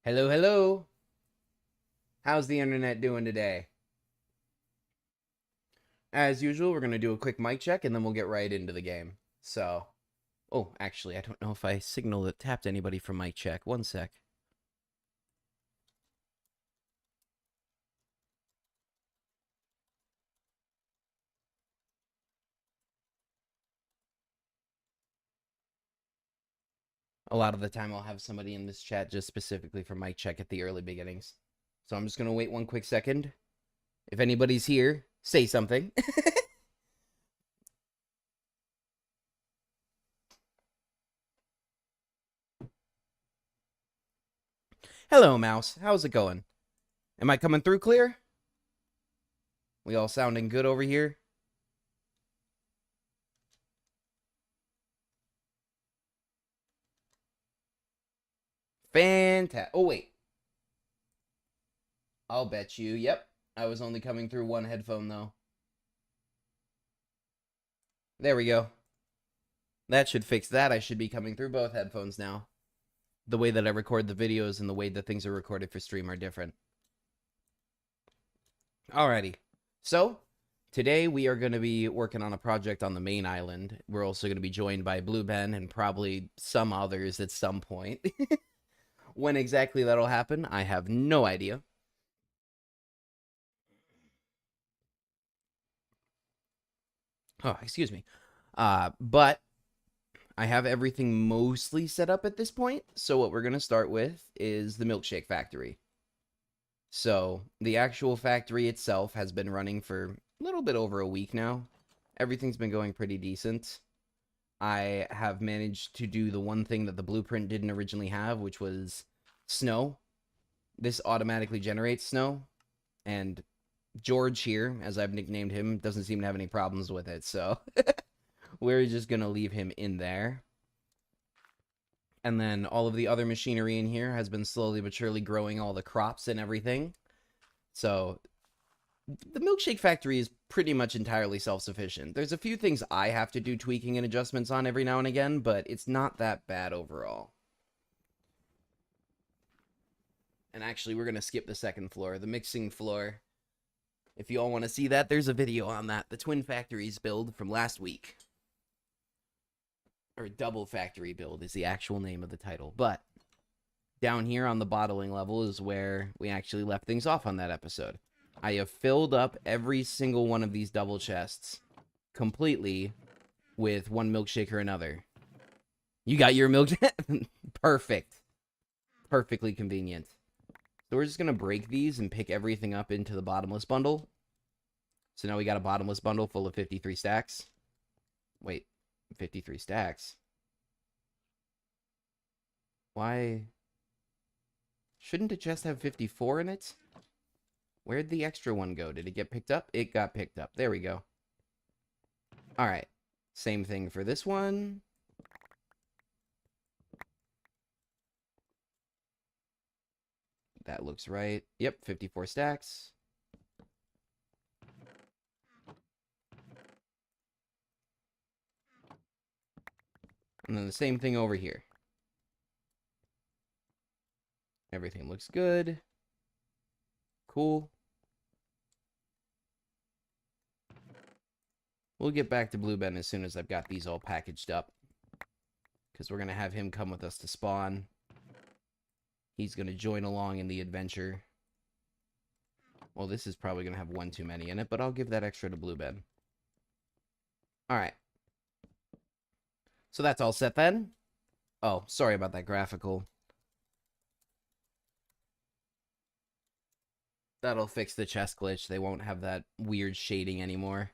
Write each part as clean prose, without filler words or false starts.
Hello, hello. How's the internet doing today? As usual, we're going to do a quick mic check and then we'll get right into the game. Oh, actually, I don't know if I signaled it tapped anybody from mic check. One sec. A lot of the time, I'll have somebody in this chat just specifically for mic check at the early beginnings. So I'm just going to wait one quick second. If anybody's here, say something. Hello, Mouse. How's it going? Am I coming through clear? We all sounding good over here? Fantastic. Oh, wait. I'll bet you. Yep. I was only coming through one headphone, though. There we go. That should fix that. I should be coming through both headphones now. The way that I record the videos and the way that things are recorded for stream are different. Alrighty. So, today we are going to be working on a project on the main island. We're also going to be joined by Blue Ben and probably some others at some point. When exactly that'll happen, I have no idea. Oh, excuse me. But I have everything mostly set up at this point. So what we're going to start with is the Milkshake factory. So the actual factory itself has been running for a little bit over a week now. Everything's been going pretty decent. I have managed to do the one thing that the blueprint didn't originally have, which was snow. This automatically generates snow. And George here, as I've nicknamed him, doesn't seem to have any problems with it. So we're just going to leave him in there. And then all of the other machinery in here has been slowly but surely growing all the crops and everything. So the Milkshake factory is pretty much entirely self-sufficient. There's a few things I have to do tweaking and adjustments on every now and again, but it's not that bad overall. And actually, we're going to skip the second floor, the mixing floor. If you all want to see that, there's a video on that. The Twin Factories build from last week. Or Double Factory build is the actual name of the title. But down here on the bottling level is where we actually left things off on that episode. I have filled up every single one of these double chests completely with one milkshake or another. You got your milkshake? Perfect. Perfectly convenient. So we're just going to break these and pick everything up into the bottomless bundle. So now we got a bottomless bundle full of 53 stacks. Wait, 53 stacks? Why? Shouldn't a chest have 54 in it? Where'd the extra one go? Did it get picked up? It got picked up. There we go. Alright. Same thing for this one. That looks right. Yep, 54 stacks. And then the same thing over here. Everything looks good. Cool. We'll get back to Blue Ben as soon as I've got these all packaged up. Because we're going to have him come with us to spawn. He's going to join along in the adventure. Well, this is probably going to have one too many in it, but I'll give that extra to Blue Ben. Alright. So that's all set then. Oh, sorry about that graphical. That'll fix the chest glitch. They won't have that weird shading anymore.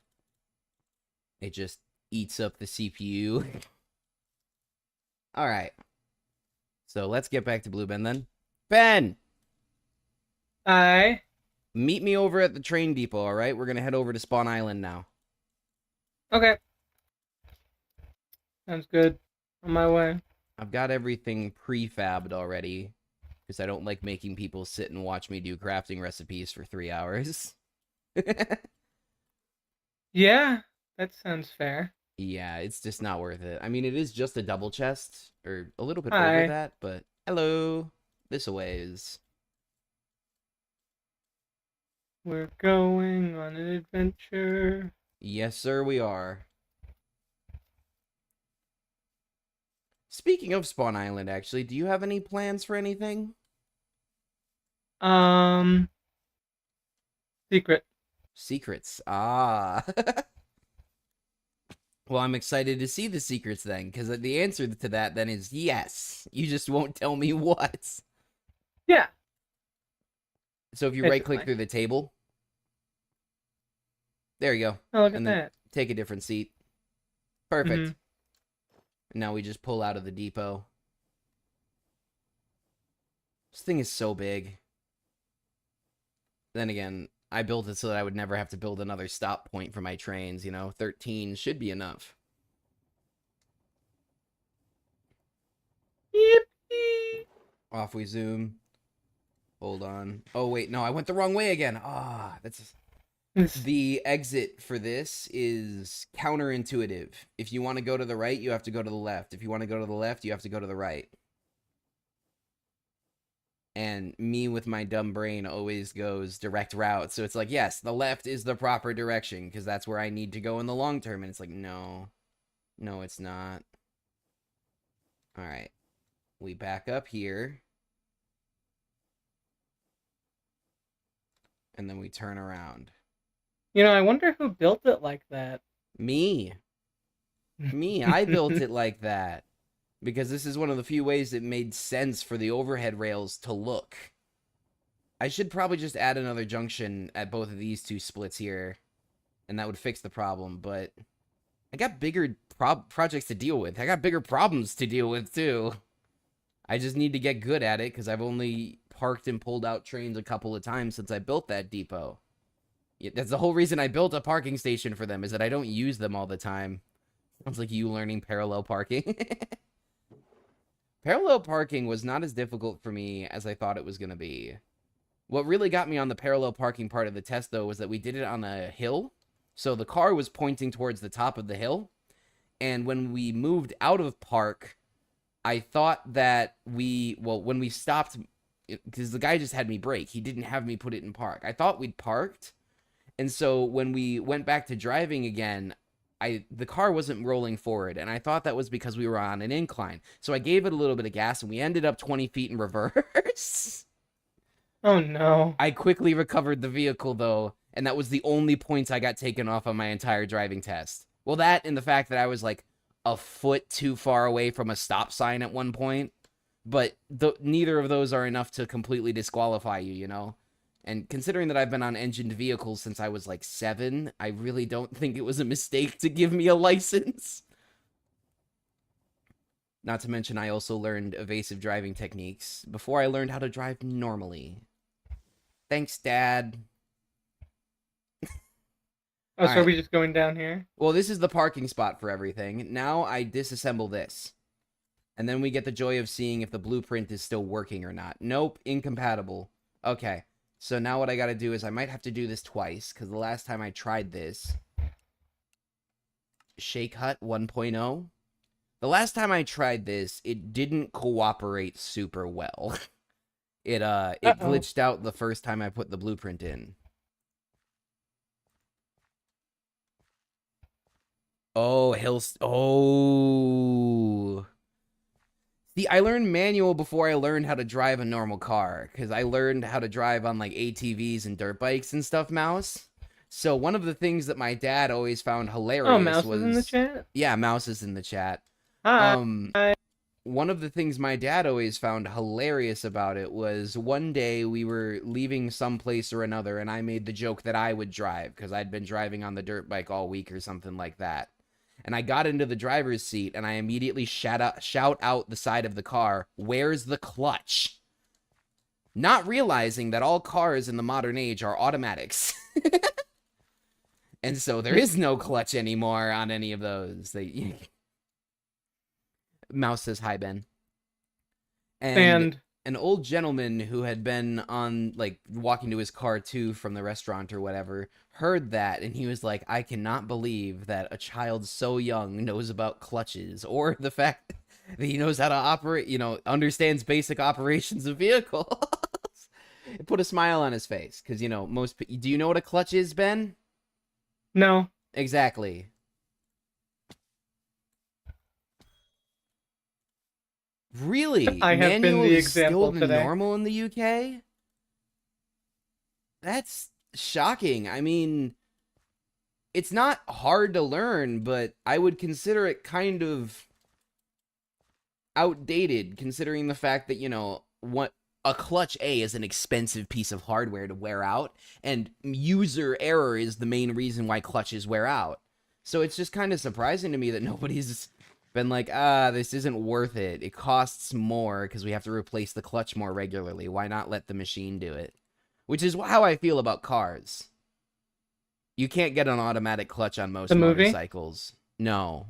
It just eats up the CPU. Alright. So let's get back to Blue Ben then. Ben! Hi. Meet me over at the train depot, alright? We're gonna head over to Spawn Island now. Okay. Sounds good. On my way. I've got everything prefabbed already. Because I don't like making people sit and watch me do crafting recipes for 3 hours. Yeah, that sounds fair. Yeah, it's just not worth it. I mean, it is just a double chest, or a little bit over Hi. that, but hello. This a ways. We're going on an adventure. Yes, sir, we are. Speaking of Spawn Island, actually, do you have any plans for anything? Um, secret. Secrets. Ah. Well, I'm excited to see the secrets then, because the answer to that then is yes. You just won't tell me what. Yeah, So if you right click basically. through the table, there you go. Oh, look at And then that. take a different seat. Mm-hmm. Perfect. And now we just pull out of the depot. This thing is so big. Then again, I built it so that I would never have to build another stop point for my trains, 13 should be enough. Yippee! Off we zoom. Hold on. Oh, wait, no, I went the wrong way again. That's... The exit for this is counterintuitive. If you want to go to the right, you have to go to the left. If you want to go to the left, you have to go to the right. And me with my dumb brain always goes direct route. So it's like, yes, the left is the proper direction because that's where I need to go in the long term. And it's like, no, it's not. All right. We back up here. And then we turn around. I wonder who built it like that. Me. I built it like that. Because this is one of the few ways it made sense for the overhead rails to look. I should probably just add another junction at both of these two splits here, and that would fix the problem, but I got bigger projects to deal with. I got bigger problems to deal with, too. I just need to get good at it, because I've only parked and pulled out trains a couple of times since I built that depot. That's the whole reason I built a parking station for them, is that I don't use them all the time. Sounds like you learning parallel parking. Parallel parking was not as difficult for me as I thought it was going to be. What really got me on the parallel parking part of the test, though, was that we did it on a hill. So the car was pointing towards the top of the hill. And when we moved out of park, I thought that when we stopped, because the guy just had me brake. He didn't have me put it in park. I thought we'd parked. And so when we went back to driving again, the car wasn't rolling forward, and I thought that was because we were on an incline. So I gave it a little bit of gas, and we ended up 20 feet in reverse. Oh no. I quickly recovered the vehicle, though, and that was the only points I got taken off on my entire driving test. Well, that and the fact that I was like a foot too far away from a stop sign at one point, but neither of those are enough to completely disqualify you. And considering that I've been on engined vehicles since I was like 7, I really don't think it was a mistake to give me a license. Not to mention, I also learned evasive driving techniques before I learned how to drive normally. Thanks, Dad. Oh, so are Alright. we just going down here? Well, this is the parking spot for everything. Now I disassemble this. And then we get the joy of seeing if the blueprint is still working or not. Nope, incompatible. Okay. So now what I gotta do is I might have to do this twice, because the last time I tried this, Shake Hut 1.0, the last time I tried this, it didn't cooperate super well. It glitched out the first time I put the blueprint in. Oh, oh. See, I learned manual before I learned how to drive a normal car, because I learned how to drive on like ATVs and dirt bikes and stuff, Mouse. So one of the things that my dad always found hilarious Oh, Mouse was... is in the chat? Yeah, Mouse is in the chat. Hi. One of the things my dad always found hilarious about it was one day we were leaving someplace or another, and I made the joke that I would drive, because I'd been driving on the dirt bike all week or something like that. And I got into the driver's seat, and I immediately shout out the side of the car, "Where's the clutch?" Not realizing that all cars in the modern age are automatics. And so there is no clutch anymore on any of those. Mouse says, "Hi, Ben." And an old gentleman who had been on, like, walking to his car too from the restaurant or whatever, heard that, and he was like, "I cannot believe that a child so young knows about clutches, or the fact He knows how to operate, understands basic operations of vehicles. It put a smile on his face because, do you know what a clutch is, Ben? No. Exactly. Really? I have been Manual the is still example the today. normal in the UK? That's shocking. I mean, it's not hard to learn, but I would consider it kind of outdated considering the fact that, what a clutch A is an expensive piece of hardware to wear out, and user error is the main reason why clutches wear out. So it's just kind of surprising to me that nobody's been like, this isn't worth it. It costs more because we have to replace the clutch more regularly. Why not let the machine do it? Which is how I feel about cars. You can't get an automatic clutch on most The movie? motorcycles. No,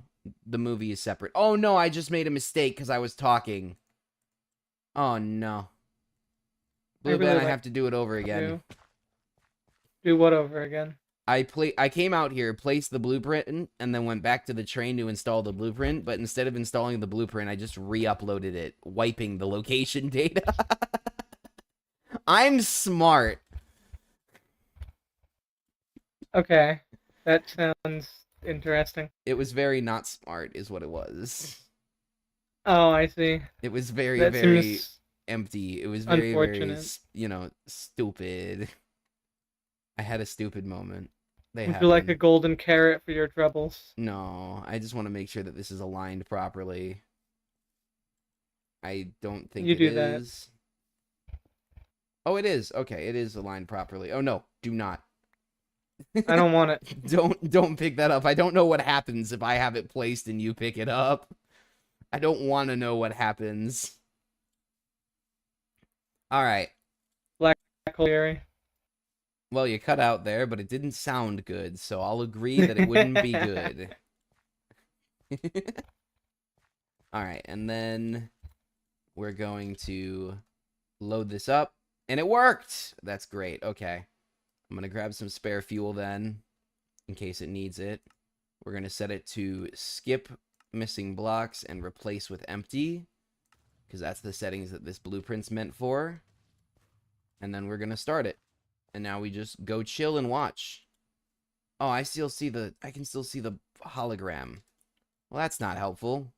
the movie is separate. Oh no, I just made a mistake because I was talking. Oh no. Blue Ben, I have to do it over again. Do what over again? I came out here, placed the blueprint, and then went back to the train to install the blueprint, but instead of installing the blueprint, I just re-uploaded it, wiping the location data. I'm smart. Okay. That sounds interesting. It was very not smart, is what it was. Oh, I see. It was very, That very seems empty. It was very, very, unfortunate. stupid. I had a stupid moment. Would you like a golden carrot for your troubles? No, I just want to make sure that this is aligned properly. I don't think it is. Oh, it is. Okay, it is aligned properly. Oh no, do not. I don't want it. Don't pick that up. I don't know what happens if I have it placed and you pick it up. I don't want to know what happens. All right. Black hole theory. Well, you cut out there, but it didn't sound good, so I'll agree that it wouldn't be good. All right, and then we're going to load this up, and it worked! That's great. Okay. I'm going to grab some spare fuel then, in case it needs it. We're going to set it to skip missing blocks and replace with empty, because that's the settings that this blueprint's meant for. And then we're going to start it. And now we just go chill and watch. Oh, I can still see the hologram. Well, that's not helpful.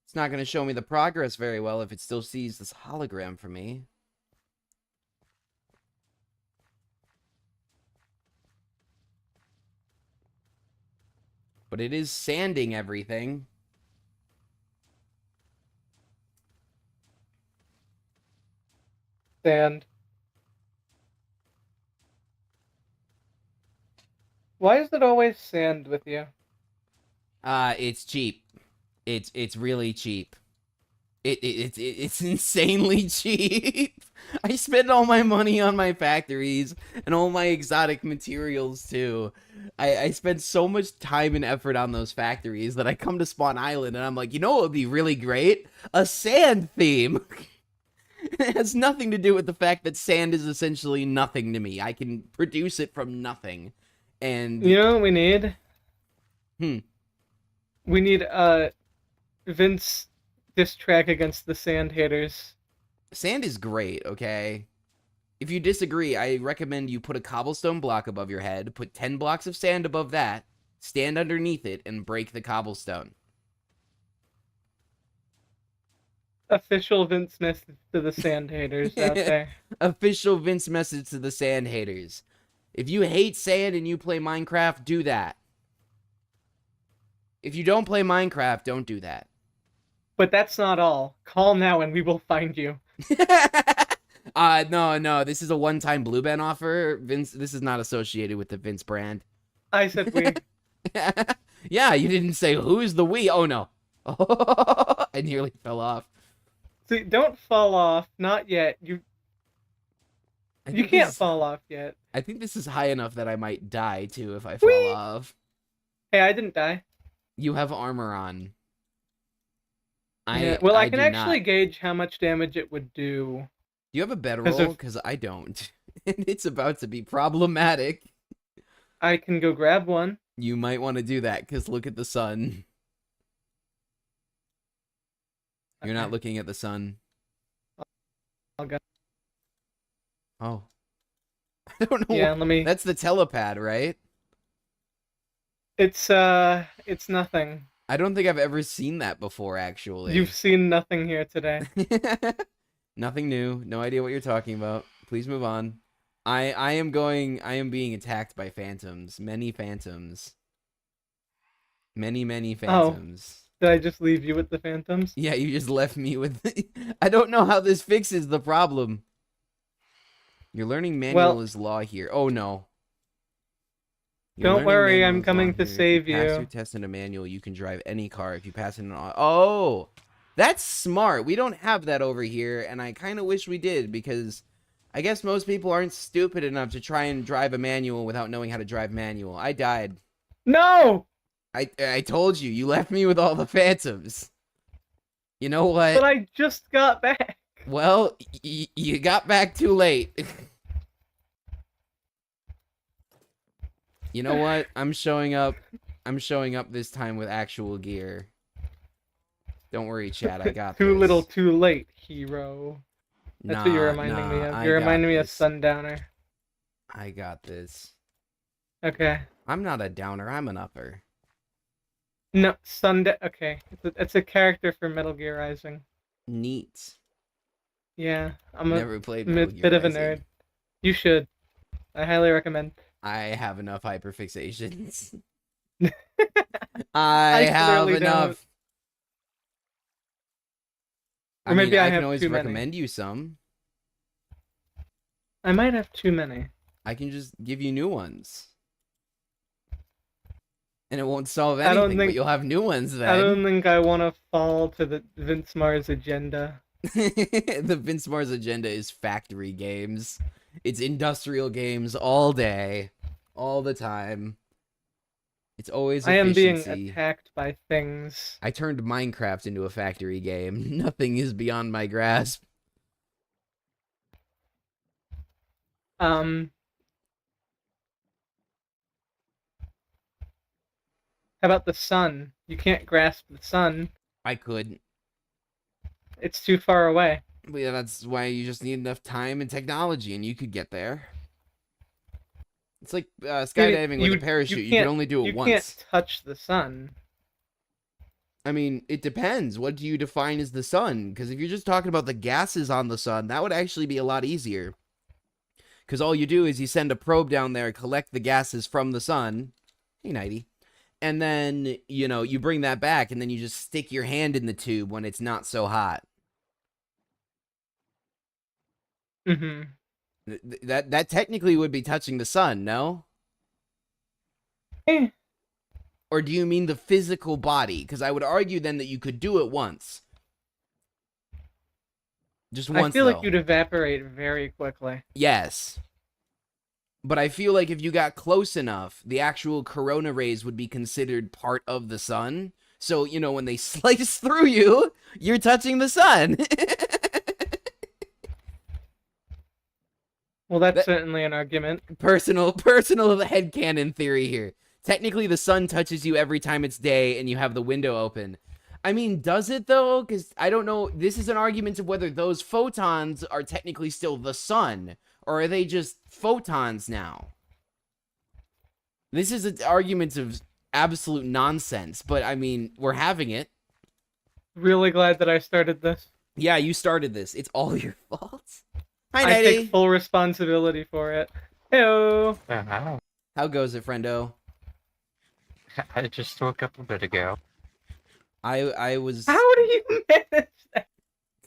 It's not going to show me the progress very well if it still sees this hologram for me. But it is sanding everything. Sand. Why is it always sand with you? It's cheap. It's really cheap. It's insanely cheap. I spend all my money on my factories and all my exotic materials too. I spend so much time and effort on those factories that I come to Spawn Island and I'm like, you know what would be really great? A sand theme. It has nothing to do with the fact that sand is essentially nothing to me. I can produce it from nothing. And you know what we need? We need Vince diss track against the sand haters. Sand is great, okay? If you disagree, I recommend you put a cobblestone block above your head, put 10 blocks of sand above that, stand underneath it, and break the cobblestone. Official Vince message to the sand haters out there. Official Vince message to the sand haters. If you hate sand and you play Minecraft, do that. If you don't play Minecraft, don't do that. But that's not all. Call now and we will find you. No. This is a one-time Blue Ben offer. Vince, this is not associated with the Vince brand. I said we. Yeah, you didn't say who's the we. Oh, no. I nearly fell off. See, don't fall off. Not yet. You can't fall off yet. I think this is high enough that I might die, too, if I fall off. Hey, I didn't die. You have armor on. I can actually gauge how much damage it would do. Do you have a bedroll? Because I don't. And it's about to be problematic. I can go grab one. You might want to do that, because look at the sun. You're not looking at the sun. I'll go. Oh. I don't know. Yeah, let me. That's the telepad, right? It's nothing. I don't think I've ever seen that before, actually. You've seen nothing here today. Nothing new. No idea what you're talking about. Please move on. I am being attacked by phantoms. Many phantoms. Many phantoms. Did I just leave you with the phantoms? Yeah, you just left me with I don't know how this fixes the problem. You're learning manual is law here. Oh no. Don't worry, I'm coming to save you. If you pass you. your test in a manual, you can drive any car. If you pass it in an oh, that's smart. We don't have that over here, and I kind of wish we did, because I guess most people aren't stupid enough to try and drive a manual without knowing how to drive manual. I died. No! I told you. You left me with all the phantoms. You know what? But I just got back. Well, you got back too late. You know what? I'm showing up. I'm showing up this time with actual gear. Don't worry, Chad. I got Too this. little, too late, hero. That's what you're reminding me of. You're reminding me of Sundowner. I got this. Okay. I'm not a downer. I'm an upper. No, Okay, it's a character for Metal Gear Rising. Neat. Yeah, I'm Never played Metal Gear bit of a Rising. nerd. You should. I highly recommend. I have enough hyperfixations. I have enough. Or maybe I can have always too many. recommend you some. I might have too many. I can just give you new ones. And it won't solve anything, but you'll have new ones then. I don't think I want to fall to the Vince Mars agenda. The Vince Mars agenda is factory games. It's industrial games all day, all the time. It's always efficiency. I am being attacked by things. I turned Minecraft into a factory game. Nothing is beyond my grasp. How about the sun? You can't grasp the sun. I could. It's too far away. But yeah, that's why you just need enough time and technology, and you could get there. It's like skydiving with a parachute. You can only do it once. You can't touch the sun. I mean, it depends. What do you define as the sun? Because if you're just talking about the gases on the sun, that would actually be a lot easier. Because all you do is you send a probe down there, collect the gases from the sun. Hey, Nighty. And then, you know, you bring that back, and then you just stick your hand in the tube when it's not so hot. Mm-hmm. That technically would be touching the sun, no? Eh. Or do you mean the physical body? Because I would argue then that you could do it once. Just once, I feel like you'd evaporate very quickly. Yes. But I feel like if you got close enough, the actual corona rays would be considered part of the sun. So, you know, when they slice through you, you're touching the sun. Well, that's certainly an argument. Personal headcanon theory here. Technically, the sun touches you every time it's day and you have the window open. I mean, does it, though? Because I don't know. This is an argument of whether those photons are technically still the sun, or are they just photons now? This is an argument of absolute nonsense, but I mean, we're having it. Really glad that I started this. Yeah, you started this. It's all your fault. Hi, I take full responsibility for it. Heyo. How goes it, friendo? I just woke up a bit ago. I was... How do you manage that?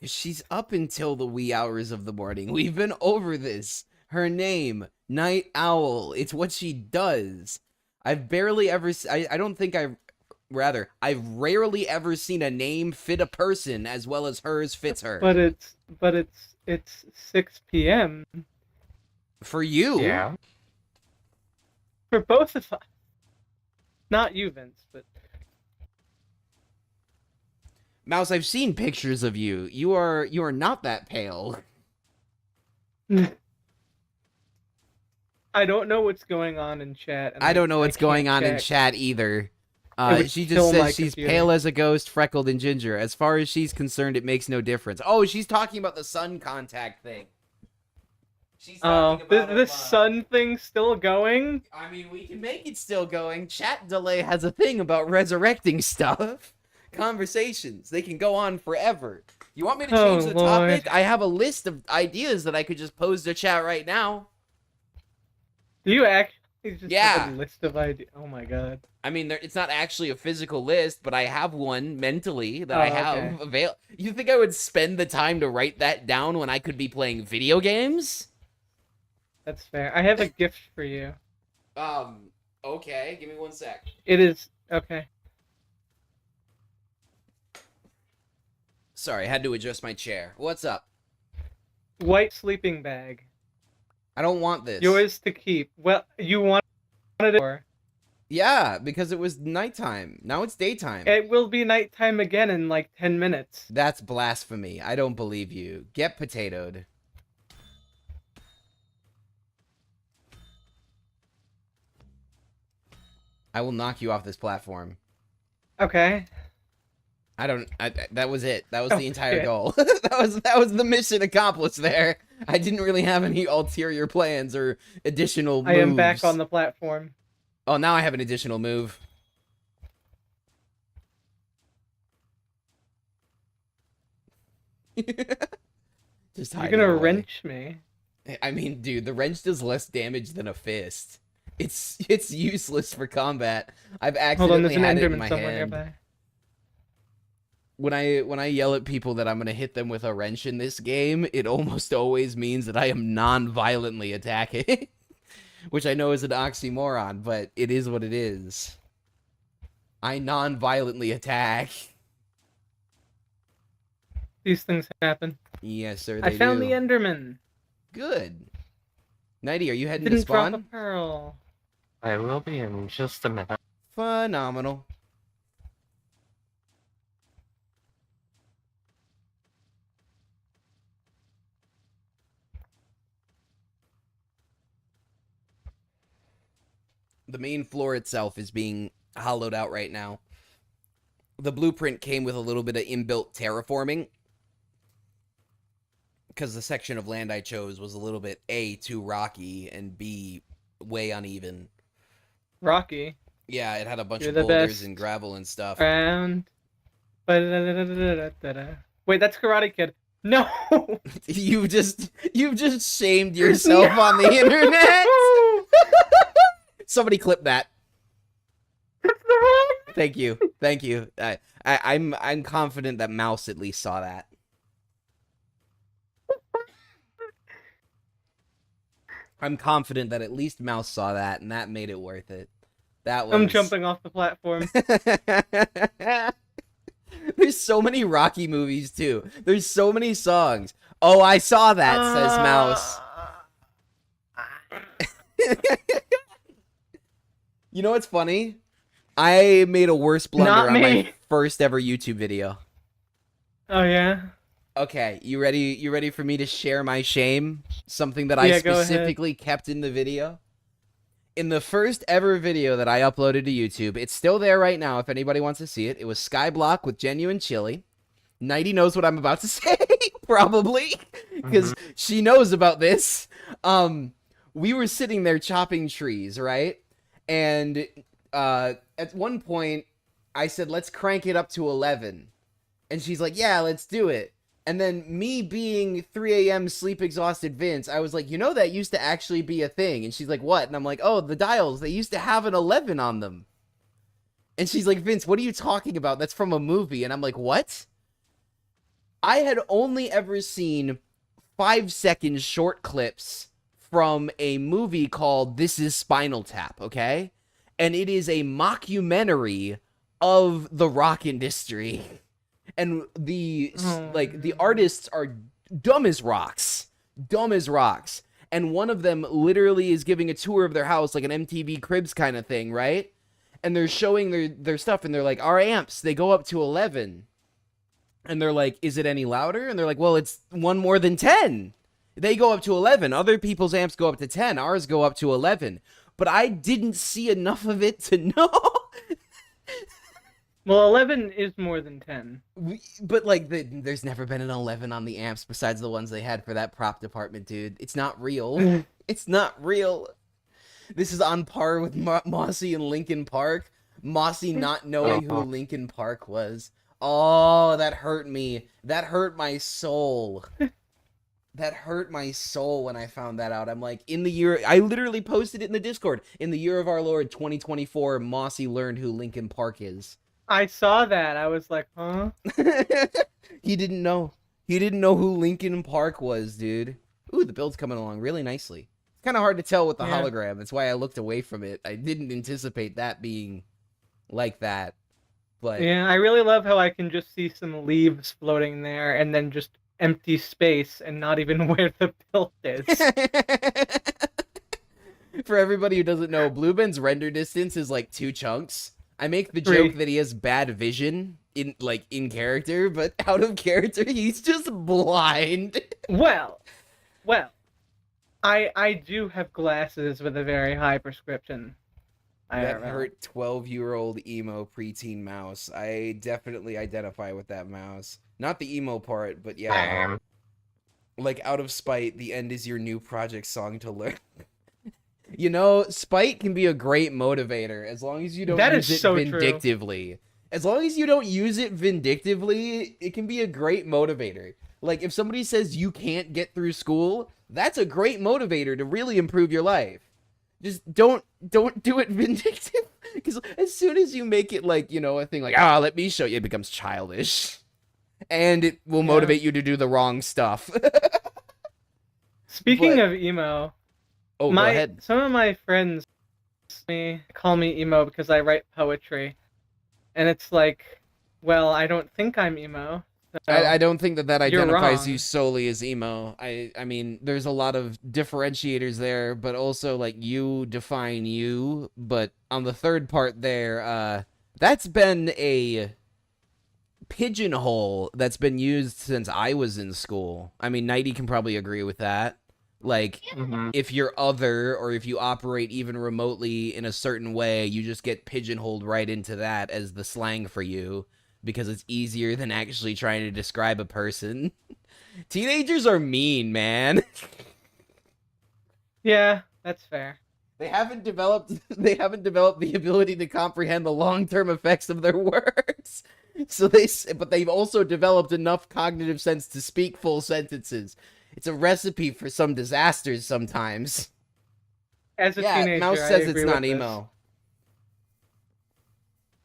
She's up until the wee hours of the morning. We've been over this. Her name, Night Owl. It's what she does. I've barely ever... I don't think I've... Rather, I've rarely ever seen a name fit a person as well as hers fits her. But it's 6 p.m. For you? Yeah. For both of us. Not you, Vince, but... Mouse, I've seen pictures of you. You are not that pale. I don't know what's going on in chat. I don't know what's going on in chat either. would She kill just my says she's computer. pale as a ghost, freckled and ginger. As far as she's concerned, it makes no difference. Oh, she's talking about the sun contact thing. She's talking about this sun thing's still going? I mean, we can make it still going. Chat Delay has a thing about resurrecting stuff. Conversations. They can go on forever. You want me to change the topic? I have a list of ideas that I could just pose to chat right now. Do you actually just have a list of ideas? Oh my god. I mean, it's not actually a physical list, but I have one mentally that I have available. You think I would spend the time to write that down when I could be playing video games? That's fair. I have a gift for you. Okay. Give me 1 sec. It is... Okay. Sorry, I had to adjust my chair. What's up? White sleeping bag. I don't want this. Yours to keep. Well, you wanted it for. Yeah, because it was nighttime. Now it's daytime. It will be nighttime again in like 10 minutes. That's blasphemy. I don't believe you. Get potatoed. I will knock you off this platform. Okay. That was it. That was the entire goal. that was the mission accomplished there. I didn't really have any ulterior plans or additional moves. I am back on the platform. Oh, now I have an additional move. Just You're gonna wrench me. I mean, dude, the wrench does less damage than a fist. It's useless for combat. I've accidentally had it in my hand. Nearby. When I yell at people that I'm gonna hit them with a wrench in this game, it almost always means that I am non-violently attacking. Which I know is an oxymoron, but it is what it is. I non-violently attack. These things happen. Yes, sir, I found the Enderman. Good. Nighty, are you heading to Didn't spawn? drop a pearl. I will be in just a minute. Phenomenal. The main floor itself is being hollowed out right now. The blueprint came with a little bit of inbuilt terraforming, because the section of land I chose was a little bit A, too rocky, and B, way uneven. Rocky? Yeah, it had a bunch You're of the boulders best and gravel and stuff. Wait, that's Karate Kid. No! You've just shamed yourself on the internet. Somebody clip that. Thank you. I'm confident that Mouse at least saw that. I'm confident that at least Mouse saw that, and that made it worth it. That was... I'm jumping off the platform. There's so many Rocky movies, too. There's so many songs. Oh, I saw that, says Mouse. You know what's funny? I made a worse blunder on my first ever YouTube video. Oh, yeah? Okay, you ready? You ready for me to share my shame? Something that I specifically kept in the video? In the first ever video that I uploaded to YouTube, it's still there right now if anybody wants to see it. It was Skyblock with genuine chili. Nighty knows what I'm about to say, probably, because she knows about this. We were sitting there chopping trees, right? And at one point, I said, let's crank it up to 11. And she's like, yeah, let's do it. And then me being 3 a.m. sleep exhausted Vince, I was like, you know that used to actually be a thing. And she's like, what? And I'm like, oh, the dials, they used to have an 11 on them. And she's like, Vince, what are you talking about? That's from a movie. And I'm like, what? I had only ever seen 5-second short clips from a movie called This Is Spinal Tap, okay? And it is a mockumentary of the rock industry. And the artists are dumb as rocks. And one of them literally is giving a tour of their house, like an MTV Cribs kind of thing, right? And they're showing their stuff, and they're like, our amps, they go up to 11. And they're like, is it any louder? And they're like, well, it's one more than 10. They go up to 11. Other people's amps go up to 10. Ours go up to 11. But I didn't see enough of it to know Well, 11 is more than 10. But like, there's never been an 11 on the amps besides the ones they had for that prop department, dude. It's not real. It's not real. This is on par with Mossy and Linkin Park. Mossy not knowing who Linkin Park was. Oh, that hurt me. That hurt my soul. That hurt my soul when I found that out. I'm like, in the year... I literally posted it in the Discord. In the year of our Lord, 2024, Mossy learned who Linkin Park is. I saw that. I was like, huh? He didn't know. He didn't know who Linkin Park was, dude. Ooh, the build's coming along really nicely. It's kind of hard to tell with the hologram. That's why I looked away from it. I didn't anticipate that being like that. But yeah, I really love how I can just see some leaves floating there and then just empty space and not even where the build is. For everybody who doesn't know, Blueben's render distance is like 2 chunks. I make the joke that he has bad vision in character, but out of character, he's just blind. Well, I do have glasses with a very high prescription. That hurt 12-year-old emo preteen mouse. I definitely identify with that mouse. Not the emo part, but yeah. Like, out of spite, the end is your new project song to learn. You know, spite can be a great motivator as long as you don't use it vindictively. True. As long as you don't use it vindictively, it can be a great motivator. Like, if somebody says you can't get through school, that's a great motivator to really improve your life. Just don't do it vindictive. Because as soon as you make it, like, you know, a thing like, let me show you, it becomes childish. And it will motivate you to do the wrong stuff. Speaking of emo... Oh, go ahead. Some of my friends call me emo because I write poetry. And it's like, well, I don't think I'm emo. So I don't think that identifies you solely as emo. I mean, there's a lot of differentiators there, but also, like, you define you. But on the third part there, that's been a pigeonhole that's been used since I was in school. I mean, Nighty can probably agree with that. Like, if you're other, or if you operate even remotely in a certain way, you just get pigeonholed right into that as the slang for you, because it's easier than actually trying to describe a person. Teenagers are mean, man. Yeah, that's fair. They haven't developed the ability to comprehend the long-term effects of their words. But they've also developed enough cognitive sense to speak full sentences. It's a recipe for some disasters sometimes. As a teenager, Mouse says it's not emo.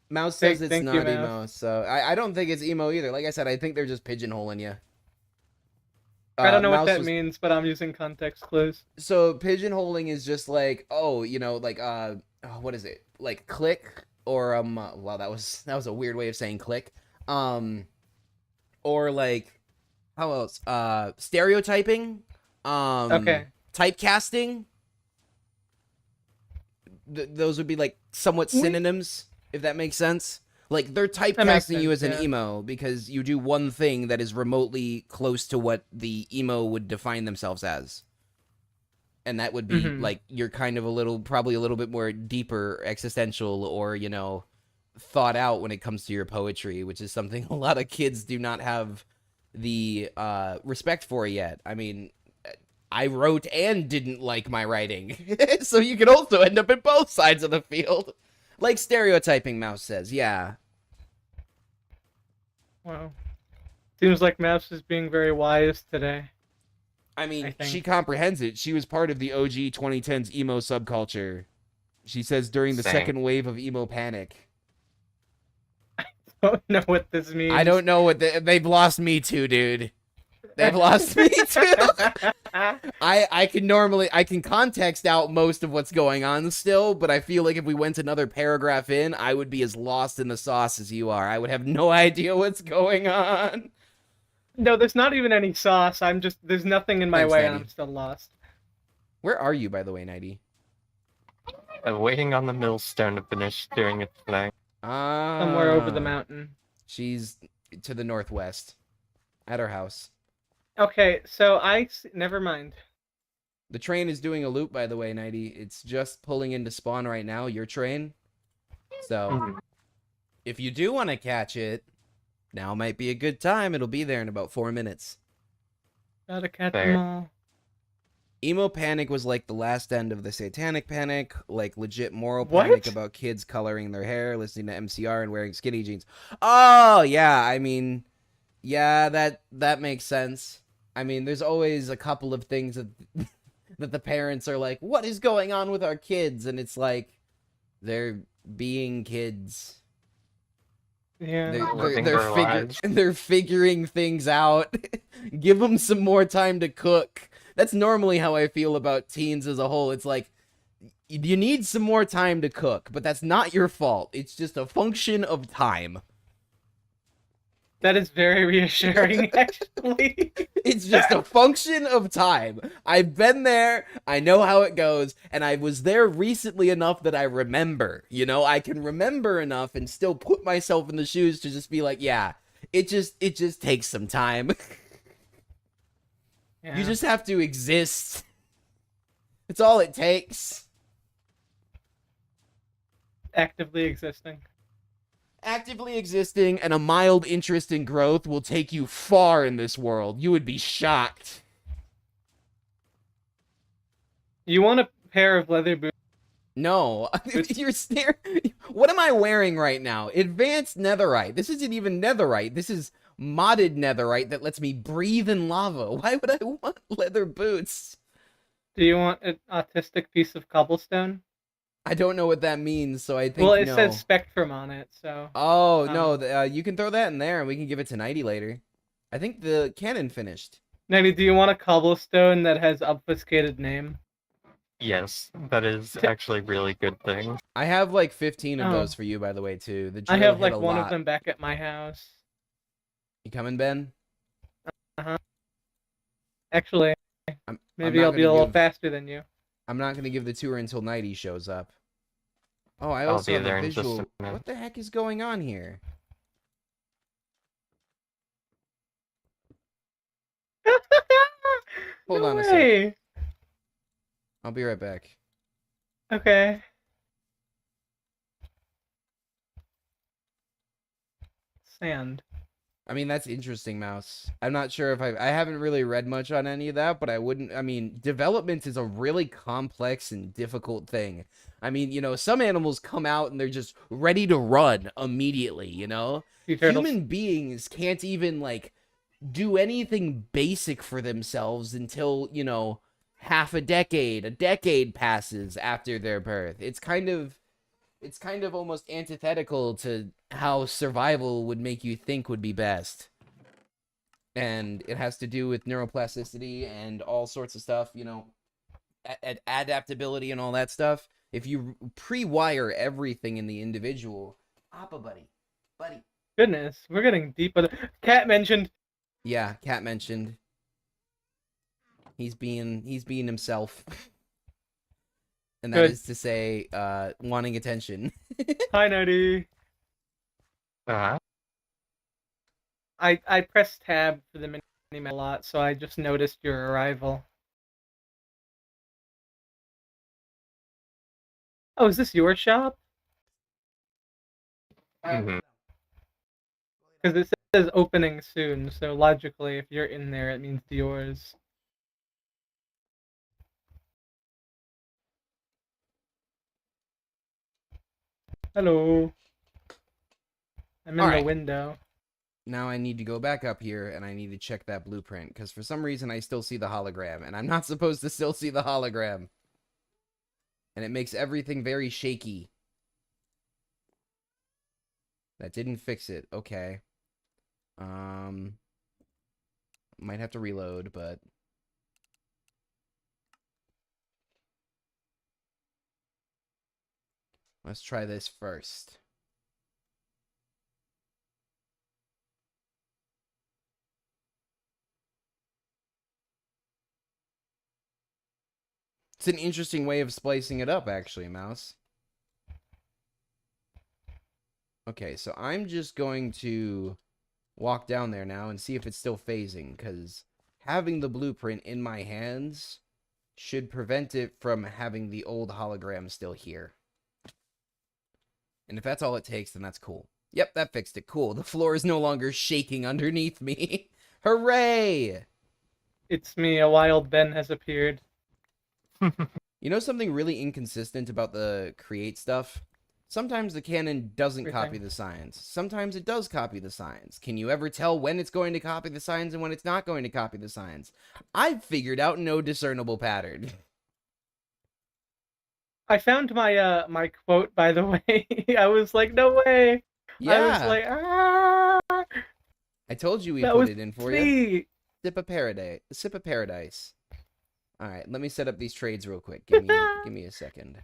Mouse says it's not emo, so I don't think it's emo either. Like I said, I think they're just pigeonholing you. I don't know what that means, but I'm using context clues. So pigeonholing is just like, you know, like what is it? Like click or wow, that was a weird way of saying click. Or like, how else? Stereotyping. Okay. Typecasting. Those would be like somewhat synonyms, if that makes sense. Like, they're typecasting you as an emo because you do one thing that is remotely close to what the emo would define themselves as. And that would be, like, you're kind of probably a little bit more deeper, existential, or, you know, thought out when it comes to your poetry, which is something a lot of kids do not have the respect for yet. I mean, I wrote and didn't like my writing. So you can also end up in both sides of the field. Like stereotyping, Mouse says, yeah. Wow. Seems like Mouse is being very wise today. I mean, she comprehends it. She was part of the OG 2010s emo subculture. She says during the second wave of emo panic. I don't know what this means. I don't know what they've lost me too, dude. They've lost me too. I can context out most of what's going on still, but I feel like if we went another paragraph in, I would be as lost in the sauce as you are. I would have no idea what's going on. No, there's not even any sauce. There's nothing in my way, and I'm still lost. Where are you, by the way, Nighty? I'm waiting on the millstone to finish doing its thing. Somewhere over the mountain. She's to the northwest, at her house. Okay, so never mind. The train is doing a loop, by the way, Nighty. It's just pulling into spawn right now, your train. So, If you do want to catch it, now might be a good time. It'll be there in about 4 minutes. Gotta catch Fair. them all. Emo panic was like the last end of the satanic panic, like legit moral What? panic about kids coloring their hair, listening to MCR, and wearing skinny jeans. Oh, yeah, I mean, yeah, that makes sense. I mean, there's always a couple of things that that the parents are like, what is going on with our kids? And it's like, they're being kids. Yeah. Living their lives. They're figuring things out. Give them some more time to cook. That's normally how I feel about teens as a whole. It's like, you need some more time to cook, but that's not your fault. It's just a function of time. That is very reassuring, actually. It's just a function of time. I've been there, I know how it goes, and I was there recently enough that I remember. You know, I can remember enough and still put myself in the shoes to just be like, yeah, it just takes some time. Yeah. You just have to exist. It's all it takes. Actively existing. Actively existing and a mild interest in growth will take you far in this world. You would be shocked. You want a pair of leather boots? No, you're staring. What am I wearing right now? Advanced netherite. This isn't even netherite. This is modded netherite that lets me breathe in lava. Why would I want leather boots? Do you want an autistic piece of cobblestone? I don't know what that means, so I think Well, it no. says Spectrum on it, so. Oh, no, you can throw that in there and we can give it to Nighty later. I think the cannon finished. Nighty, do you want a cobblestone that has obfuscated name? Yes, that is actually really good thing. I have like 15 of Oh. those for you, by the way, too. The I drill have hit like a one lot. of them back at my house. You coming, Ben? Actually, I'm maybe not I'll be gonna a little give- faster than you. I'm not going to give the tour until Nighty shows up. Oh, I I'll also be have there a in just visual. a minute. What the heck is going on here? Hold No on a sec. way. I'll be right back. Okay. Sand. I mean, that's interesting, Mouse. I'm not sure if I haven't really read much on any of that, but I mean, development is a really complex and difficult thing. I mean, you know, some animals come out and they're just ready to run immediately, you know? Sea turtles. Human beings can't even, like, do anything basic for themselves until, you know, a decade passes after their birth. It's kind of almost antithetical to how survival would make you think would be best. And it has to do with neuroplasticity and all sorts of stuff, you know, adaptability and all that stuff. If you pre-wire everything in the individual, Appa buddy. Goodness, we're getting deep with it. Cat mentioned. Yeah, Cat mentioned. He's being himself. And that Good. is to say, wanting attention. Hi, Nighty. Uh, I pressed tab for the mini a lot, so I just noticed your arrival. Oh, is this your shop? mhm. Because it says opening soon, so logically, if you're in there, it means it's yours. Hello. I'm in the Alright. window. Now I need to go back up here and I need to check that blueprint because for some reason I still see the hologram and I'm not supposed to still see the hologram. And it makes everything very shaky. That didn't fix it. Okay. Might have to reload, but let's try this first. It's an interesting way of splicing it up, actually, Mouse. Okay, so I'm just going to walk down there now and see if it's still phasing, because having the blueprint in my hands should prevent it from having the old hologram still here. And if that's all it takes, then that's cool. Yep, that fixed it. Cool. The floor is no longer shaking underneath me. Hooray! It's me, a wild Ben has appeared. You know something really inconsistent about the create stuff? Sometimes the canon doesn't copy Everything. the signs. Sometimes it does copy the signs. Can you ever tell when it's going to copy the signs and when it's not going to copy the signs? I've figured out no discernible pattern. I found my my quote, by the way. I was like, no way. I was Yeah, like, ah, I told you we that put was it in for you. me. Sip of paradise. Sip of paradise. All right, let me set up these trades real quick. Give me a second.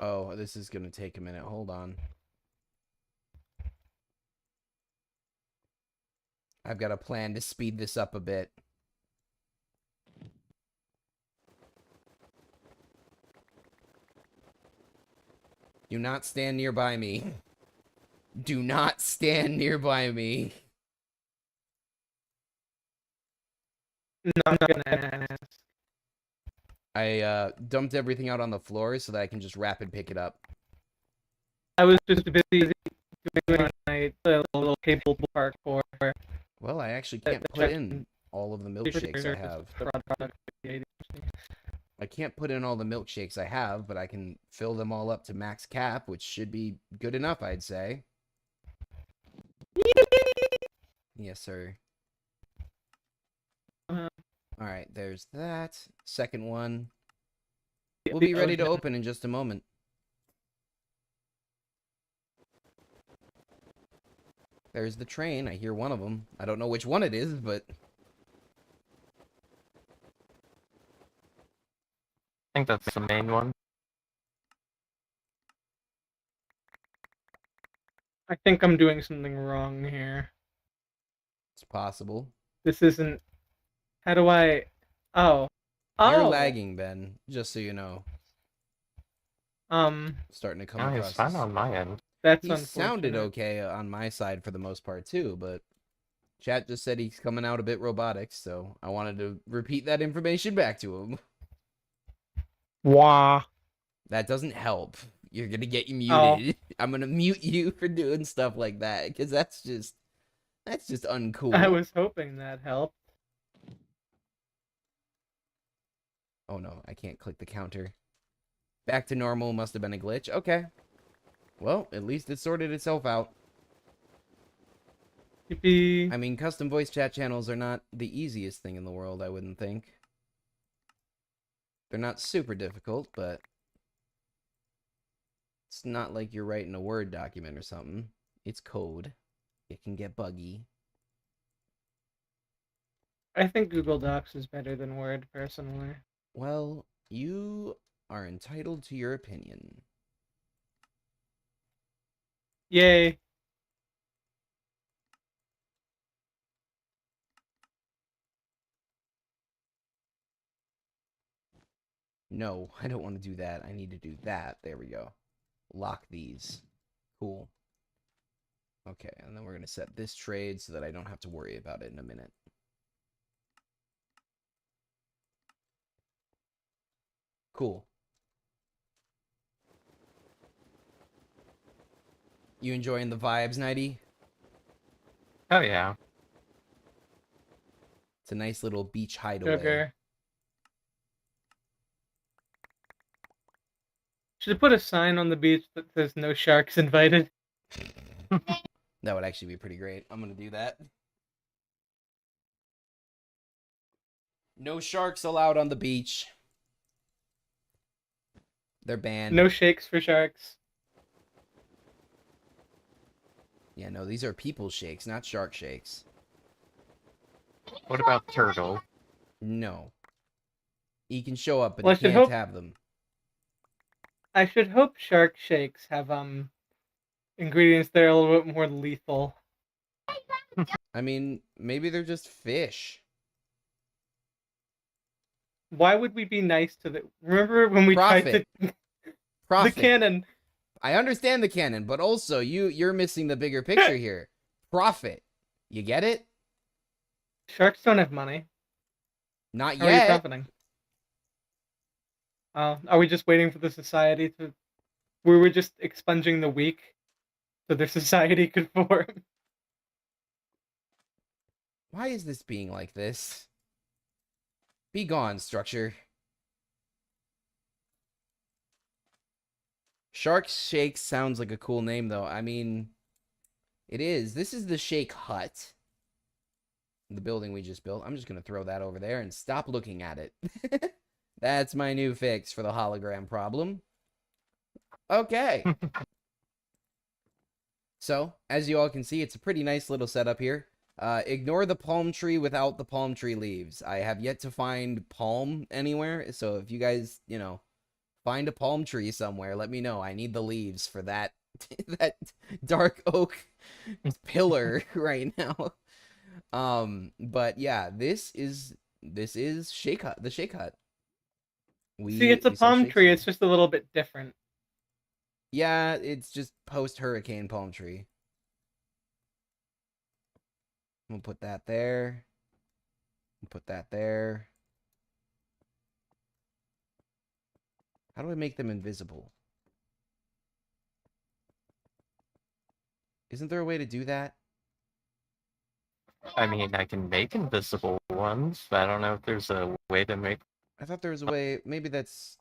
Oh, this is gonna take a minute. Hold on. I've got a plan to speed this up a bit. Do not stand nearby me. Do not stand nearby me. No, I'm not gonna ask. I dumped everything out on the floor so that I can just rapid pick it up. I was just busy doing my little cable parkour. Well, I actually can't put in all of the milkshakes I have. I can't put in all the milkshakes I have, but I can fill them all up to max cap, which should be good enough, I'd say. Yes, sir. All right, there's that. Second one. We'll be ready to open in just a moment. There's the train. I hear one of them. I don't know which one it is, but... I think that's the main one. I think I'm doing something wrong here. It's possible. This isn't. How do I? Oh. You're Oh. lagging, Ben, just so you know. Starting to come No, across he's fine this. on my end. That's He unfortunate. sounded okay on my side for the most part, too, but chat just said he's coming out a bit robotic, so I wanted to repeat that information back to him. Wah. That doesn't help. You're gonna get muted. Oh. I'm gonna mute you for doing stuff like that, because that's just uncool. I was hoping that helped. Oh no, I can't click the counter. Back to normal must have been a glitch. Okay. Well, at least it sorted itself out. Yippee. I mean, custom voice chat channels are not the easiest thing in the world, I wouldn't think. They're not super difficult, but it's not like you're writing a Word document or something. It's code. It can get buggy. I think Google Docs is better than Word, personally. Well, you are entitled to your opinion. Yay. No, I don't want to do that. I need to do that. There we go. Lock these. Cool. Okay, and then we're going to set this trade so that I don't have to worry about it in a minute. Cool. You enjoying the vibes, Nighty? Oh yeah. It's a nice little beach hideaway. Sugar. Should I put a sign on the beach that says no sharks invited? That would actually be pretty great. I'm going to do that. No sharks allowed on the beach. They're banned. No shakes for sharks. Yeah, no, these are people shakes, not shark shakes. What about turtle? No. He can show up, but Well, I he should can't hope- have them. I should hope shark shakes have ingredients that are a little bit more lethal. I mean, maybe they're just fish. Why would we be nice to the? Remember when we tried Profit. to the Profit. cannon? I understand the canon, but also you're missing the bigger picture here. profit. You get it? Sharks don't have money. Not How are you yet. profiting? Are we just waiting for the society to... We were just expunging the weak so their society could form. Why is this being like this? Be gone, structure. Shark Shake sounds like a cool name, though. I mean, it is. This is the Shake Hut. The building we just built. I'm just going to throw that over there and stop looking at it. That's my new fix for the hologram problem. Okay. So, as you all can see, it's a pretty nice little setup here. Ignore the palm tree without the palm tree leaves. I have yet to find palm anywhere, so if you guys, you know, find a palm tree somewhere, let me know. I need the leaves for that that dark oak pillar right now. But yeah, this is Shake Hut, the Shake Hut. See, it's a we sell palm shakes tree, here. it's just a little bit different. Yeah, it's just post-hurricane palm tree. We'll put that there. We'll put that there. How do I make them invisible? Isn't there a way to do that? I mean, I can make invisible ones, but I don't know if there's a way to make. I thought there was a way. Maybe that's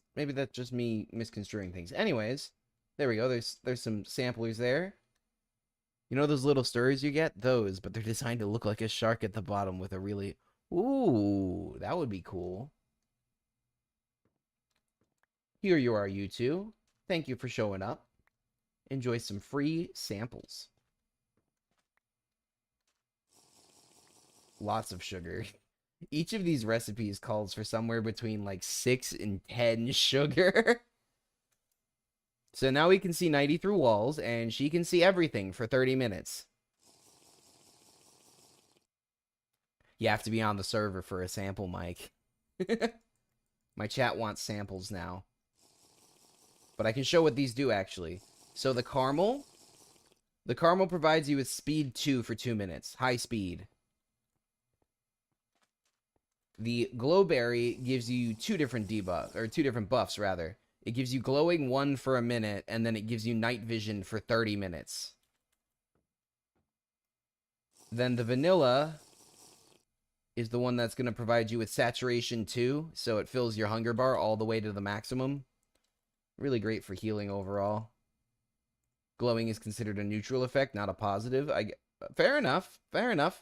just me misconstruing things. Anyways, there we go. There's some samplers there. You know those little stirrers you get? Those, but they're designed to look like a shark at the bottom with a really... Ooh, that would be cool. Here you are, you two. Thank you for showing up. Enjoy some free samples. Lots of sugar. Each of these recipes calls for somewhere between like 6 and 10 sugar. So now we can see Nighty through walls, and she can see everything for 30 minutes. You have to be on the server for a sample, Mike. My chat wants samples now. But I can show what these do, actually. So the caramel provides you with speed 2 for 2 minutes. High speed. The glowberry gives you two different buffs, rather. It gives you glowing 1 for a minute, and then it gives you night vision for 30 minutes. Then the vanilla is the one that's going to provide you with saturation 2, so it fills your hunger bar all the way to the maximum. Really great for healing overall. Glowing is considered a neutral effect, not a positive. Fair enough. Fair enough.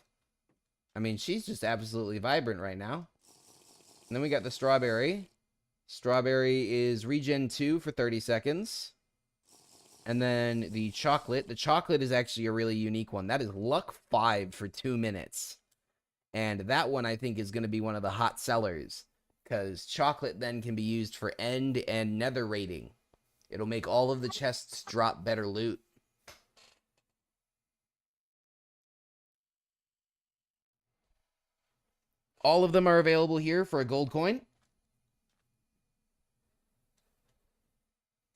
I mean, she's just absolutely vibrant right now. And then we got the strawberry. Strawberry is regen 2 for 30 seconds. And then the chocolate. The chocolate is actually a really unique one. That is luck 5 for 2 minutes. And that one, I think, is going to be one of the hot sellers. Because chocolate then can be used for end and nether raiding. It'll make all of the chests drop better loot. All of them are available here for a gold coin.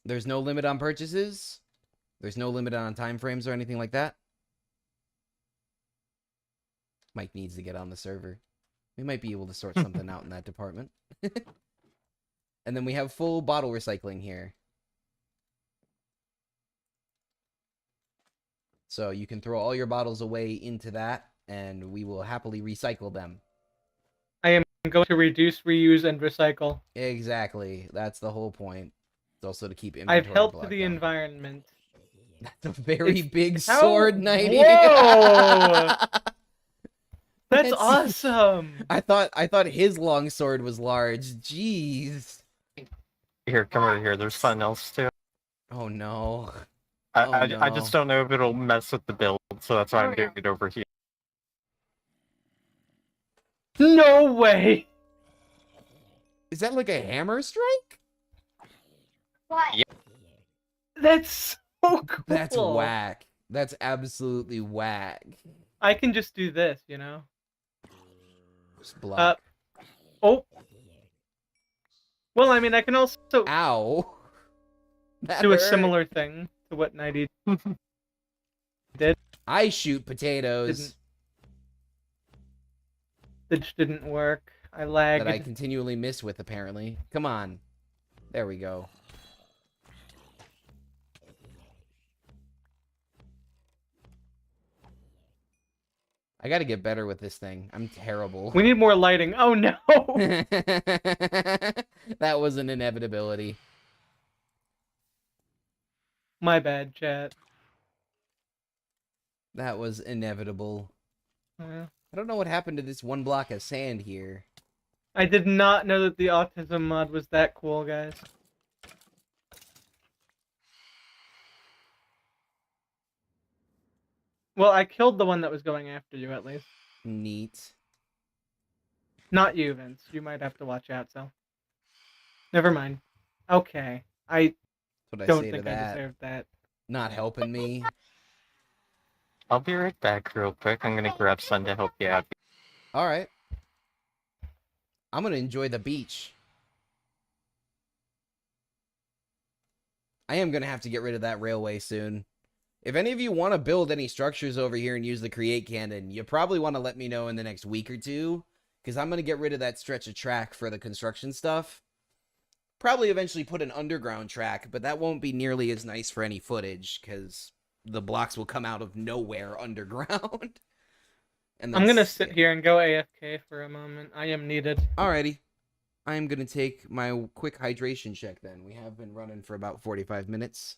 There's no limit on purchases. There's no limit on time frames or anything like that. Mike needs to get on the server. We might be able to sort something out in that department. And then we have full bottle recycling here. So you can throw all your bottles away into that, and we will happily recycle them. I am going to reduce, reuse, and recycle. Exactly. That's the whole point. It's also to keep inventory I've helped blocked the down. environment. That's a very big how- sword, Nighty. Whoa! That's That's- awesome! I thought his long sword was large. Jeez. Here, come over here. There's something else too. Oh no. I just don't know if it'll mess with the build, so that's why I'm doing it over here. No way! Is that like a hammer strike? Yeah. That's so cool! That's whack. That's absolutely whack. I can just do this, you know? Just block. Oh! Well, I mean, I can also Ow. That do a hurt. similar thing to what Nighty did. I shoot potatoes Didn't work. I that I lagged. continually miss with, apparently. Come on. There we go. I gotta get better with this thing. I'm terrible. We need more lighting. Oh no! That was an inevitability. My bad, chat. That was inevitable. Yeah. I don't know what happened to this one block of sand here. I did not know that the autism mod was that cool, guys. Well, I killed the one that was going after you, at least. Neat. Not you, Vince. You might have to watch out, so. Never mind. Okay. I That's what I don't say to think I that. deserved that. Not helping me. I'll be right back real quick. I'm gonna grab sun to help you out. Alright. I'm gonna enjoy the beach. I am gonna have to get rid of that railway soon. If any of you want to build any structures over here and use the create cannon, you probably want to let me know in the next week or two, because I'm going to get rid of that stretch of track for the construction stuff. Probably eventually put an underground track, but that won't be nearly as nice for any footage, because the blocks will come out of nowhere underground. And I'm gonna sit here and go AFK for a moment. I am needed. Alrighty. I am going to take my quick hydration check then. We have been running for about 45 minutes.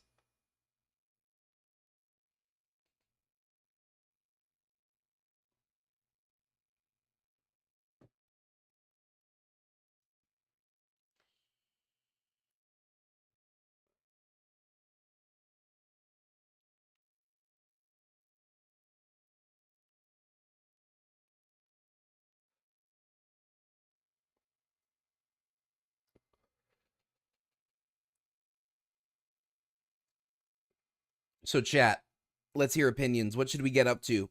So chat, let's hear opinions. What should we get up to?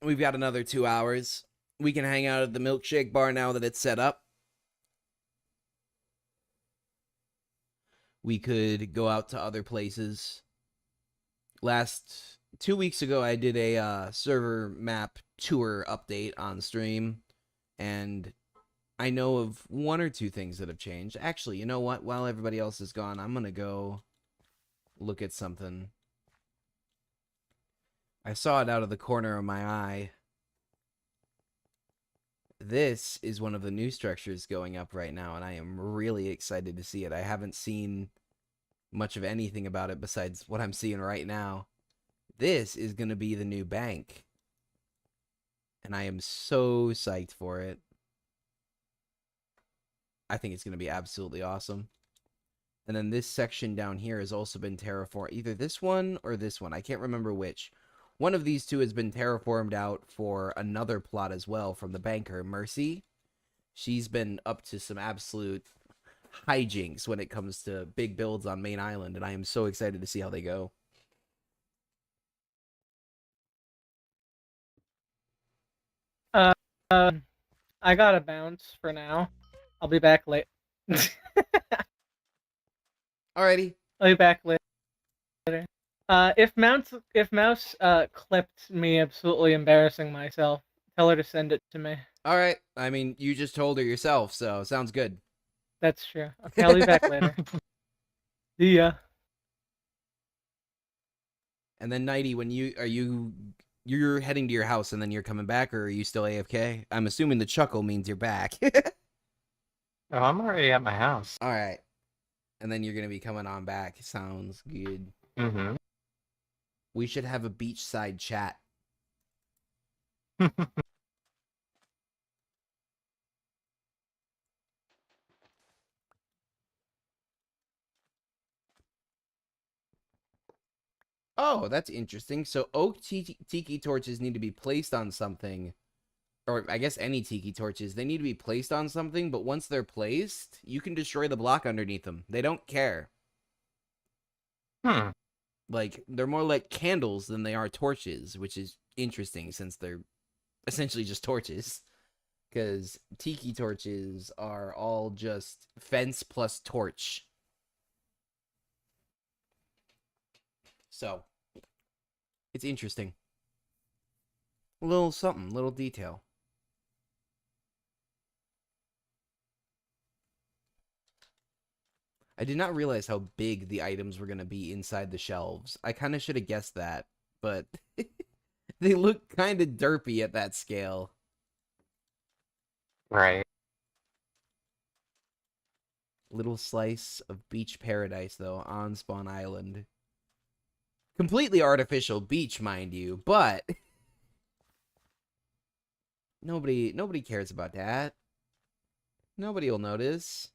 We've got another 2 hours. We can hang out at the Milkshake bar now that it's set up. We could go out to other places. 2 weeks ago, I did a server map tour update on stream, and I know of 1 or 2 things that have changed. Actually, you know what? While everybody else is gone, I'm gonna go look at something. I saw it out of the corner of my eye. This is one of the new structures going up right now, and I am really excited to see it. I haven't seen much of anything about it besides what I'm seeing right now. This is going to be the new bank, and I am so psyched for it. I think it's going to be absolutely awesome. And then this section down here has also been terraformed. Either this one or this one. I can't remember which. One of these two has been terraformed out for another plot as well from the banker, Mercy. She's been up to some absolute hijinks when it comes to big builds on Main Island, and I am so excited to see how they go. I gotta bounce for now. I'll be back late. Alrighty. I'll be back later. If Mouse clipped me absolutely embarrassing myself, tell her to send it to me. Alright. I mean, you just told her yourself, so sounds good. That's true. Okay, I'll be back later. See ya. And then Nighty, when you're heading to your house and then you're coming back, or are you still AFK? I'm assuming the chuckle means you're back. Oh, I'm already at my house. Alright. And then you're gonna be coming on back. Sounds good. Mm-hmm. We should have a beachside chat. Oh, that's interesting. So oak tiki torches need to be placed on something. Or I guess any tiki torches. They need to be placed on something, but once they're placed, you can destroy the block underneath them. They don't care. Hmm. Like, they're more like candles than they are torches, which is interesting since they're essentially just torches. Because tiki torches are all just fence plus torch. So, it's interesting. A little something, little detail. I did not realize how big the items were going to be inside the shelves. I kind of should have guessed that, but they look kind of derpy at that scale. Right. Little slice of beach paradise, though, on Spawn Island. Completely artificial beach, mind you, but nobody cares about that. Nobody will notice.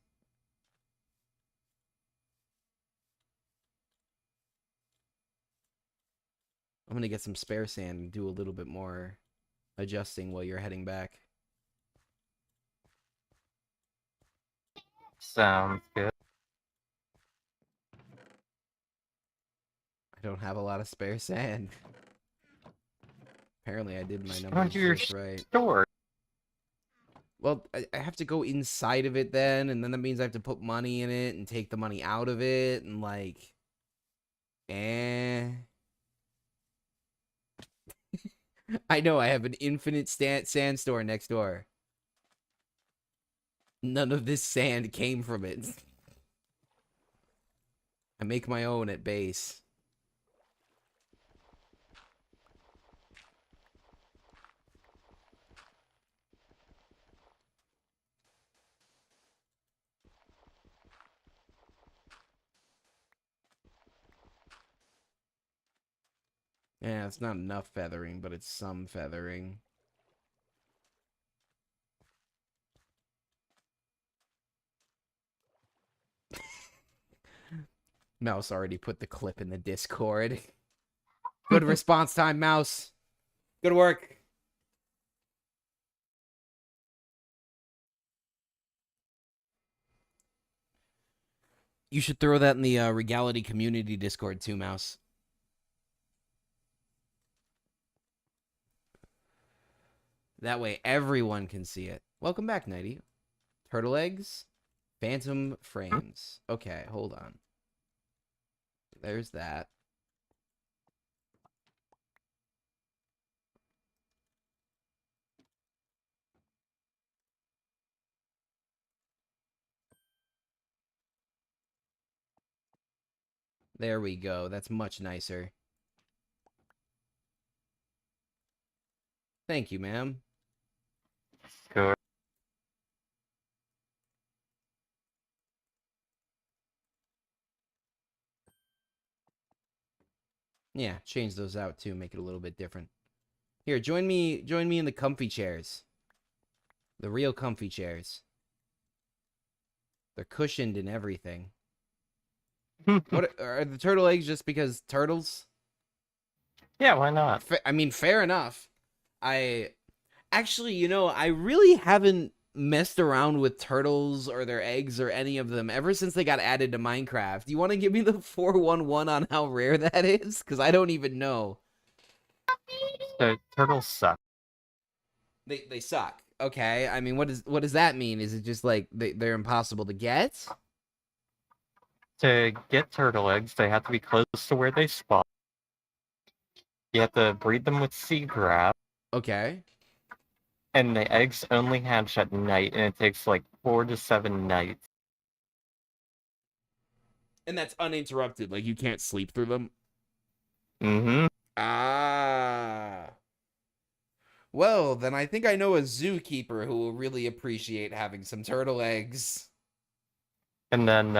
I'm gonna get some spare sand and do a little bit more adjusting while you're heading back. Sounds good. I don't have a lot of spare sand. Apparently I did my Just go numbers into your just right. store. Well, I have to go inside of it then, and then that means I have to put money in it and take the money out of it, and like... I know, I have an infinite sand store next door. None of this sand came from it. I make my own at base. Yeah, it's not enough feathering, but it's some feathering. Mouse already put the clip in the Discord. Good response time, Mouse. Good work. You should throw that in the Regality community Discord too, Mouse. That way everyone can see it. Welcome back, Nighty. Turtle eggs, phantom frames. Okay, hold on. There's that. There we go. That's much nicer. Thank you, ma'am. Good. Yeah, change those out too, make it a little bit different. Here, join me in the comfy chairs. The real comfy chairs. They're cushioned and everything. What are the turtle eggs just because turtles? Yeah, why not? I mean, fair enough. I actually, I really haven't messed around with turtles or their eggs or any of them ever since they got added to Minecraft. Do you want to give me the 411 on how rare that is? Because I don't even know. The turtles suck. They suck. Okay. I mean, what does that mean? Is it just like they're impossible to get? To get turtle eggs, they have to be close to where they spawn. You have to breed them with sea crab, Okay. and the eggs only hatch at night, and it takes like 4 to 7 nights. And that's uninterrupted. Like you can't sleep through them. Mm-hmm. Ah. Well, then I think I know a zookeeper who will really appreciate having some turtle eggs. And then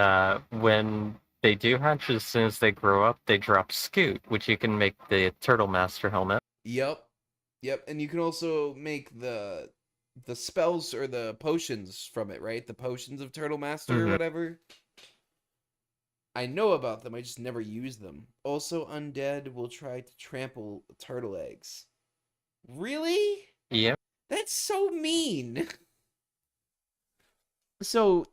when they do hatch, as soon as they grow up, they drop Scoot, which you can make the Turtle Master helmet. Yep. Yep, and you can also make the spells or the potions from it, right? The potions of Turtle Master or whatever. I know about them, I just never use them. Also, undead will try to trample turtle eggs. Really? Yep. That's so mean. So,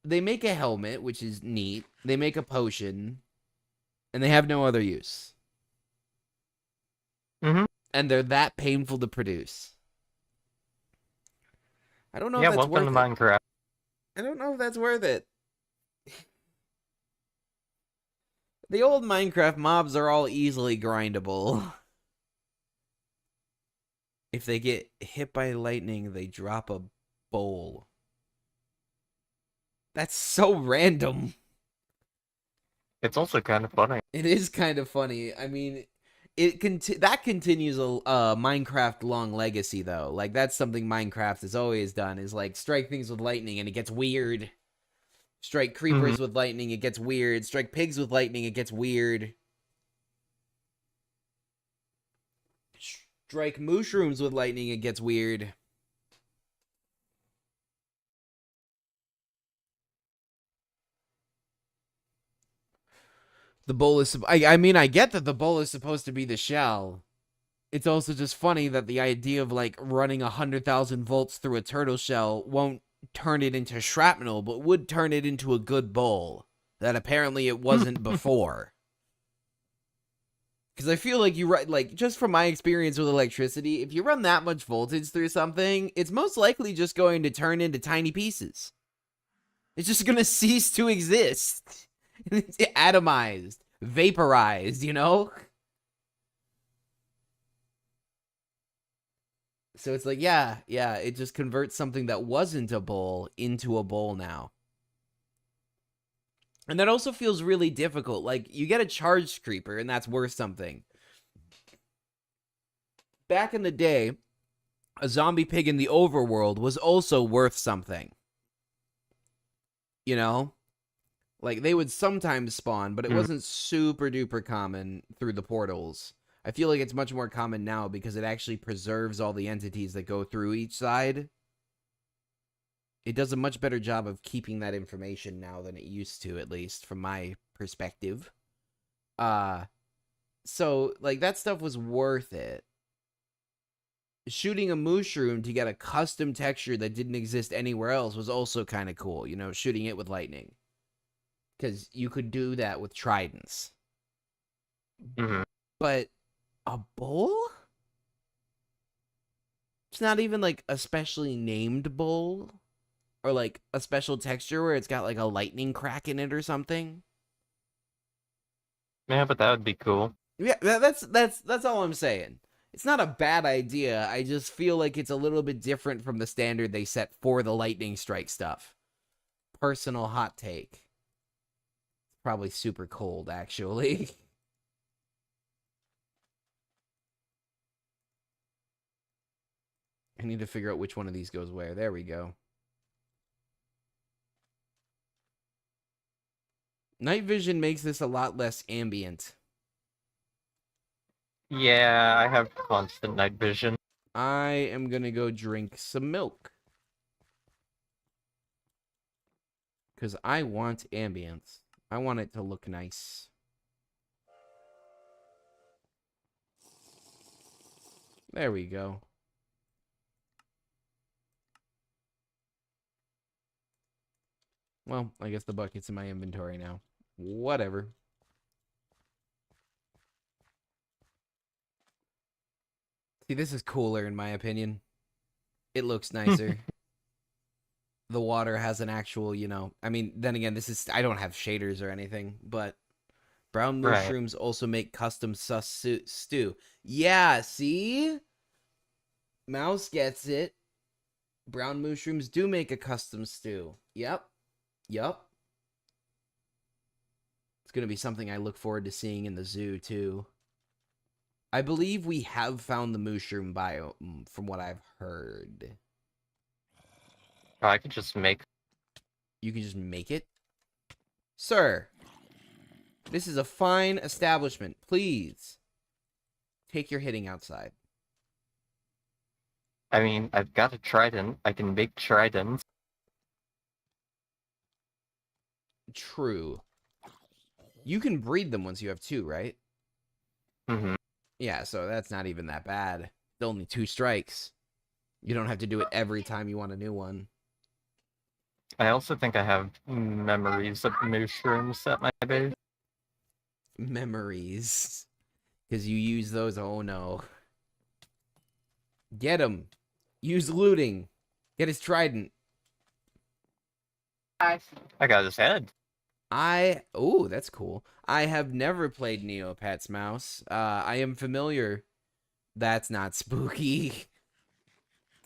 they make a helmet, which is neat. They make a potion, and they have no other use. Mm-hmm. And they're that painful to produce. I don't know if that's welcome worth to it. Minecraft. I don't know if that's worth it. The old Minecraft mobs are all easily grindable. If they get hit by lightning, they drop a bowl. That's so random. It's also kind of funny. It is kind of funny. I mean, that continues a Minecraft long legacy though. Like that's something Minecraft has always done is like strike things with lightning and it gets weird. Strike creepers with lightning, it gets weird. Strike pigs with lightning, it gets weird. Strike mushrooms with lightning, it gets weird. The bowl is... I mean, I get that the bowl is supposed to be the shell. It's also just funny that the idea of, like, running 100,000 volts through a turtle shell won't turn it into shrapnel, but would turn it into a good bowl. That apparently it wasn't before. Because I feel like like, just from my experience with electricity, if you run that much voltage through something, it's most likely just going to turn into tiny pieces. It's just going to cease to exist. It's atomized, vaporized, you know? So it's like, yeah, it just converts something that wasn't a bowl into a bowl now. And that also feels really difficult. Like, you get a charged creeper, and that's worth something. Back in the day, a zombie pig in the overworld was also worth something. You know? Like, they would sometimes spawn, but it wasn't super duper common through the portals. I feel like it's much more common now because it actually preserves all the entities that go through each side. It does a much better job of keeping that information now than it used to, at least from my perspective. So, like, that stuff was worth it. Shooting a mushroom to get a custom texture that didn't exist anywhere else was also kind of cool, you know, shooting it with lightning. Because you could do that with tridents. But a bowl? It's not even, like, a specially named bowl? Or, like, a special texture where it's got, like, a lightning crack in it or something? Yeah, but that would be cool. Yeah, that's all I'm saying. It's not a bad idea. I just feel like it's a little bit different from the standard they set for the lightning strike stuff. Personal hot take. Probably super cold, actually. I need to figure out which one of these goes where. There we go. Night vision makes this a lot less ambient. Yeah, I have constant night vision. I am gonna go drink some milk. Because I want ambience. I want it to look nice. There we go. Well, I guess the bucket's in my inventory now. Whatever. See, this is cooler in my opinion. It looks nicer. The water has an actual, you know... I mean, then again, this is... I don't have shaders or anything, but... Brown mushrooms also make custom stew. Yeah, see? Mouse gets it. Brown mushrooms do make a custom stew. Yep. Yup. It's going to be something I look forward to seeing in the zoo, too. I believe we have found the mushroom biome, from what I've heard. I could just make... You can just make it? Sir, this is a fine establishment. Please, take your hitting outside. I mean, I've got a trident. I can make tridents. True. You can breed them once you have two, right? Yeah, so that's not even that bad. It's only 2 strikes. You don't have to do it every time you want a new one. I also think I have memories of mushrooms at my base. Memories. Because you use those, oh no. Get him. Use looting. Get his trident. I got his head. Oh, that's cool. I have never played Neopets Mouse. I am familiar. That's not spooky.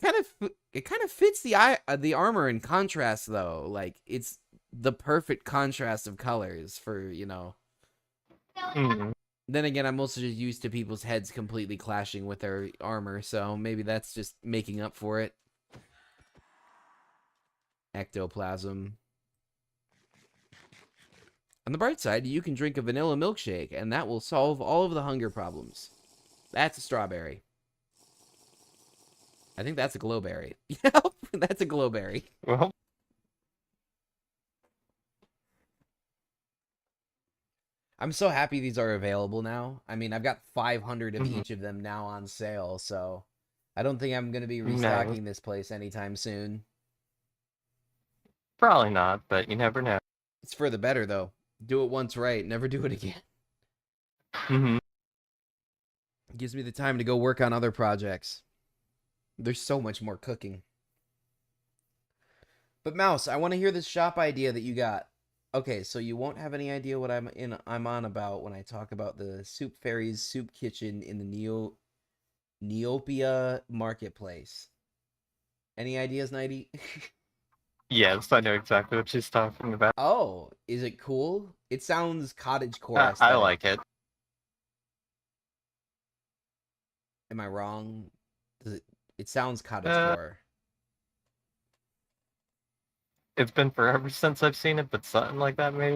it kind of fits the armor in contrast though. Like it's the perfect contrast of colors for, you know. Mm. Then again, I'm also just used to people's heads completely clashing with their armor, so maybe that's just making up for it. Ectoplasm. On the bright side, you can drink a vanilla milkshake, and that will solve all of the hunger problems. That's a strawberry. I think that's a glowberry. Yep, that's a glowberry. Well, I'm so happy these are available now. I mean, I've got 500 of Mhm. each of them now on sale, so I don't think I'm going to be No. restocking this place anytime soon. Probably not, but you never know. It's for the better, though. Do it once right, never do it again. Hmm. It gives me the time to go work on other projects. There's so much more cooking. But Mouse, I want to hear this shop idea that you got. Okay, so you won't have any idea what I'm on about when I talk about the Soup Fairies Soup Kitchen in the Neopia Marketplace. Any ideas, Nighty? Yes, I know exactly what she's talking about. Oh, is it cool? It sounds cottagecore I aesthetic. like it. Am I wrong? It sounds cottagecore. It's been forever since I've seen it, but something like that maybe.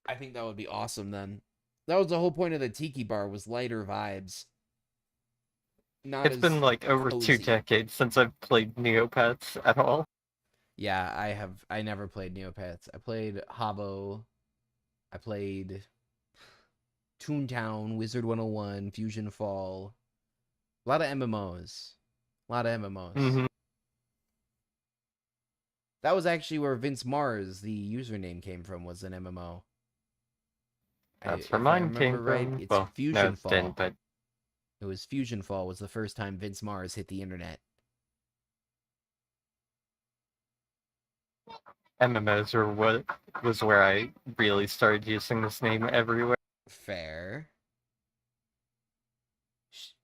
I think that would be awesome then. That was the whole point of the tiki bar, was lighter vibes. Not It's as been like over cozy. 2 decades since I've played Neopets at all. Yeah, I never played Neopets. I played Habbo. I played Toontown, Wizard 101, Fusion Fall. A lot of MMOs. A lot of MMOs. Hmm. That was actually where Vince Mars, the username, came from, was an MMO. That's where If I mine came remember right, from. it's Well, no, Fusion it didn't, Fall. but It was Fusion Fall was the first time Vince Mars hit the internet. MMOs are what was where I really started using this name everywhere. Fair.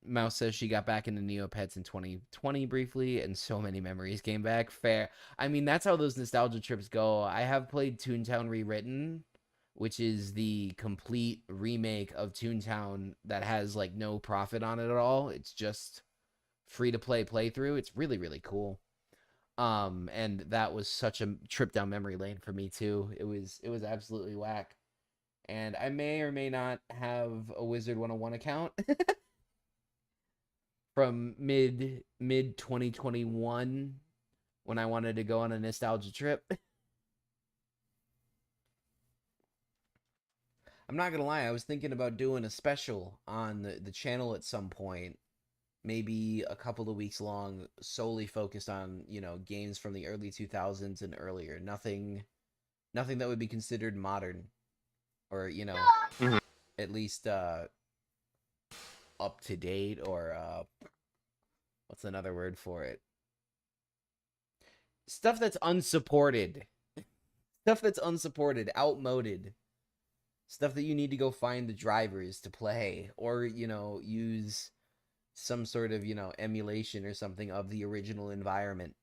Mouse says she got back into Neopets in 2020 briefly, and so many memories came back. Fair. I mean, that's how those nostalgia trips go. I have played Toontown Rewritten, which is the complete remake of Toontown that has like no profit on it at all. It's just free to play playthrough. It's really, really cool. And that was such a trip down memory lane for me too. It was absolutely whack. And I may or may not have a Wizard 101 account from mid 2021 when I wanted to go on a nostalgia trip. I'm not gonna lie, I was thinking about doing a special on the channel at some point, maybe a couple of weeks long, solely focused on, you know, games from the early 2000s and earlier. Nothing that would be considered modern, or, you know, Mhm. at least up to date, or what's another word for it? Stuff that's unsupported. Stuff that's unsupported, outmoded. Stuff that you need to go find the drivers to play, or, you know, use some sort of, you know, emulation or something of the original environment.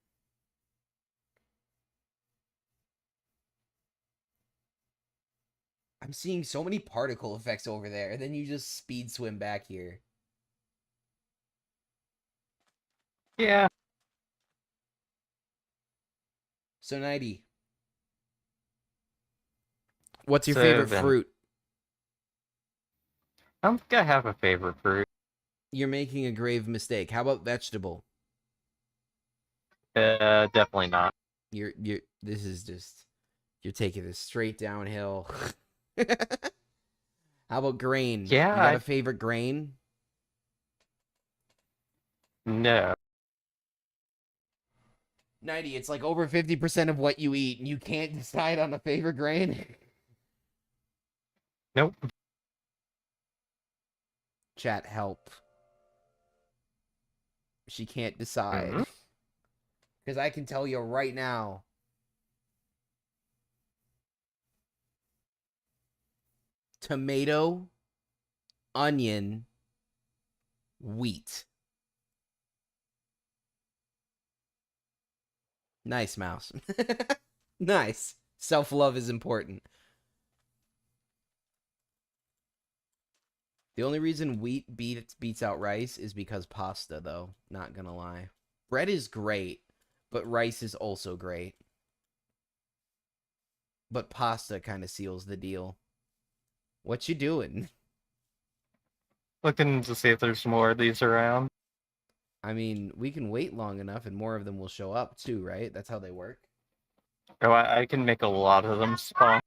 I'm seeing so many particle effects over there, and then you just speed swim back here. Yeah. So, Nighty, what's your So favorite then, fruit? I don't think I have a favorite fruit. You're making a grave mistake. How about vegetable? Definitely not. This is just, you're taking this straight downhill. How about grain? Yeah, You got a favorite grain? no. Nighty, it's like over 50% of what you eat, and you can't decide on a favorite grain? Nope. Chat, help. She can't decide. Mhm. Because I can tell you right now. Tomato, onion, wheat. Nice, Mouse. Nice. Self-love is important. The only reason wheat beats out rice is because pasta, though. Not gonna lie. Bread is great, but rice is also great. But pasta kind of seals the deal. What you doing? Looking to see if there's more of these around. I mean, we can wait long enough and more of them will show up too, right? That's how they work. Oh, I can make a lot of them spawn.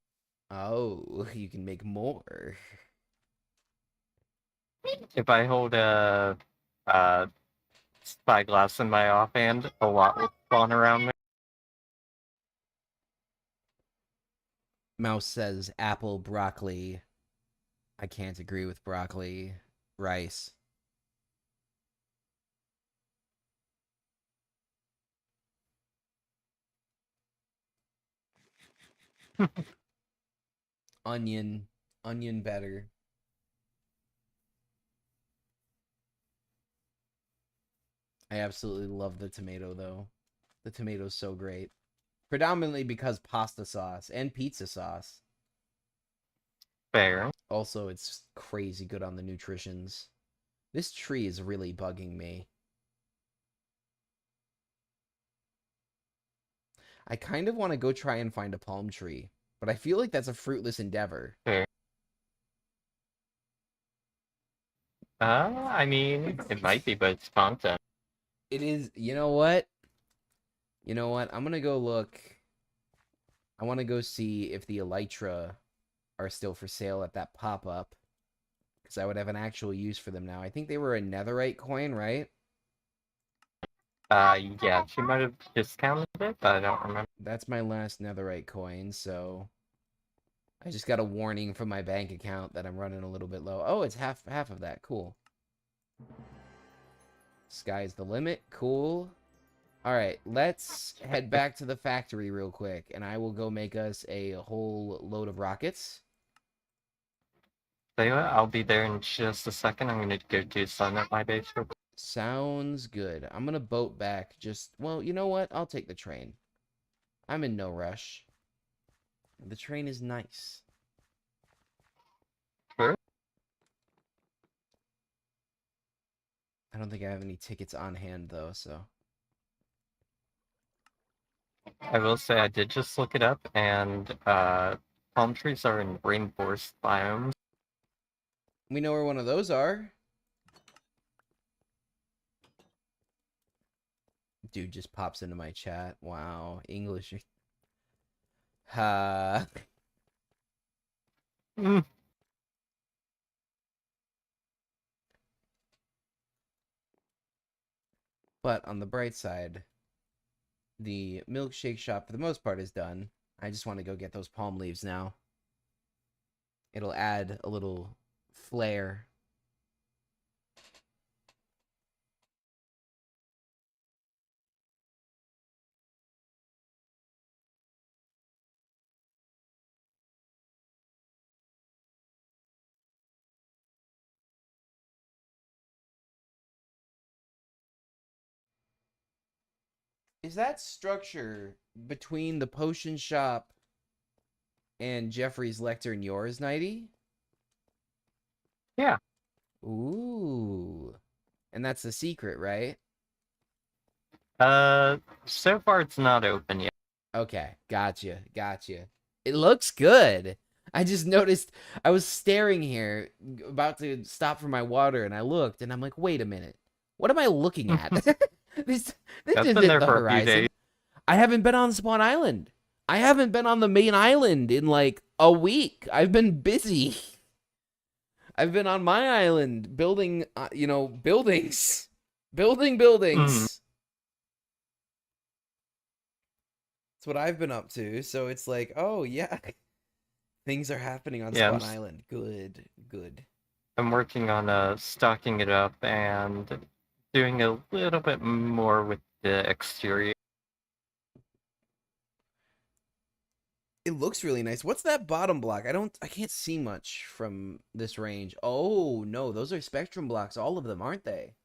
Oh, you can make more. If I hold a spyglass in my offhand, a lot will spawn around me. Mouse says apple, broccoli. I can't agree with broccoli. Rice. Onion. Onion better. I absolutely love the tomato, though. The tomato's so great. Predominantly because pasta sauce and pizza sauce. Fair. Also, it's crazy good on the nutritions. This tree is really bugging me. I kind of want to go try and find a palm tree, but I feel like that's a fruitless endeavor. Fair. I mean, it might be, but it's content. It is, you know what? You know what? I'm gonna go look. I want to go see if the elytra are still for sale at that pop-up, because I would have an actual use for them now. I think they were a netherite coin, right? Yeah, she might have discounted it, but I don't remember. That's my last netherite coin, so I just got a warning from my bank account that I'm running a little bit low. Oh, it's half of that. Cool. Sky's the limit. Cool. All right, let's head back to the factory real quick, and I will go make us a whole load of rockets. Tell you what, I'll be there in just a second. I'm gonna go do sun at my base real quick. Sounds good. I'm gonna boat back. Well, you know what? I'll take the train. I'm in no rush. The train is nice. Sure. I don't think I have any tickets on hand, though, so... I will say I did just look it up, and palm trees are in rainforest biomes. We know where one of those are. Dude just pops into my chat. Wow. English. Ha. Mm. But on the bright side, the milkshake shop for the most part is done. I just want to go get those palm leaves now. It'll add a little flair. Is that structure between the potion shop and Jeffrey's lectern yours, Nighty? Yeah. Ooh. And that's the secret, right? So far it's not open yet. Okay, gotcha. It looks good. I just noticed I was staring here, about to stop for my water, and I looked, and I'm like, wait a minute. What am I looking at? This That's isn't been there the for a few horizon. days. I haven't been on Spawn Island. I haven't been on the main island in like a week. I've been busy. I've been on my island building, buildings. Building buildings. That's what I've been up to. So it's like, oh, yeah. Things are happening on Yeah, Spawn Island. Good. I'm working on stocking it up and doing a little bit more with the exterior. It looks really nice. What's that bottom block? I can't see much from this range. Oh, no, those are spectrum blocks, all of them, aren't they?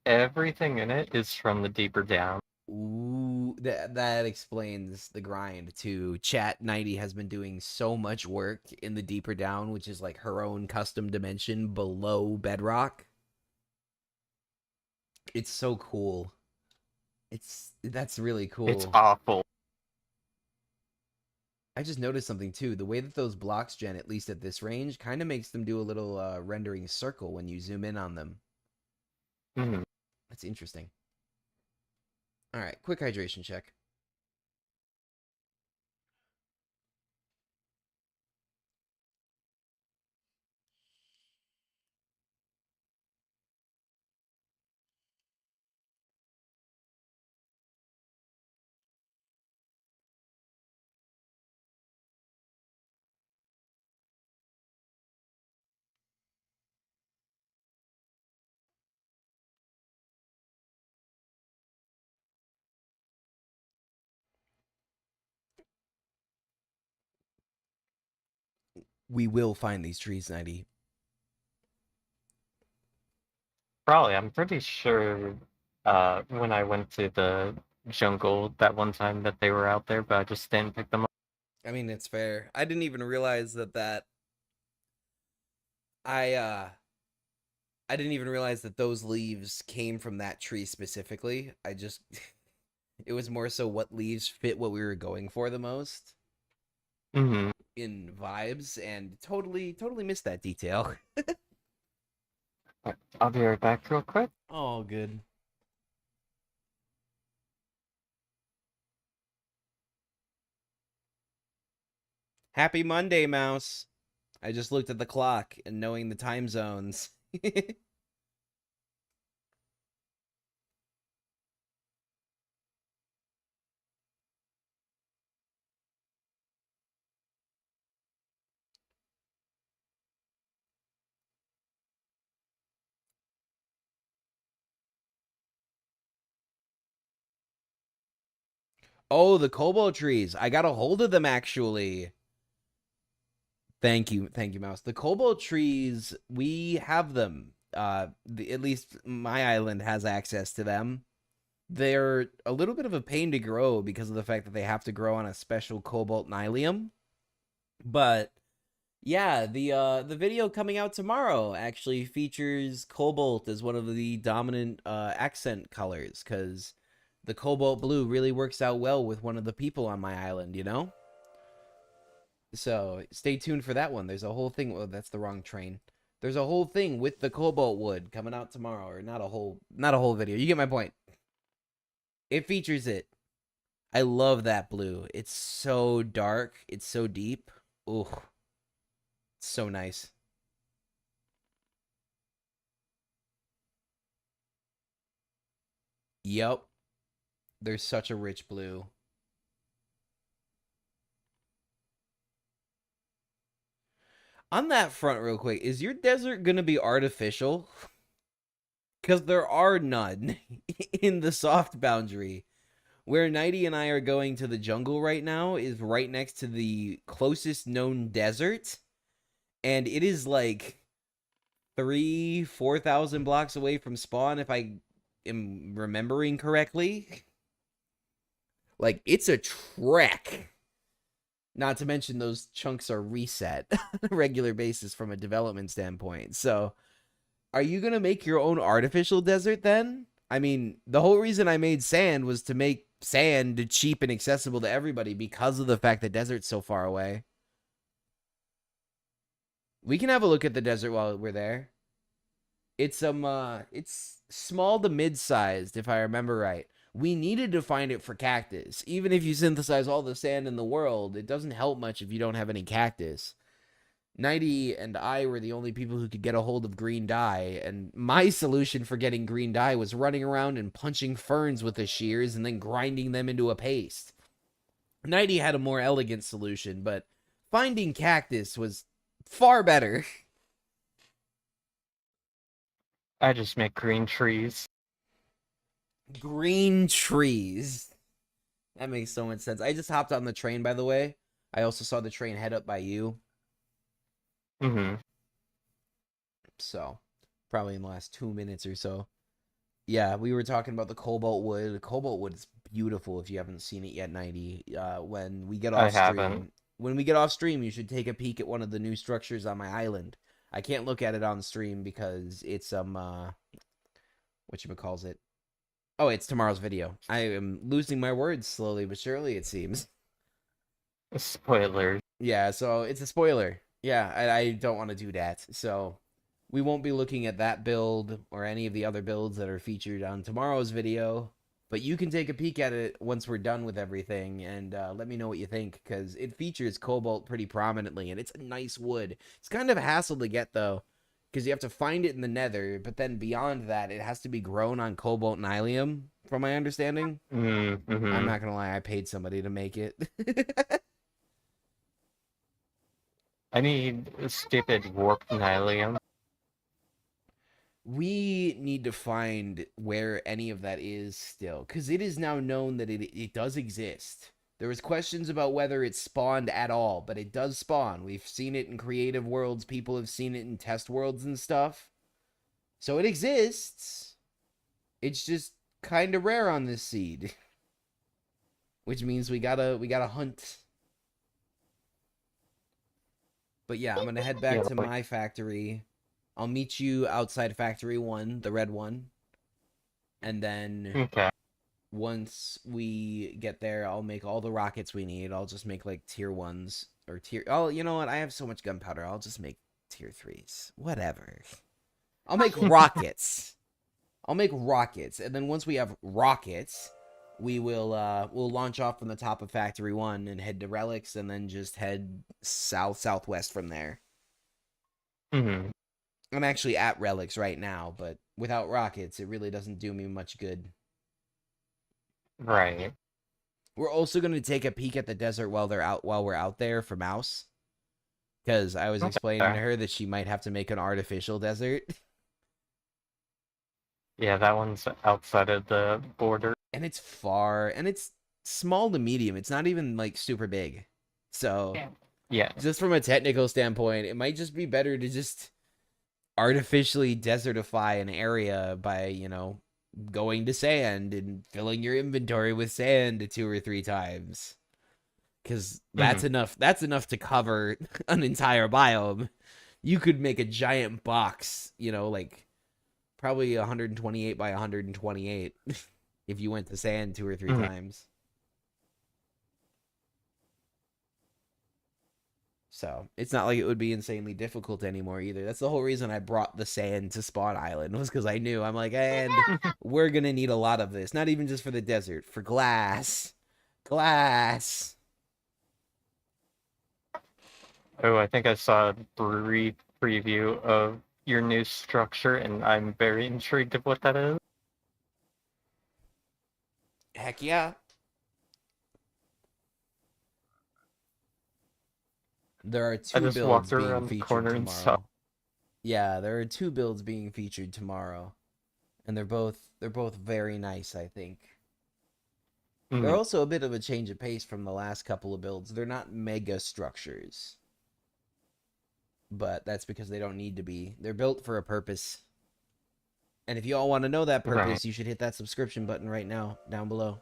Everything in it is from the deeper down. Ooh. that explains the grind too. Chat 90 has been doing so much work in the deeper down, which is like her own custom dimension below bedrock. It's so cool. That's really cool. It's awful. I just noticed something too. The way that those blocks gen, at least at this range, kind of makes them do a little rendering circle when you zoom in on them. Mhm. That's interesting. All right, quick hydration check. We will find these trees, 90. Probably. I'm pretty sure when I went to the jungle that one time that they were out there, but I just didn't pick them up. I mean, it's fair. I didn't even realize that I didn't even realize that those leaves came from that tree specifically. I just it was more so what leaves fit what we were going for the most Mm-hmm. in vibes, and totally missed that detail. I'll be right back real quick. Oh, good. Happy Monday, Mouse. I just looked at the clock and knowing the time zones. Oh, the cobalt trees. I got a hold of them actually. Thank you, Mouse. The cobalt trees, we have them. At least my island has access to them. They're a little bit of a pain to grow because of the fact that they have to grow on a special cobalt nylium. But yeah, the video coming out tomorrow actually features cobalt as one of the dominant accent colors, because the cobalt blue really works out well with one of the people on my island, you know? So stay tuned for that one. There's a whole thing. Oh, that's the wrong train. There's a whole thing with the cobalt wood coming out tomorrow, or not a whole video. You get my point. It features it. I love that blue. It's so dark. It's so deep. Ooh, it's so nice. Yep. There's such a rich blue. On that front, real quick, is your desert gonna be artificial? Because there are none in the soft boundary. Where Nighty and I are going to the jungle right now is right next to the closest known desert. And it is like 4,000 blocks away from spawn, if I am remembering correctly. Like, it's a trek. Not to mention those chunks are reset on a regular basis from a development standpoint. So, are you going to make your own artificial desert then? I mean, the whole reason I made sand was to make sand cheap and accessible to everybody because of the fact that desert's so far away. We can have a look at the desert while we're there. It's small to mid-sized, if I remember right. We needed to find it for cactus. Even if you synthesize all the sand in the world, it doesn't help much if you don't have any cactus. Nighty and I were the only people who could get a hold of green dye, and my solution for getting green dye was running around and punching ferns with the shears and then grinding them into a paste. Nighty had a more elegant solution, but finding cactus was far better. I just make green trees. Green trees. That makes so much sense. I just hopped on the train, by the way. I also saw the train head up by you. Mm-hmm. So, probably in the last 2 minutes or so. Yeah, we were talking about the cobalt wood. The cobalt wood is beautiful if you haven't seen it yet, 90. When we get I off haven't. stream, when we get off stream, you should take a peek at one of the new structures on my island. I can't look at it on stream because it's whatchamacalls it. Oh, it's tomorrow's video. I am losing my words slowly but surely, it seems. Spoilers. Yeah, so it's a spoiler. Yeah, I don't want to do that. So we won't be looking at that build or any of the other builds that are featured on tomorrow's video. But you can take a peek at it once we're done with everything and let me know what you think, because it features cobalt pretty prominently and it's a nice wood. It's kind of a hassle to get though, because you have to find it in the nether, but then beyond that, it has to be grown on cobalt and nylium, from my understanding. Mm-hmm. I'm not gonna lie, I paid somebody to make it. I need stupid warp nylium. We need to find where any of that is still, because it is now known that it does exist. There was questions about whether it spawned at all, but it does spawn. We've seen it in creative worlds. People have seen it in test worlds and stuff. So it exists. It's just kind of rare on this seed. Which means we gotta hunt. But yeah, I'm gonna head back to my factory. I'll meet you outside Factory 1, the red one. And then Okay. once we get there, I'll make all the rockets we need. I'll just make like tier 1s or tier... Oh, you know what? I have so much gunpowder. I'll just make tier 3s. Whatever. I'll make rockets. I'll make rockets. And then once we have rockets, we will we'll launch off from the top of Factory 1 and head to Relics and then just head southwest from there. Mm-hmm. I'm actually at Relics right now, but without rockets, it really doesn't do me much good. Right. We're also going to take a peek at the desert while we're out there for Mouse, because I was explaining to her that she might have to make an artificial desert. Yeah, that one's outside of the border. And it's far, and it's small to medium. It's not even like super big. So yeah, just from a technical standpoint, it might just be better to just artificially desertify an area by, you know, going to sand and filling your inventory with sand 2 or 3 times, because that's enough to cover an entire biome. You could make a giant box, you know, like probably 128 by 128 if you went to sand 2 or 3 times. So it's not like it would be insanely difficult anymore either. That's the whole reason I brought the sand to Spawn Island, was because I knew, I'm like, and we're going to need a lot of this. Not even just for the desert, for glass. Glass. Oh, I think I saw a brief preview of your new structure, and I'm very intrigued of what that is. Heck yeah. There are 2 builds being featured tomorrow. Yeah, there are 2 builds being featured tomorrow. And they're both very nice, I think. They're also a bit of a change of pace from the last couple of builds. They're not mega structures. But that's because they don't need to be. They're built for a purpose. And if you all want to know that purpose, you should hit that subscription button right now, down below.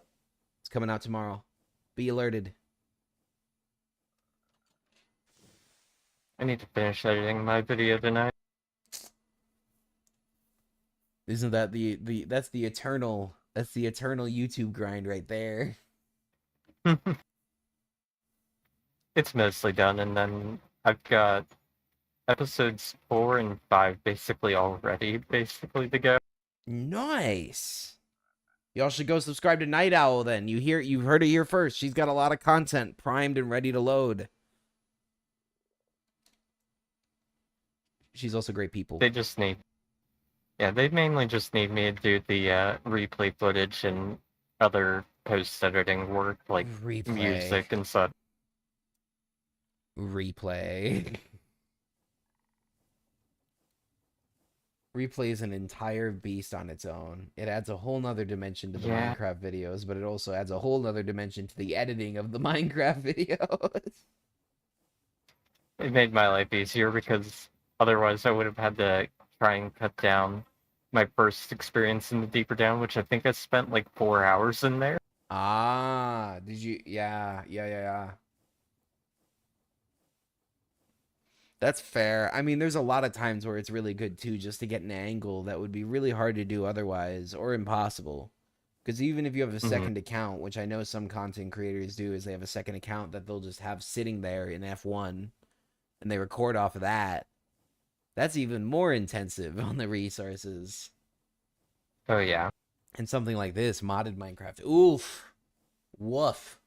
It's coming out tomorrow. Be alerted. I need to finish editing my video tonight. Isn't that that's the eternal YouTube grind right there? It's mostly done, and then I've got episodes 4 and 5 basically already to go. Nice. Y'all should go subscribe to Night Owl then. You've heard it here first. She's got a lot of content primed and ready to load. She's also great people. They mainly just need me to do the replay footage and other post-editing work, like music and such. Replay. Replay is an entire beast on its own. It adds a whole nother dimension to the Minecraft videos, but it also adds a whole nother dimension to the editing of the Minecraft videos. It made my life easier, because otherwise I would have had to try and cut down my first experience in the Deeper Down, which I think I spent like 4 hours in there. Ah, did you? Yeah. That's fair. I mean, there's a lot of times where it's really good too, just to get an angle that would be really hard to do otherwise, or impossible. Because even if you have a Hmm. second account, which I know some content creators do, is they have a second account that they'll just have sitting there in F1 and they record off of that. That's even more intensive on the resources. Oh yeah. And something like this, modded Minecraft. Oof. Woof.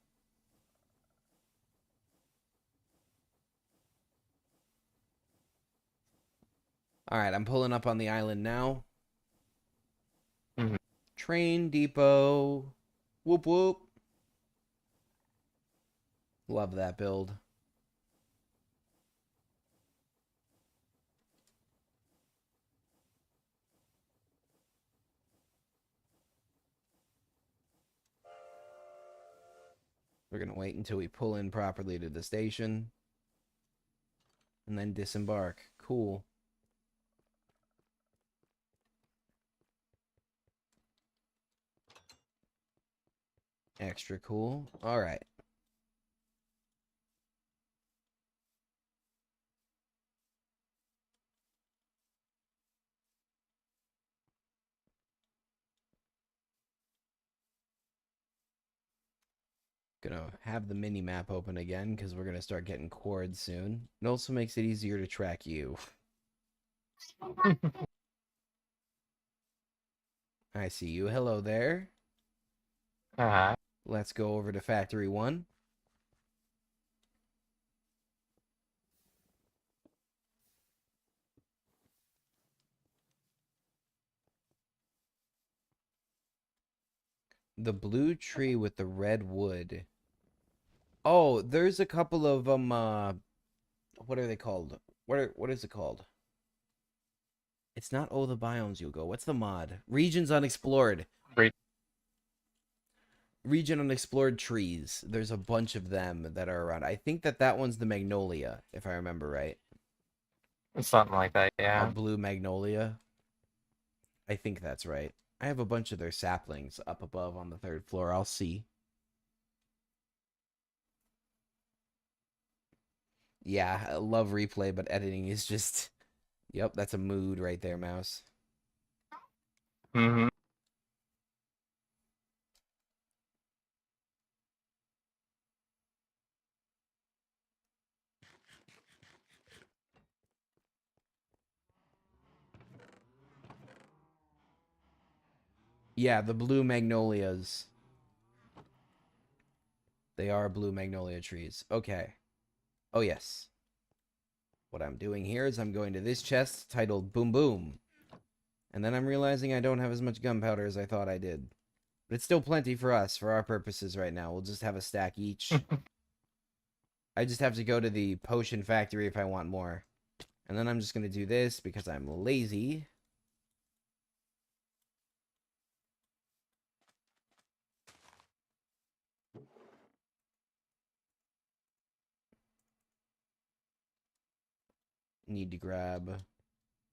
All right, I'm pulling up on the island now. Hmm. Train depot. Whoop whoop. Love that build. We're going to wait until we pull in properly to the station and then disembark. Cool. Extra cool. All right. Gonna have the mini map open again because we're gonna start getting cords soon. It also makes it easier to track you. I see you. Hello there. Uh-huh. Let's go over to Factory 1. The blue tree with the red wood. Oh, there's a couple of what are they called? What is it called? It's not Oh the Biomes You'll Go. What's the mod? Regions Unexplored. Great. Region Unexplored trees. There's a bunch of them that are around. I think that one's the magnolia, if I remember right. Something like that, A yeah. blue magnolia. I think that's right. I have a bunch of their saplings up above on the third floor. I'll see. Yeah, I love replay, but editing is just. Yep, that's a mood right there, mouse. Hmm. Yeah, the blue magnolias. They are blue magnolia trees. Okay. Oh, yes. What I'm doing here is I'm going to this chest titled Boom Boom. And then I'm realizing I don't have as much gunpowder as I thought I did. But it's still plenty for us, for our purposes right now. We'll just have a stack each. I just have to go to the potion factory if I want more. And then I'm just going to do this because I'm lazy. Need to grab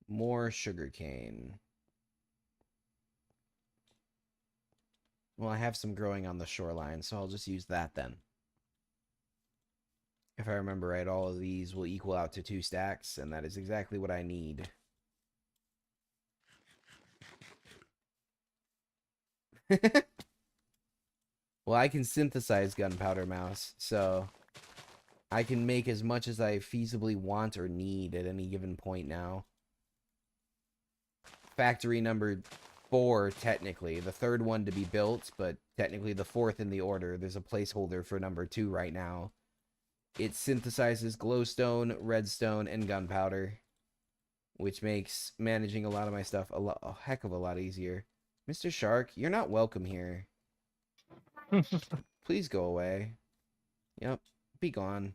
more sugarcane. Well, I have some growing on the shoreline, so I'll just use that then. If I remember right, all of these will equal out to 2 stacks, and that is exactly what I need. Well, I can synthesize gunpowder, mouse, so I can make as much as I feasibly want or need at any given point now. Factory number 4, technically. The third one to be built, but technically the 4th in the order. There's a placeholder for number 2 right now. It synthesizes glowstone, redstone, and gunpowder, which makes managing a lot of my stuff a heck of a lot easier. Mr. Shark, you're not welcome here. Please go away. Yep, be gone.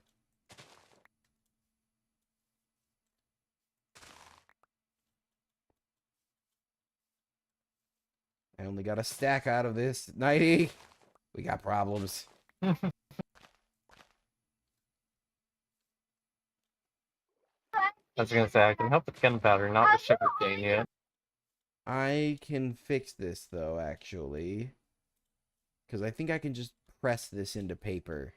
I only got a stack out of this. Nighty, we got problems. I was gonna say I can help with gunpowder, not with sugarcane yet. I can fix this, though, actually. Because I think I can just press this into paper.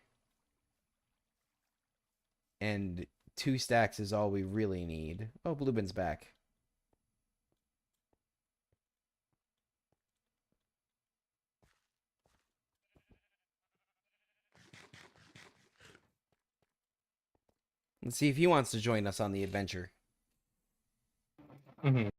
And 2 stacks is all we really need. Oh, Bluebin's back. Let's see if he wants to join us on the adventure. Mhm.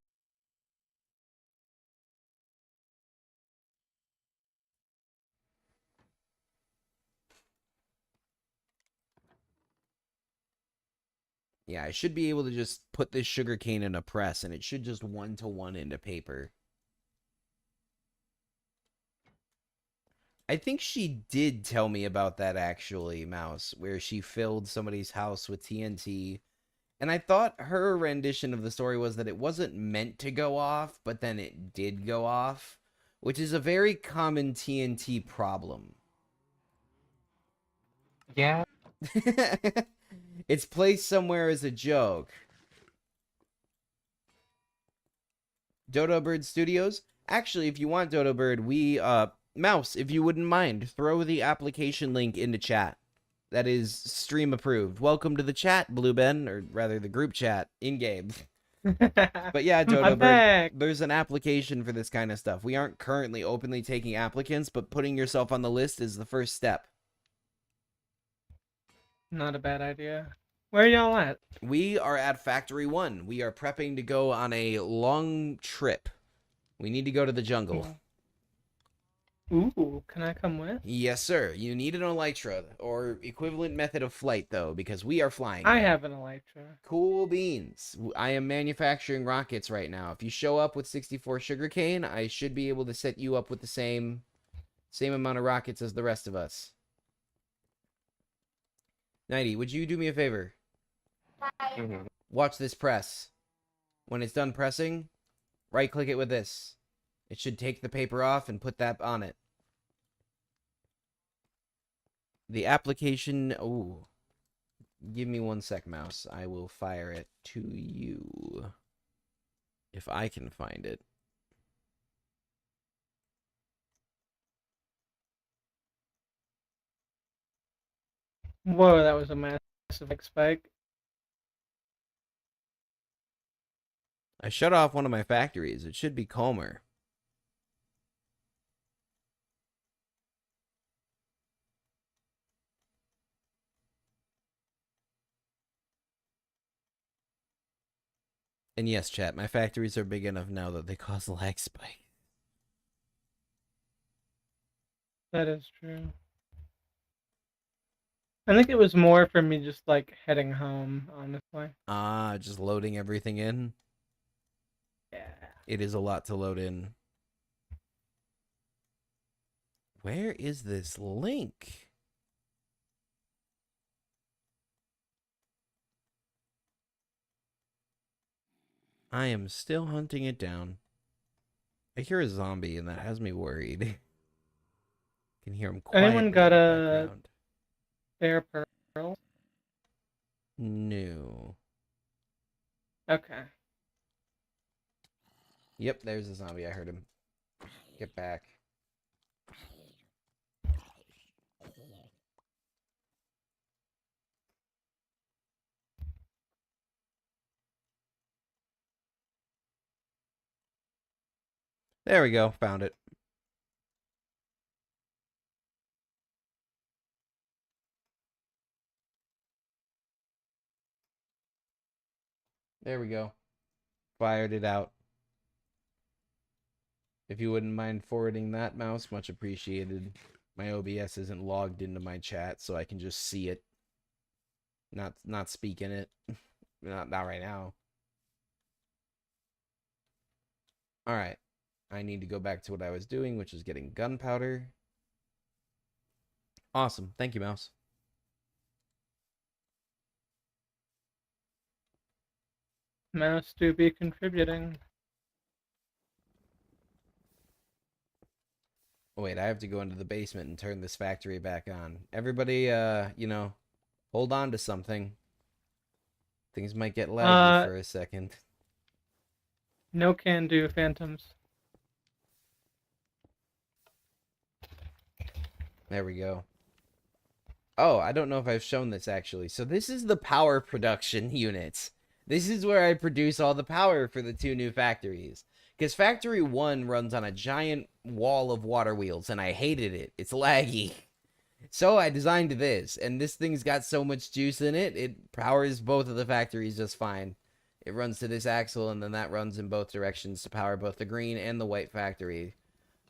Yeah, I should be able to just put this sugar cane in a press, and it should just 1-to-1 into paper. I think she did tell me about that, actually, Mouse, where she filled somebody's house with TNT. And I thought her rendition of the story was that it wasn't meant to go off, but then it did go off, which is a very common TNT problem. Yeah. It's placed somewhere as a joke. Dodo Bird Studios. Actually, if you want Dodo Bird, Mouse, if you wouldn't mind, throw the application link into chat. That is stream approved. Welcome to the chat, Blue Ben, or rather the group chat in game. But yeah, Dodo I'm Bird, back. there's an application for this kind of stuff. We aren't currently openly taking applicants, but putting yourself on the list is the first step. Not a bad idea. Where are y'all at? We are at Factory 1. We are prepping to go on a long trip. We need to go to the jungle. Ooh, can I come with? Yes, sir. You need an elytra, or equivalent method of flight, though, because we are flying. I there. have an elytra. Cool beans. I am manufacturing rockets right now. If you show up with 64 sugarcane, I should be able to set you up with the same amount of rockets as the rest of us. Nighty, would you do me a favor? Mhm. Watch this press. When it's done pressing, right-click it with this. It should take the paper off and put that on it. The application... Ooh. Give me 1 sec, Mouse. I will fire it to you. If I can find it. Whoa, that was a massive spike. I shut off one of my factories. It should be calmer. And yes, chat, my factories are big enough now that they cause lag spike. That is true. I think it was more for me just like heading home, honestly. Ah, just loading everything in. Yeah. It is a lot to load in. Where is this link? I am still hunting it down. I hear a zombie, and that has me worried. I can hear him quietly Anyone in got the a background. spare pearl? No. Okay. Yep, there's a zombie. I heard him. Get back. There we go. Found it. There we go. Fired it out. If you wouldn't mind forwarding that, Mouse, much appreciated. My OBS isn't logged into my chat, so I can just see it. Not speak in it. Not right now. Alright. I need to go back to what I was doing, which is getting gunpowder. Awesome. Thank you, Mouse. Mouse do be contributing. Oh, wait, I have to go into the basement and turn this factory back on. Everybody, hold on to something. Things might get laggy for a second. No can do, Phantoms. There we go. Oh, I don't know if I've shown this actually. So this is the power production unit. This is where I produce all the power for the two new factories. Because Factory 1 runs on a giant wall of water wheels, and I hated it. It's laggy. So I designed this, and this thing's got so much juice in it, it powers both of the factories just fine. It runs to this axle, and then that runs in both directions to power both the green and the white factory.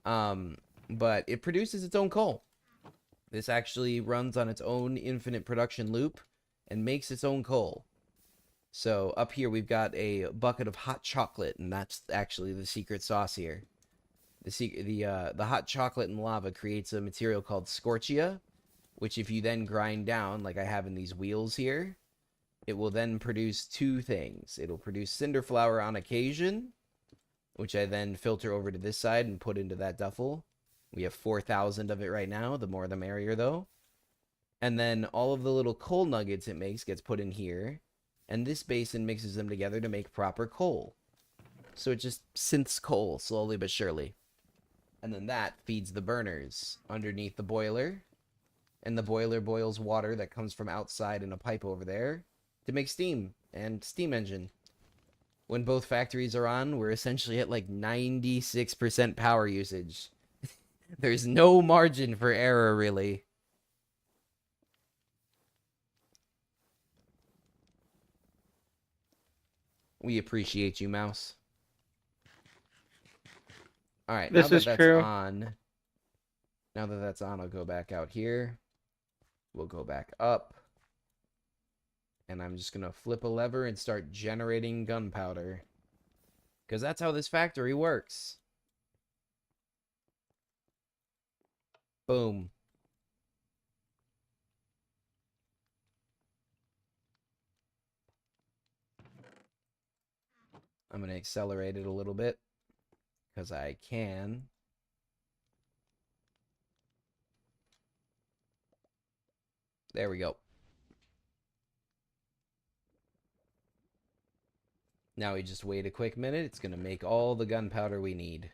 But it produces its own coal. This actually runs on its own infinite production loop and makes its own coal. So up here we've got a bucket of hot chocolate, and that's actually the secret sauce here. The hot chocolate and lava creates a material called scorchia, which if you then grind down, like I have in these wheels here, it will then produce two things. It'll produce cinder flour on occasion, which I then filter over to this side and put into that duffel. We have 4,000 of it right now. The more the merrier, though. And then all of the little coal nuggets it makes gets put in here, and this basin mixes them together to make proper coal. So it just synths coal slowly but surely. And then that feeds the burners underneath the boiler, and the boiler boils water that comes from outside in a pipe over there to make steam and steam engine. When both factories are on, we're essentially at like 96% power usage. There's no margin for error, really. We appreciate you, Mouse. All right, now This that is that's true. on, I'll go back out here. We'll go back up. And I'm just going to flip a lever and start generating gunpowder. Because that's how this factory works. Boom. I'm going to accelerate it a little bit. Because I can. There we go. Now we just wait a quick minute. It's going to make all the gunpowder we need.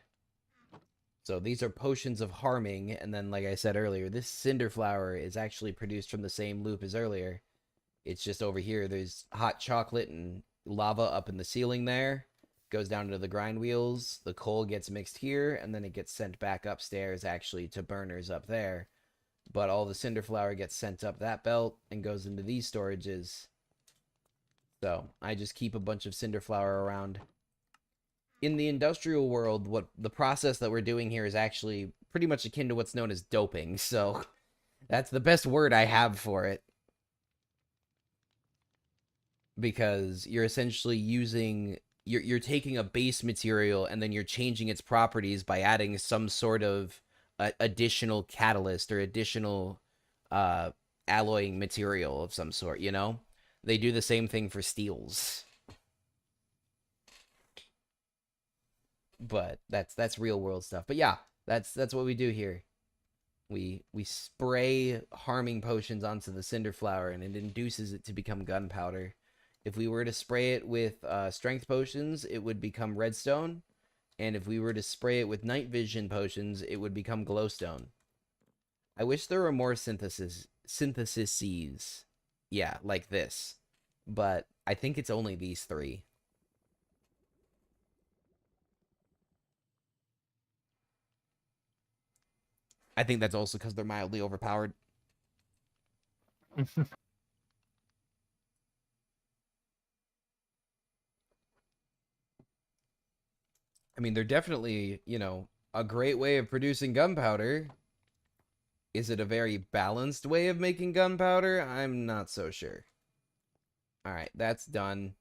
So these are potions of harming, and then like I said earlier, this cinder flour is actually produced from the same loop as earlier. It's just over here, there's hot chocolate and lava up in the ceiling there. Goes down to the grind wheels, the coal gets mixed here, and then it gets sent back upstairs actually to burners up there. But all the cinder flour gets sent up that belt and goes into these storages. So I just keep a bunch of cinder flour around. In the industrial world, what the process that we're doing here is actually pretty much akin to what's known as doping. So that's the best word I have for it. Because you're essentially you're taking a base material and then you're changing its properties by adding some sort of additional catalyst or additional alloying material of some sort, you know? They do the same thing for steels. But that's real world stuff. But yeah, that's what we do here. We spray harming potions onto the cinder flour and it induces it to become gunpowder. If we were to spray it with strength potions, it would become redstone. And if we were to spray it with night vision potions, it would become glowstone. I wish there were more syntheses. Yeah, like this. But I think it's only these three. I think that's also because they're mildly overpowered. I mean, they're definitely, a great way of producing gunpowder. Is it a very balanced way of making gunpowder? I'm not so sure. All right, that's done.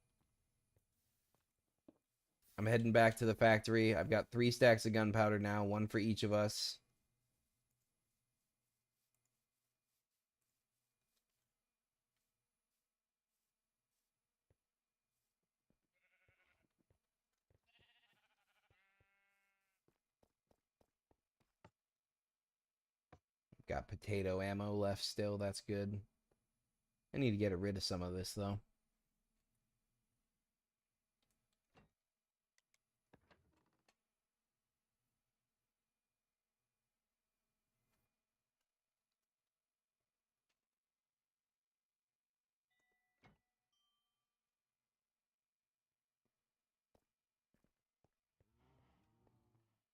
I'm heading back to the factory. I've got 3 stacks of gunpowder now, one for each of us. Got potato ammo left still. That's good. I need to get rid of some of this, though.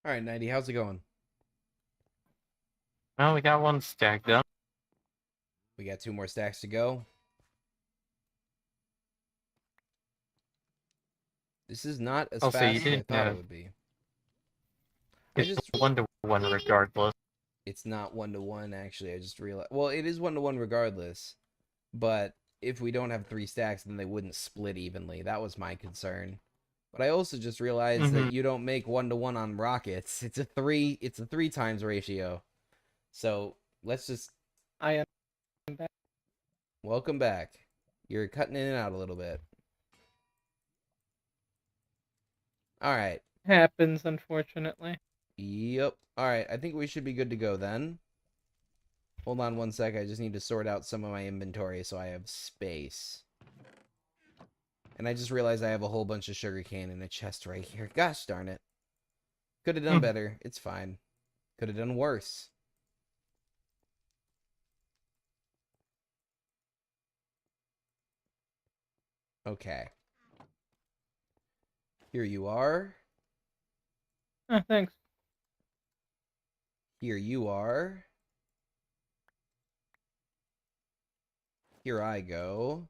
All right, 90, how's it going? Well, we got one stack done. We got 2 more stacks to go. This is not as Also, you fast as I didn't thought it know would be. it's 1-to-1 regardless. It's not 1-to-1, actually. I just realized. Well, it is 1-to-1 regardless. But if we don't have 3 stacks, then they wouldn't split evenly. That was my concern. But I also just realized that you don't make 1-to-1 on rockets. It's a 3 times ratio. So let's just I am back. welcome back. You're cutting in and out a little bit. All right. Happens, unfortunately. Yep. All right. I think we should be good to go then. Hold on one sec. I just need to sort out some of my inventory so I have space. And I just realized I have a whole bunch of sugarcane in a chest right here. Gosh darn it. Could have done better. It's fine. Could have done worse. Okay. Here you are. Oh, thanks. Here you are. Here I go.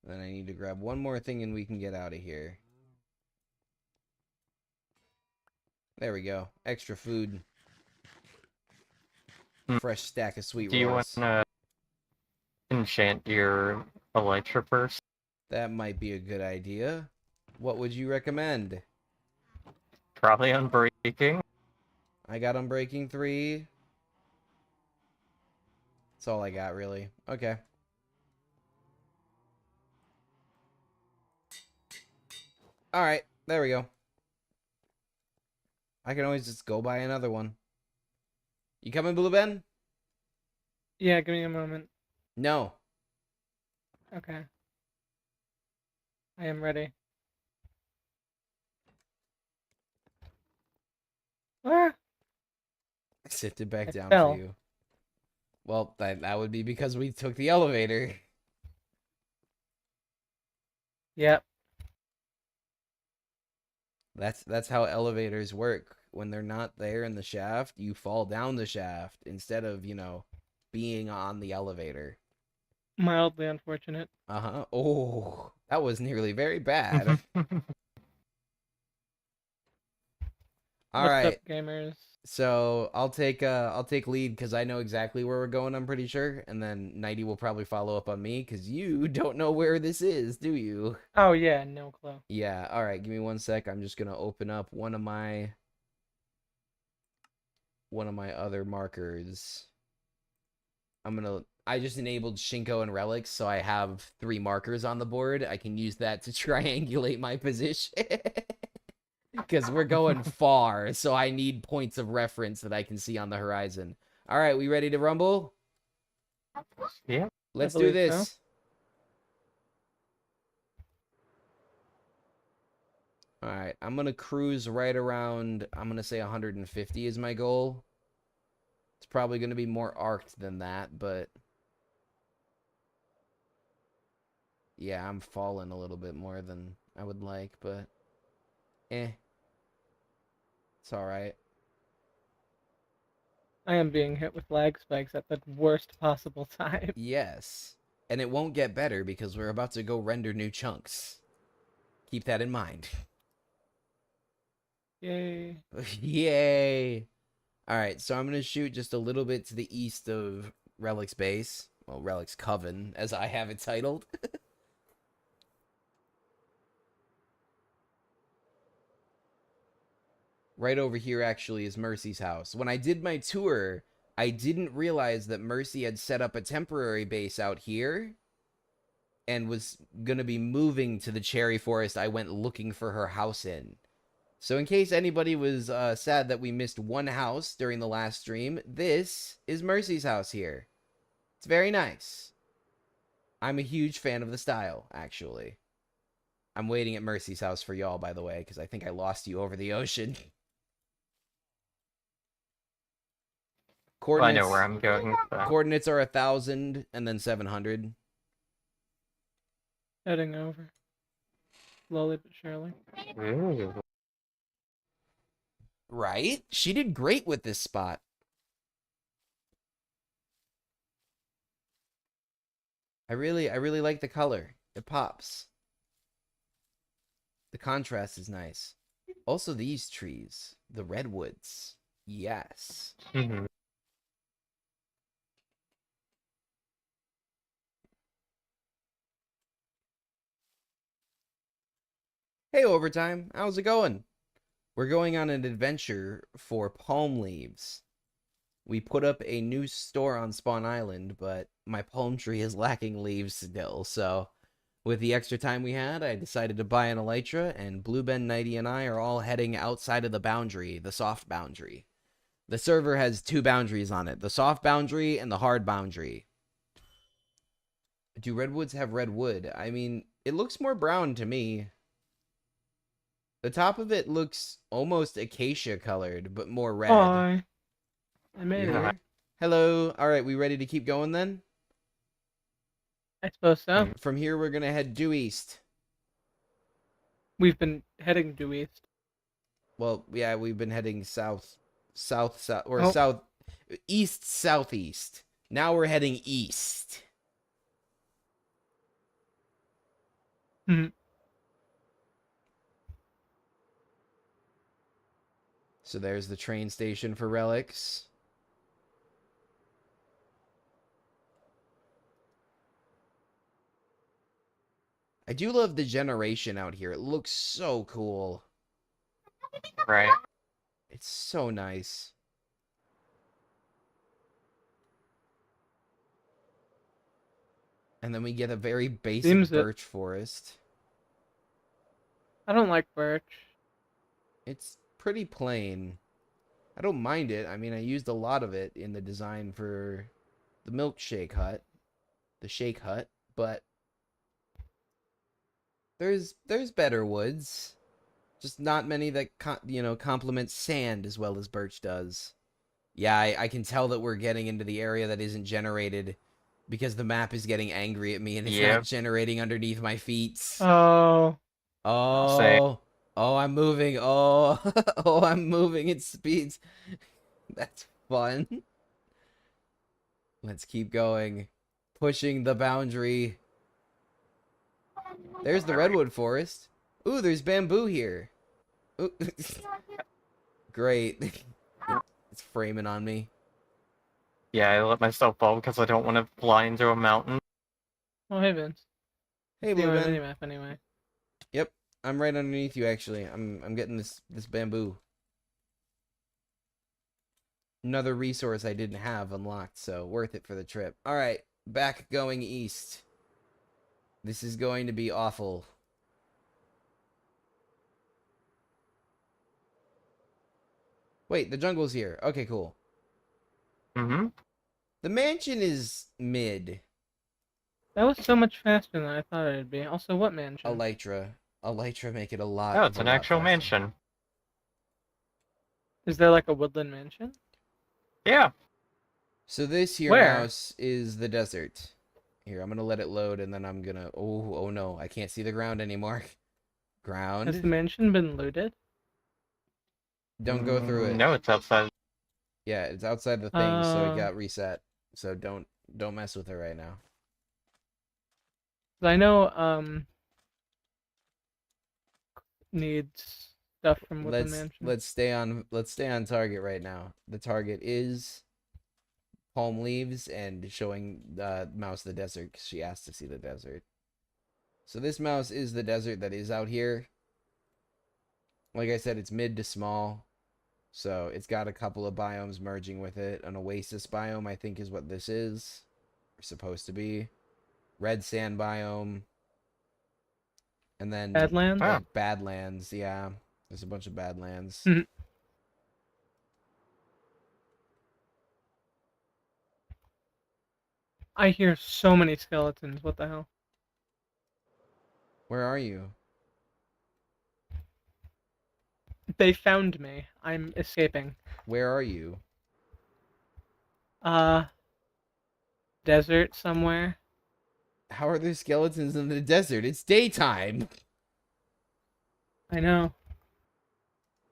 Then I need to grab one more thing and we can get out of here. There we go. Extra food. Fresh stack of sweet Do you want rolls. to enchant your elytra first? That might be a good idea. What would you recommend? Probably unbreaking. I got Unbreaking 3. That's all I got, really. Okay. Alright, there we go. I can always just go buy another one. You coming, Blue Ben? Yeah, give me a moment. No. Okay. I am ready. Ah! I sifted back I down fell. for you. Well, that would be because we took the elevator. Yep. That's how elevators work. When they're not there in the shaft, you fall down the shaft instead of, being on the elevator. Mildly unfortunate. Uh-huh. Oh, that was nearly very bad. All What's right. up, gamers? So I'll take lead because I know exactly where we're going, I'm pretty sure. And then 90 will probably follow up on me because you don't know where this is, do you? Oh yeah, no clue. Yeah, all right, give me one sec. I'm just gonna open up one of my other markers. I just enabled Shinko and Relics, so I have 3 markers on the board. I can use that to triangulate my position. Because we're going far, so I need points of reference that I can see on the horizon. All right, we ready to rumble? Yeah. Let's I do believe this. so. All right, I'm going to cruise right around, I'm going to say 150 is my goal. It's probably going to be more arced than that, but yeah, I'm falling a little bit more than I would like, but it's all right. I am being hit with lag spikes at the worst possible time. Yes, and it won't get better because we're about to go render new chunks. Keep that in mind. Yay. Yay! All right, so I'm going to shoot just a little bit to the east of Relic's base. Well, Relic's Coven, as I have it titled. Right over here, actually, is Mercy's house. When I did my tour, I didn't realize that Mercy had set up a temporary base out here and was going to be moving to the cherry forest I went looking for her house in. So in case anybody was sad that we missed one house during the last stream, this is Mercy's house here. It's very nice. I'm a huge fan of the style, actually. I'm waiting at Mercy's house for y'all, by the way, because I think I lost you over the ocean. Well, I Coordinates, know where I'm going. So. coordinates are 1,000 and then 700. Heading over. Slowly but surely. Ooh. Right? She did great with this spot. I really like the color. It pops. The contrast is nice. Also these trees, the redwoods. Yes. Mhm. Hey, Overtime. How's it going? We're going on an adventure for palm leaves. We put up a new store on Spawn Island, but my palm tree is lacking leaves still, so with the extra time we had, I decided to buy an elytra, and Blueben, Nighty, and I are all heading outside of the boundary, the soft boundary. The server has two boundaries on it, the soft boundary and the hard boundary. Do redwoods have red wood? I mean, it looks more brown to me. The top of it looks almost acacia colored, but more red. Hi. I made Yeah. it. Hello. All right, we ready to keep going then? I suppose so. From here, we're going to head due east. We've been heading due east. Well, yeah, we've been heading south, or Oh. south, east, southeast. Now we're heading east. Hmm. So there's the train station for relics. I do love the generation out here. It looks so cool. Right. It's so nice. And then we get a very basic Seems it. birch forest. I don't like birch. It's pretty plain. I don't mind it. I mean, I used a lot of it in the design for the milkshake hut, the shake hut, but there's better woods. Just not many that complement sand as well as birch does. Yeah, I can tell that we're getting into the area that isn't generated because the map is getting angry at me and it's Yep. not generating underneath my feet. Oh. Say. Oh, I'm moving. Oh, oh, I'm moving at speeds. That's fun. Let's keep going. Pushing the boundary. There's the redwood forest. Ooh, there's bamboo here. Ooh. Great. It's framing on me. Yeah, I let myself fall because I don't want to fly into a mountain. Oh, hey, Vince. Hey, See my Blueben. minimap anyway. Yep, I'm right underneath you. Actually, I'm getting this bamboo. Another resource I didn't have unlocked, so worth it for the trip. All right, back going east. This is going to be awful. Wait, the jungle's here. Okay, cool. Mm-hmm. The mansion is mid. That was so much faster than I thought it'd be. Also, what mansion? Elytra make it a lot. Oh, it's an actual faster. mansion. Is there like a woodland mansion? Yeah. So this here Where? mouse is the desert. Here, I'm gonna let it load, and then I'm gonna. Oh no, I can't see the ground anymore. Ground. Has the mansion been looted? Don't go through it. No, it's outside. Yeah, it's outside the thing, so it got reset. So don't mess with it right now. 'Cause I know needs stuff from woodland mansion. Let's stay on target right now. The target is palm leaves and showing mouse the desert 'cause she asked to see the desert. So this mouse is the desert that is out here. Like I said, it's mid to small. So it's got a couple of biomes merging with it. An oasis biome, I think, is what this is. Or supposed to be. Red sand biome. And then Badlands? like Badlands, yeah. There's a bunch of Badlands. Mhm. I hear so many skeletons. What the hell? Where are you? They found me. I'm escaping. Where are you? Desert somewhere. How are there skeletons in the desert? It's daytime. I know.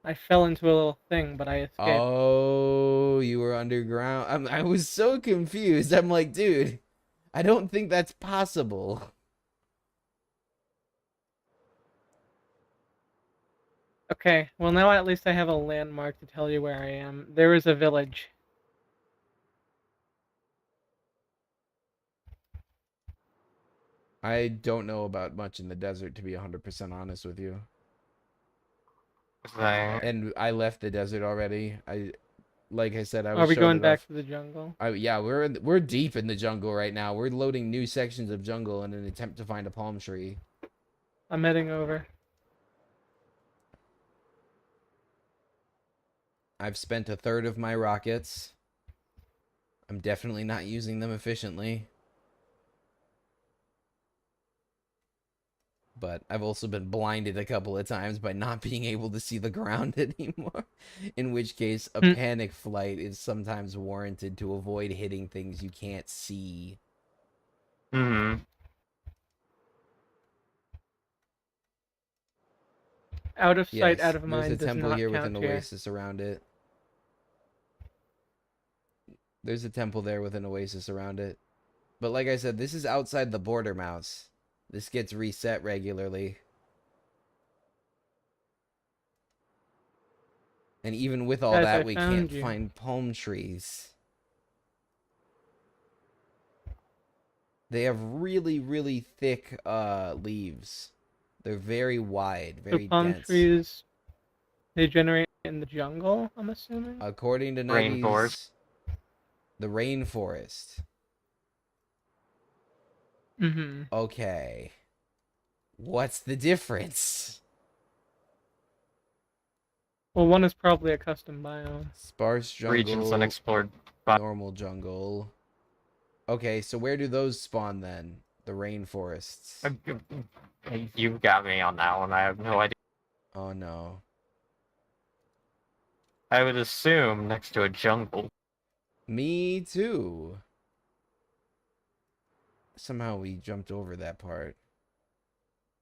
I fell into a little thing, but I escaped. Oh, you were underground. I was so confused. I'm like, dude, I don't think that's possible. Okay, well now at least I have a landmark to tell you where I am. There is a village. I don't know about much in the desert, to be 100% honest with you. They, And I left the desert already. Like I said, I Are was we showing going it back off. to the jungle? Yeah, we're deep in the jungle right now. We're loading new sections of jungle in an attempt to find a palm tree. I'm heading over. I've spent a third of my rockets. I'm definitely not using them efficiently. But I've also been blinded a couple of times by not being able to see the ground anymore. In which case, a Hmm. panic flight is sometimes warranted to avoid hitting things you can't see. Out of sight, out Yes, of there's a mind does temple not here with an count here. oasis around it. There's a temple there with an oasis around it. But like I said, this is outside the border, mouse. This gets reset regularly. And even with all Guys, I that, we can't found you. find palm trees. They have really, really thick leaves. They're very wide, So very palm dense. trees, they generate in the jungle, I'm assuming? According to rainforest. Nuggies, the rainforest. Mm-hmm. Okay. What's the difference? Well, one is probably a custom biome. Sparse Regions jungle, unexplored. normal jungle. Okay, so where do those spawn then? The rainforests. You got me on that one. I have no idea. Oh no. I would assume next to a jungle. Me too. Somehow we jumped over that part.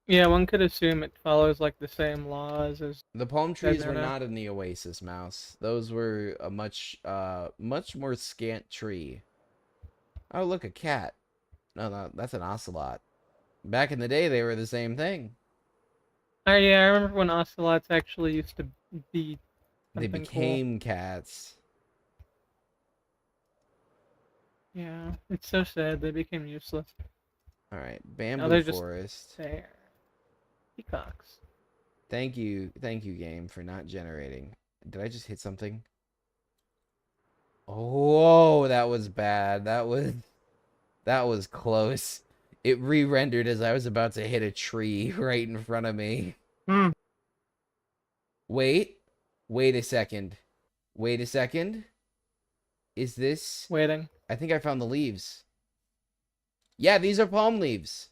Yeah, one could assume it follows like the same laws as The palm trees were Desert. not in the oasis, mouse. Those were a much more scant tree. Oh, look, a cat. No, that's an ocelot. Back in the day, they were the same thing. Oh yeah, I remember when ocelots actually used to be They something cool. became cats. Yeah, it's so sad they became useless. All right, Now bamboo they're just forest. there. Peacocks. Thank you, game, for not generating. Did I just hit something? Oh, that was bad. That was close. It re-rendered as I was about to hit a tree right in front of me. Hmm. Wait. Wait a second. Wait a second. Is this... Waiting. I think I found the leaves. Yeah, these are palm leaves.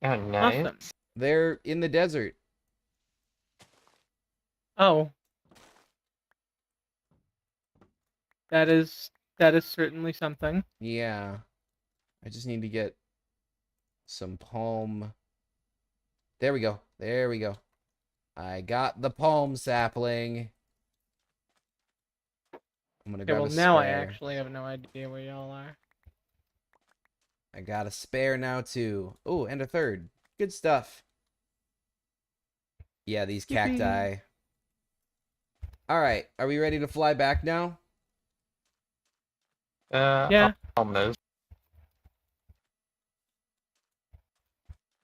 Oh, nice. Awesome. They're in the desert. Oh. That is certainly something. Yeah. I just need to get some palm... There we go. There we go. I got the palm sapling. I'm gonna Okay, grab well a now I spare. actually have no idea where y'all are. I got a spare now too. Oh, and a third. Good stuff. Yeah, these Yippee. cacti. All right, are we ready to fly back now? Yeah. Almost.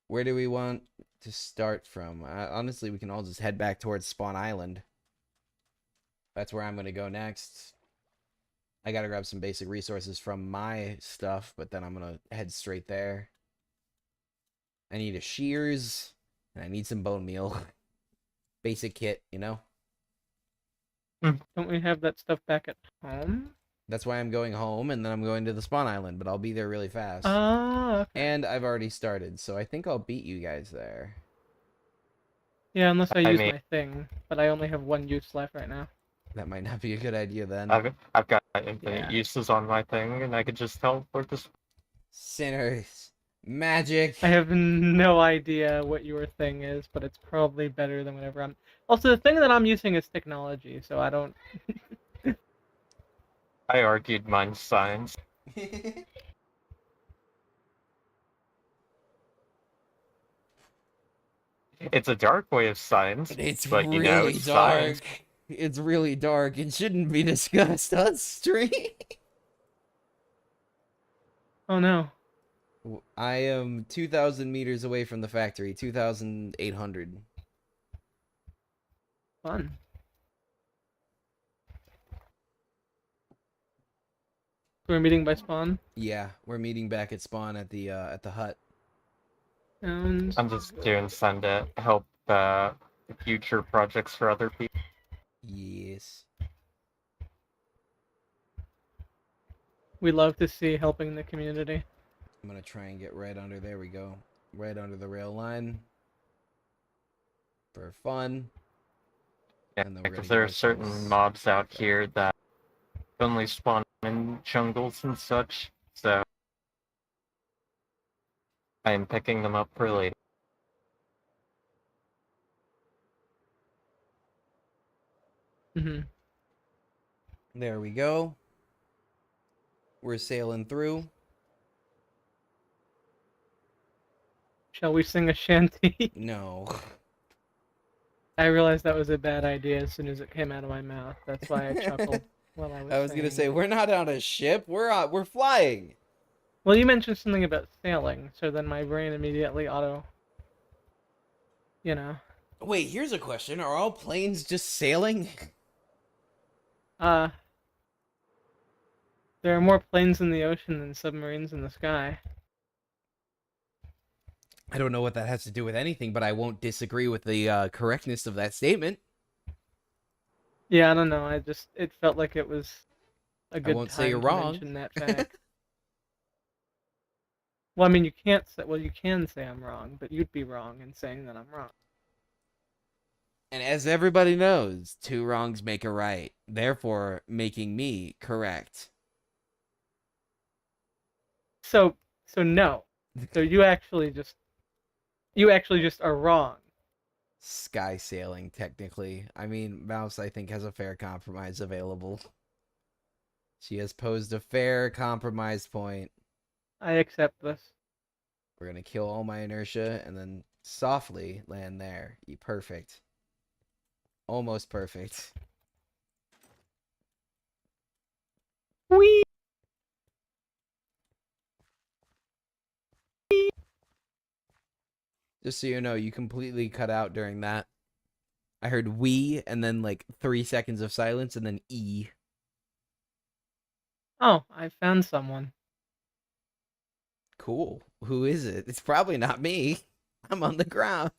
Where do we want to start from? Honestly, we can all just head back towards Spawn Island. That's where I'm going to go next. I got to grab some basic resources from my stuff, but then I'm going to head straight there. I need a shears, and I need some bone meal. Basic kit, you know? Don't we have that stuff back at home? That's why I'm going home, and then I'm going to the Spawn Island, but I'll be there really fast. Oh, okay. And I've already started, so I think I'll beat you guys there. Yeah, unless I I use mean- my thing, but I only have one use left right now. That might not be a good idea then. I've got infinite Yeah. uses on my thing, and I could just teleport this. Sinners. Magic. I have no idea what your thing is, but it's probably better than whatever I'm... Also, the thing that I'm using is technology, so I don't. I argued mine's science. It's a dark way of science, It's but you know, really it's science. dark. It's really dark. It shouldn't be discussed on stream. Oh no. I am 2,000 meters away from the factory. 2,800. Fun. So we're meeting by spawn. Yeah, we're meeting back at spawn at the hut. And I'm just doing some to help future projects for other people. Yes. we love to see helping the community. I'm gonna try and get right under. There we go. Right under the rail line. For fun. Yeah, And then we're because gonna there are give certain ourselves- mobs out here that only spawn in jungles and such, so I am picking them up for later. Hmm. There we go. We're sailing through. Shall we sing a shanty? No. I realized that was a bad idea as soon as it came out of my mouth. That's why I chuckled while I was. I was gonna saying say it. we're not on a ship. We're flying. Well, you mentioned something about sailing, so then my brain immediately auto. You know. Wait, here's a question: are all planes just sailing? Uh. There are more planes in the ocean than submarines in the sky. I don't know what that has to do with anything, but I won't disagree with the correctness of that statement. Yeah, I don't know. It felt like it was a good won't say time you're to wrong. mention that fact. Well, I mean, you can't say. Well, you can say I'm wrong, but you'd be wrong in saying that I'm wrong. And as everybody knows, two wrongs make a right, therefore making me correct. So no. So you actually just are wrong. Sky sailing, technically. I mean, Mouse, I think, has a fair compromise available. She has posed a fair compromise point. I accept this. We're gonna kill all my inertia and then softly land there. Perfect. Almost perfect. Whee! Just so you know, you completely cut out during that. I heard we and then like 3 seconds of silence and then E. Oh, I found someone. Cool. Who is it? It's probably not me. I'm on the ground.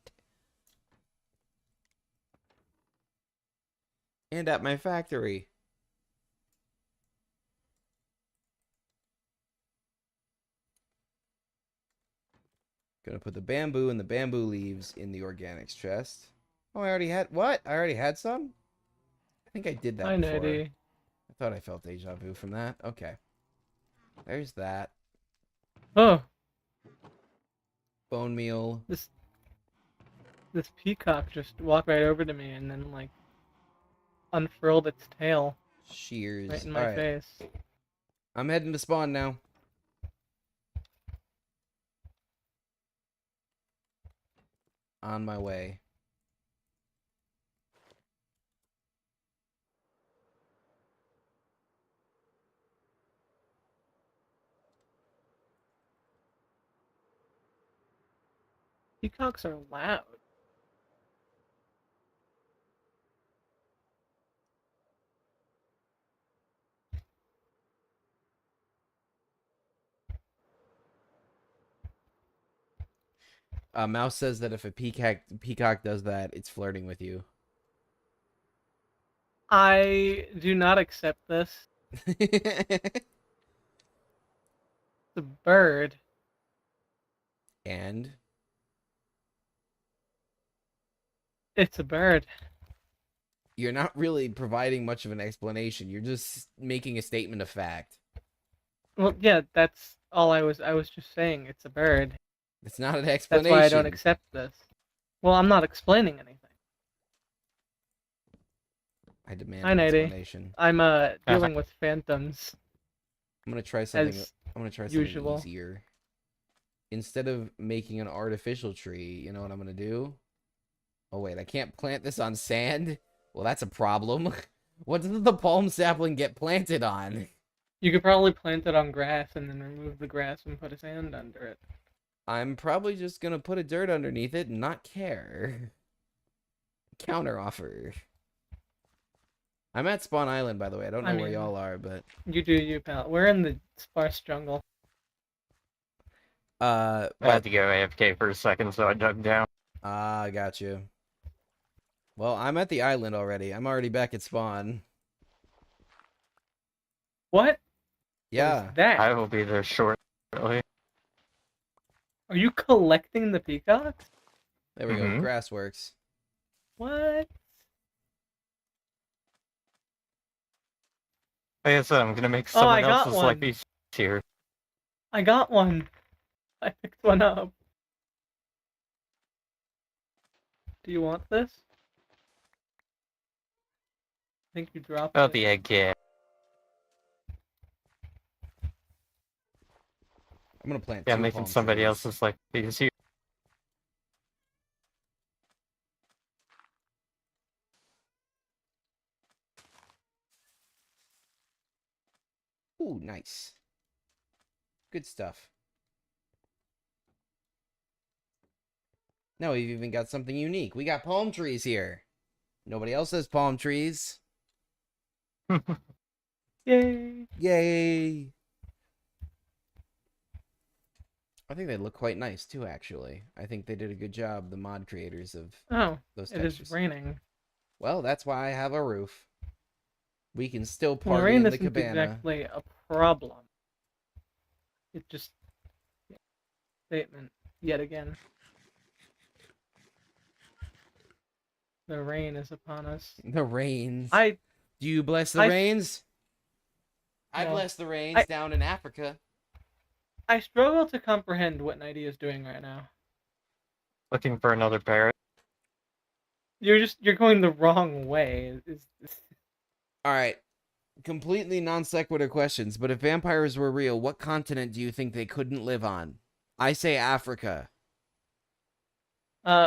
And at my factory. Gonna put the bamboo and the bamboo leaves in the organics chest. Oh, I already had... What? I already had some? I think I did that Hi, before. Nitty. I thought I felt deja vu from that. Okay. There's that. Oh, Bone meal. this peacock just walked right over to me and then like unfurled its tail Shears. right in my Alright. face. I'm heading to spawn now. On my way. Peacocks are loud. Mouse says that if a peacock does that, it's flirting with you. I do not accept this. The bird. And It's a bird. you're not really providing much of an explanation. You're just making a statement of fact. Well, yeah, that's all I was just saying. It's a bird. It's not an That's explanation. why I don't accept this. Well, I'm not explaining anything. I demand Hi, an 90. explanation. I'm dealing with phantoms I'm gonna try something. as I'm gonna try something usual. easier. Instead of making an artificial tree, you know what I'm gonna do? Oh wait, I can't plant this on sand? Well, that's a problem. What does the palm sapling get planted on? You could probably plant it on grass and then remove the grass and put a sand under it. I'm probably just gonna put a dirt underneath it and not care. Counter offer. I'm at Spawn Island, by the way. I don't know where y'all are, but You do you, pal. We're in the sparse jungle. I but had to go AFK for a second, so I dug down. I got you. Well, I'm at the island already. I'm already back at spawn. What? Yeah. What is that? I will be there shortly. Are you collecting the peacocks? There we go. Mhm. Grass works. What? Like I said, I'm gonna make Oh, I someone got else's one. life easier. I got one. I picked one up. Do you want this? I think you dropped Oh, it. the egg, yeah. I'm gonna plant Yeah, two making palm somebody trees. else's life easier. Ooh, nice. Good stuff. Now we've even got something unique. We got palm trees here. Nobody else has palm trees. Yay! Yay! I think they look quite nice too, actually. I think they did a good job, the mod creators of Oh, those it textures. is raining. Well, that's why I have a roof. We can still Well, party rain in the isn't cabana. exactly a problem. It just statement yet again. The rain is upon us. The rains. I Do you bless the I- rains? I No. bless the rains down in Africa. I struggle to comprehend what Nighty is doing right now. Looking for another parrot. You're going the wrong way. All right. Completely non sequitur questions, but if vampires were real, what continent do you think they couldn't live on? I say Africa.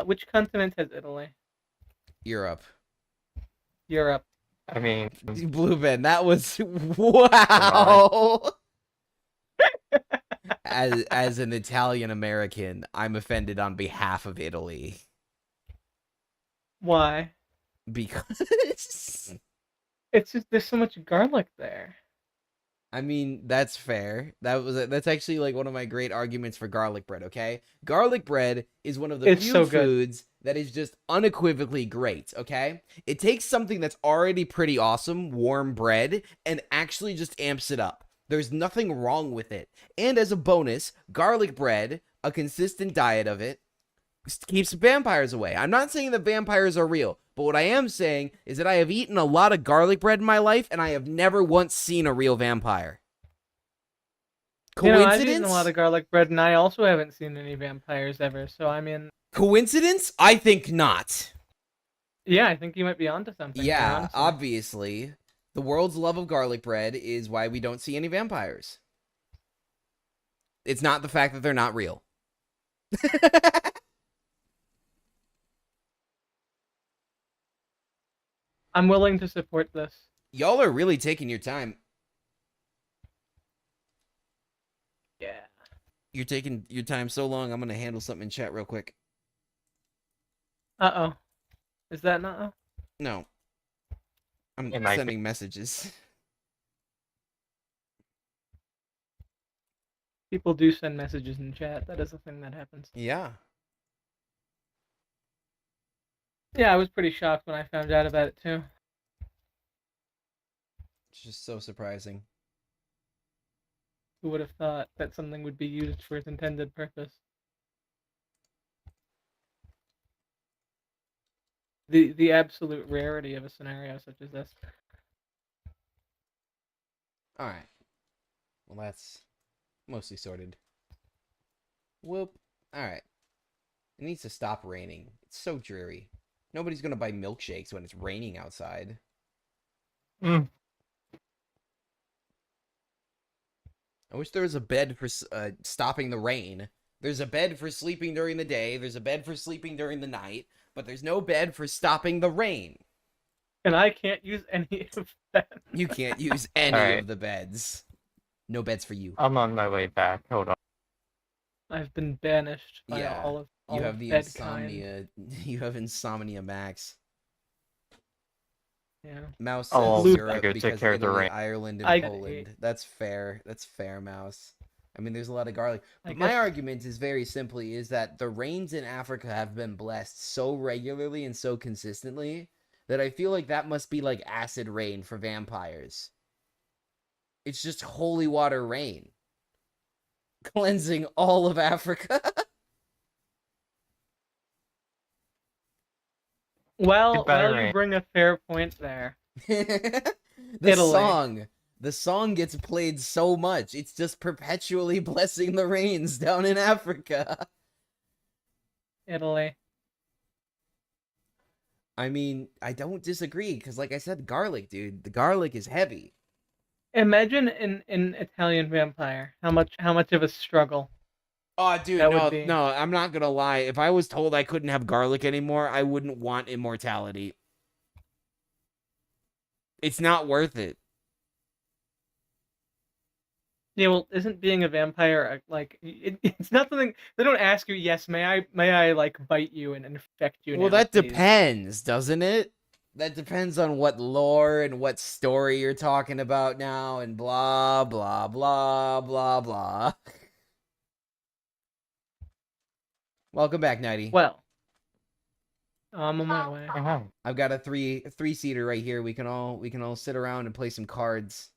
Which continent has Italy? Europe. Europe. I mean, Blue Ben, that was wow. As an Italian American, I'm offended on behalf of Italy. Why? Because It's just there's so much garlic there. I mean, that's fair. That's actually like one of my great arguments for garlic bread, okay? Garlic bread is one of the It's few so good. foods that is just unequivocally great, okay? It takes something that's already pretty awesome, warm bread, and actually just amps it up. There's nothing wrong with it. And as a bonus, garlic bread, a consistent diet of it, keeps vampires away. I'm not saying that vampires are real, but what I am saying is that I have eaten a lot of garlic bread in my life, and I have never once seen a real vampire. Coincidence? I've eaten a lot of garlic bread, and I also haven't seen any vampires ever. So I mean, Coincidence? I think not. yeah, I think you might be onto something. there, Yeah, honestly. obviously. The world's love of garlic bread is why we don't see any vampires. It's not the fact that they're not real. I'm willing to support this. Y'all are really taking your time. Yeah. You're taking your time so long, I'm going to handle something in chat real quick. Uh-oh. Is that not? No. I'm It might be. sending messages. People do send messages in chat. That is a thing that happens. Yeah. Yeah, I was pretty shocked when I found out about it too. It's just so surprising. Who would have thought that something would be used for its intended purpose? The absolute rarity of a scenario such as this. All right. Well, that's mostly sorted. Whoop. All right. It needs to stop raining. It's so dreary. Nobody's going to buy milkshakes when it's raining outside. Mm. I wish there was a bed for stopping the rain. There's a bed for sleeping during the day. There's a bed for sleeping during the night. But there's no bed for stopping the rain. And I can't use any of them. You can't use any Alright. of the beds. No beds for you. I'm on my way back. Hold on. I've been banished by Yeah, all of you have of the bed kind. insomnia. You have insomnia max. Yeah. Mouse Oh, says I'll Europe go take because care of the Italy, rain. Ireland, and I get Poland. eight. That's fair. That's fair, Mouse. I mean, there's a lot of garlic. I But my guess- argument is very simply is that the rains in Africa have been blessed so regularly and so consistently that I feel like that must be like acid rain for vampires. It's just holy water rain. Cleansing all of Africa. Well, Goodbye, well, you rain. bring a fair point there. the Italy. the song gets played so much. It's just perpetually blessing the rains down in Africa. Italy. I mean, I don't disagree because, like I said, garlic, dude. The garlic is heavy. Imagine an Italian vampire. How much of a struggle. Oh, dude, That no, would be- no, I'm not gonna lie. If I was told I couldn't have garlic anymore, I wouldn't want immortality. It's not worth it. Yeah, well, isn't being a vampire like it's not something they don't ask you? Yes, may I like bite you and infect you? Well, now, that please? depends, doesn't it? That depends on what lore and what story you're talking about now, and blah, blah, blah, blah, blah. Welcome back, Nighty. Well, I'm on my way. Uh-huh. I've got a three-seater right here. We can all sit around and play some cards.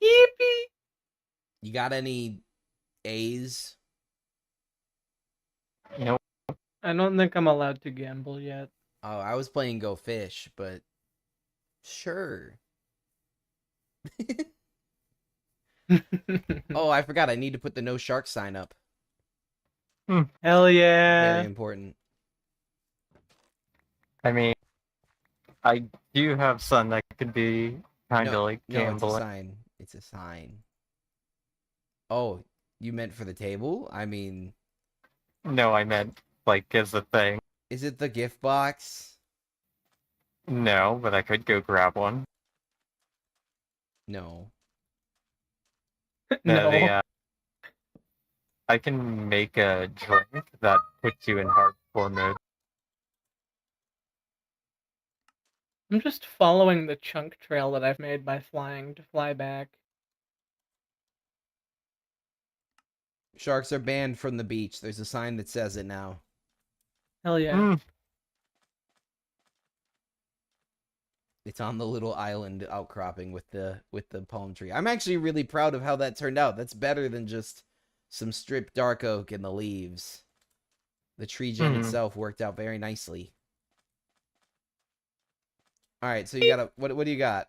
Yippee! You got any A's? Nope. I don't think I'm allowed to gamble yet. Oh, I was playing Go Fish, but sure. Oh, I forgot. I need to put the no shark sign up. Hell yeah! Very important. I mean, I do have some that could be kind of like No, it's a gambling. sign. It's a sign. Oh, you meant for the table? I mean, No, I meant like as a thing. is it the gift box? No, but I could go grab one. No. No. I can make a drink that puts you in hardcore mode. I'm just following the chunk trail that I've made by flying to fly back. Sharks are banned from the beach. There's a sign that says it now. Hell yeah! Mm. It's on the little island outcropping with the palm tree. I'm actually really proud of how that turned out. That's better than just some stripped dark oak and the leaves. The tree gen itself worked out very nicely. All right, so you got a what do you got?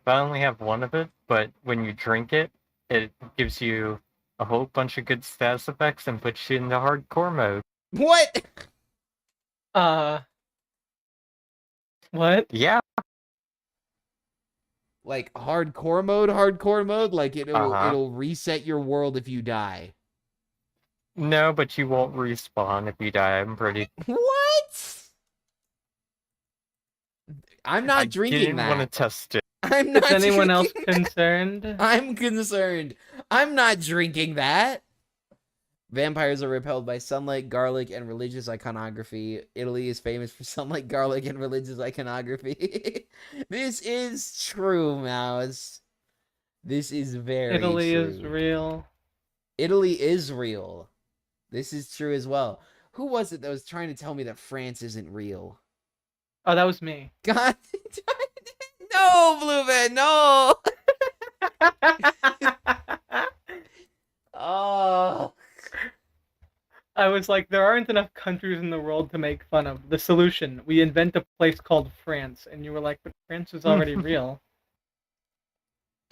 I only have one of it, but when you drink it, it gives you a whole bunch of good status effects and puts you into hardcore mode. What? What? Yeah. Like hardcore mode? Like it'll reset your world if you die. No, but you won't respawn if you die. I'm pretty. What? I'm not I drinking didn't that. want to test it. I'm not Is anyone else drinking that. concerned? I'm concerned. I'm not drinking that. Vampires are repelled by sunlight, garlic, and religious iconography. Italy is famous for sunlight, garlic, and religious iconography. This is true, Mouse. This is very Italy true. is real. Italy is real. This is true as well. Who was it that was trying to tell me that France isn't real? Oh, that was me. God. No, Blueman, no. Oh. I was like, there aren't enough countries in the world to make fun of. The solution, we invent a place called France. And you were like, but France is already real.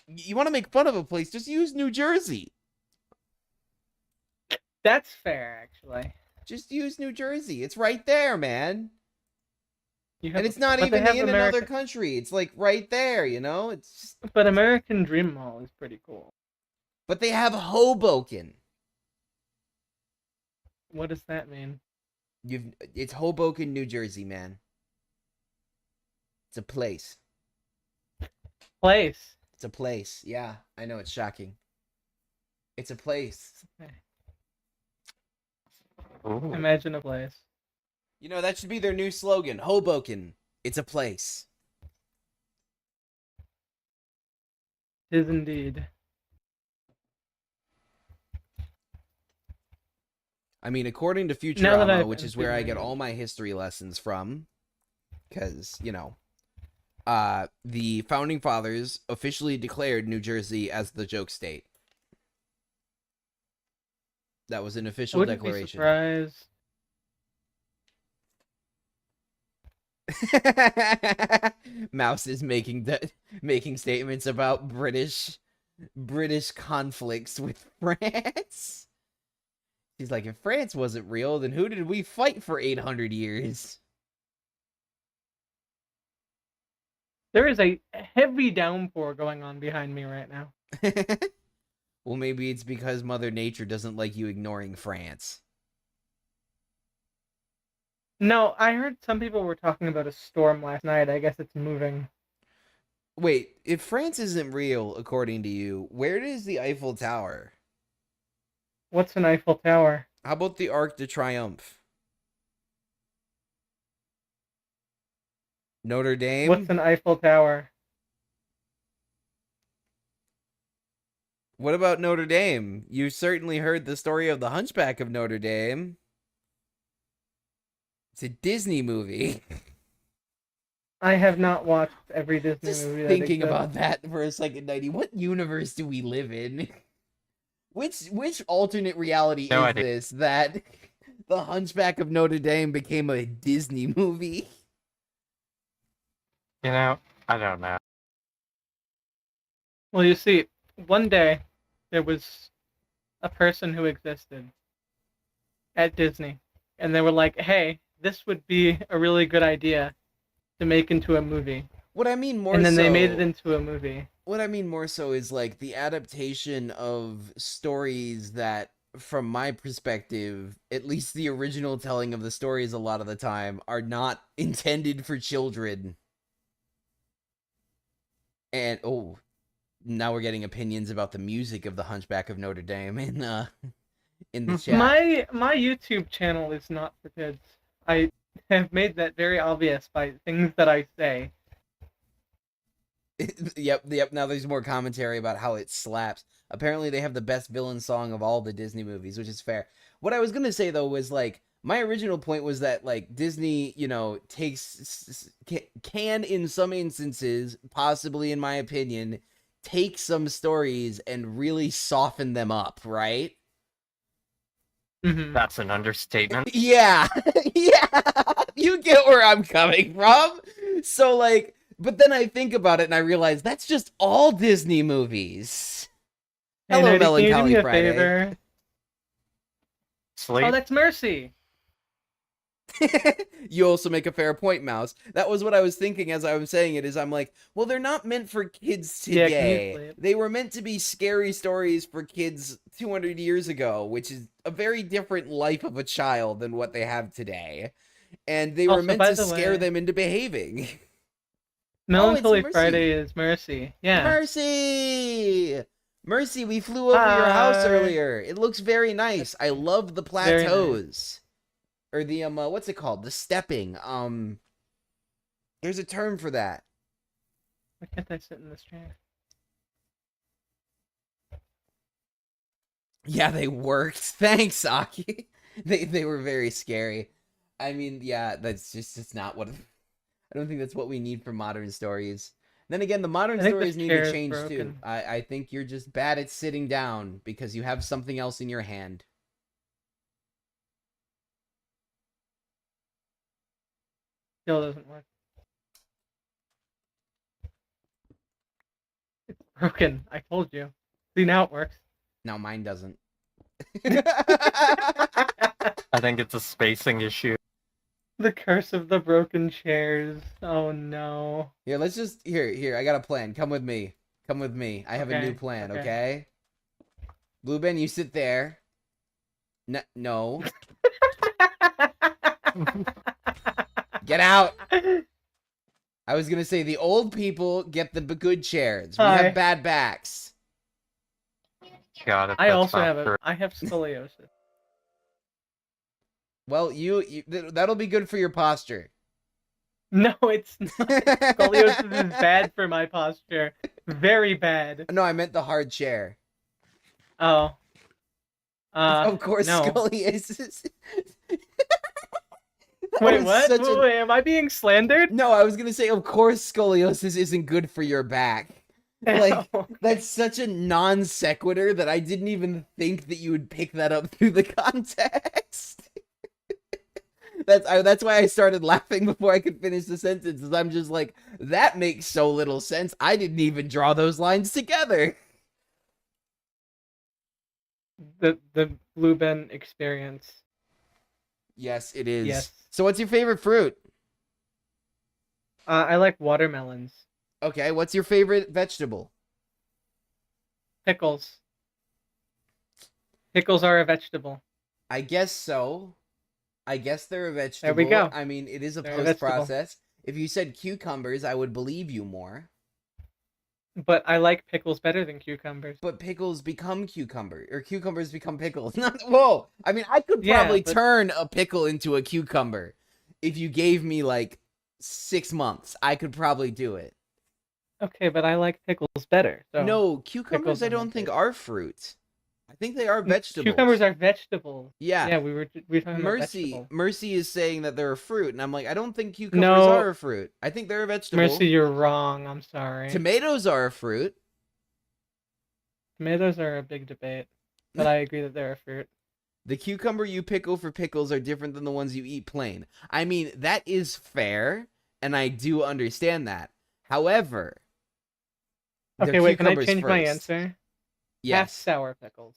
You want to make fun of a place, just use New Jersey. That's fair, actually. Just use New Jersey. It's right there, man. You have And it's not but they even have in another American, country. It's like right there, you know? It's just... but American Dream Mall is pretty cool. But they have Hoboken. What does that mean? It's Hoboken, New Jersey, man. It's a place. Place. It's a place. Yeah, I know it's shocking. It's a place. Ooh. Imagine a place. You know, that should be their new slogan. Hoboken. It's a place. Tis indeed. I mean, according to Now that Futurama, I've which is emptied where I my get all notes. my history lessons from, because, you know, the Founding Fathers officially declared New Jersey as the joke state. That was an I official wouldn't be declaration. surprised. Mouse is making statements about British conflicts with France. He's like, if France wasn't real, then who did we fight for 800 years? There is a heavy downpour going on behind me right now. Well, maybe it's because Mother Nature doesn't like you ignoring France. No, I heard some people were talking about a storm last night. I guess it's moving. Wait, if France isn't real, according to you, where is the Eiffel Tower? What's an Eiffel Tower? How about the Arc de Triomphe? Notre Dame? What's an Eiffel Tower? What about Notre Dame? You certainly heard the story of the Hunchback of Notre Dame. It's a Disney movie. I have not watched every Disney Just movie that thinking exists. about that for a second, Nighty. What universe do we live in? Which alternate reality No is idea. this that the Hunchback of Notre Dame became a Disney movie? You know, I don't know. Well, you see, one day there was a person who existed at Disney, and they were like, "Hey, this would be a really good idea to make into a movie." What I mean more And then so, they made it into a movie. what I mean more so is like the adaptation of stories that, from my perspective, at least the original telling of the stories a lot of the time, are not intended for children. And now we're getting opinions about the music of the Hunchback of Notre Dame in the chat. My YouTube channel is not for kids. I have made that very obvious by things that I say. Yep. Now there's more commentary about how it slaps. Apparently, they have the best villain song of all the Disney movies, which is fair. What I was gonna say though was like my original point was that like Disney, you know, can in some instances, possibly in my opinion, take some stories and really soften them up, right? Mhm. That's an understatement. Yeah, yeah, you get where I'm coming from. So like, but then I think about it and I realize that's just all Disney movies. Hey, Hello, Nerdy, can you do Melancholy me a Friday. favor? Sleep. Oh, that's Mercy. You also make a fair point, Mouse. That was what I was thinking as I was saying it, is I'm like, well, they're not meant for kids Yeah, can you today. play it? They were meant to be scary stories for kids 200 years ago, which is a very different life of a child than what they have today. And they were Also, meant by to the scare way- them into behaving. Melancholy Mercy. Friday is Mercy. Yeah. Mercy! Mercy, we flew over your house Hi. earlier. It looks very nice. I love the Very nice. plateaus. Or the what's it called? The stepping. There's a term for that. Why can't I sit in this chair? Yeah, they worked. Thanks, Aki. They were very scary. I mean, yeah, that's just it's not what I don't think that's what we need for modern stories. Then again, the modern I think stories this need chair to is change too. broken. I think you're just bad at sitting down because you have something else in your hand. Still doesn't work. It's broken. I told you. See, now it works. Now mine doesn't. I think it's a spacing issue. The curse of the broken chairs. Oh no. Here, let's just here. I got a plan. Come with me. Come with me. I have a new Okay, plan. okay. Okay. Blue Ben, you sit there. No. Get out. I was gonna say the old people get the good chairs. We Hi. have bad backs. God, if I that's also not have true. I have scoliosis. Well, that'll be good for your posture. No, it's not. Scoliosis is bad for my posture. Very bad. No, I meant the hard chair. Oh. Of course, no. scoliosis. Wait, what? Wait, am I being slandered? No, I was gonna say, of course, scoliosis isn't good for your back. Like, that's such a non sequitur that I didn't even think that you would pick that up through the context. That's why I started laughing before I could finish the sentence. Is I'm just like, that makes so little sense. I didn't even draw those lines together. The Blue Ben experience. Yes, it is. Yes. So, what's your favorite fruit? I like watermelons. Okay, what's your favorite vegetable? Pickles. Pickles are a vegetable. I guess so. I guess they're a vegetable. There we go. I mean, it is a They're a post vegetable. process. If you said cucumbers, I would believe you more. But I like pickles better than cucumbers. But pickles become cucumber, or cucumbers become pickles. Whoa! I mean, I could Yeah, probably but- turn a pickle into a cucumber if you gave me like 6 months. I could probably do it. Okay, but I like pickles better. So No, cucumbers pickles I are my don't think favorite. are fruit. I think they are vegetables. Cucumbers are vegetables. Yeah. Yeah, we were talking about Mercy vegetables. Mercy is saying that they're a fruit, and I'm like, I don't think cucumbers No. are a fruit. I think they're a vegetable. Mercy, you're wrong. I'm sorry. Tomatoes are a fruit. Tomatoes are a big debate, but I agree that they're a fruit. The cucumber you pickle for pickles are different than the ones you eat plain. I mean, that is fair, and I do understand that. However, they're Okay, wait, can I cucumbers change my first. answer? Half Yes. sour pickles.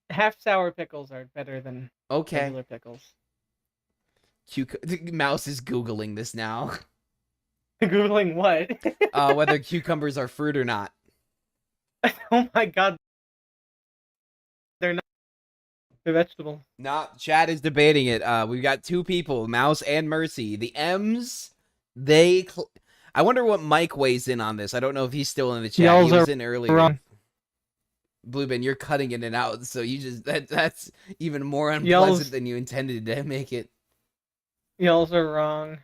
Half sour pickles are better than Okay. regular pickles. Mouse is Googling this now. Googling what? Whether cucumbers are fruit or not. Oh my god. They're not. They're vegetables. Not Chad is debating it. We've got two people, Mouse and Mercy. The M's, I wonder what Mike weighs in on this. I don't know if he's still in the chat. Y'alls He was are in earlier. wrong. Blueben, you're cutting in and out, so you just that's even more unpleasant Y'all's- than you intended to make it. Y'alls are wrong.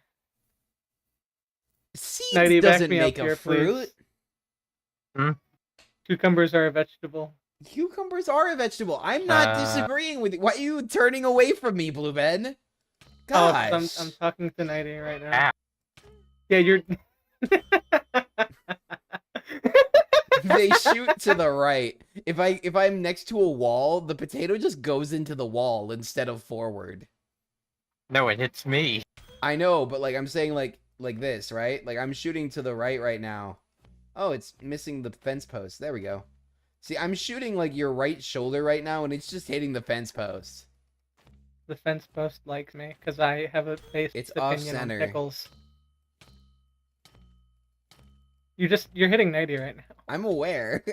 Seeds Nighty, back doesn't me up make a here, fruit. please. Cucumbers are a vegetable. Cucumbers are a vegetable. I'm not disagreeing with you. Why are you turning away from me, Blueben? Gosh. Oh, I'm talking to Nighty right now. Ah. Yeah, you're. They shoot to the right. If I'm next to a wall, the potato just goes into the wall instead of forward. No, it hits me. I know, but like I'm saying like this, right? Like I'm shooting to the right now. Oh, it's missing the fence post. There we go. See, I'm shooting like your right shoulder right now, and it's just hitting the fence post. The fence post likes me because I have a basic It's opinion on off-center. pickles. You're hitting 90 right now. I'm aware.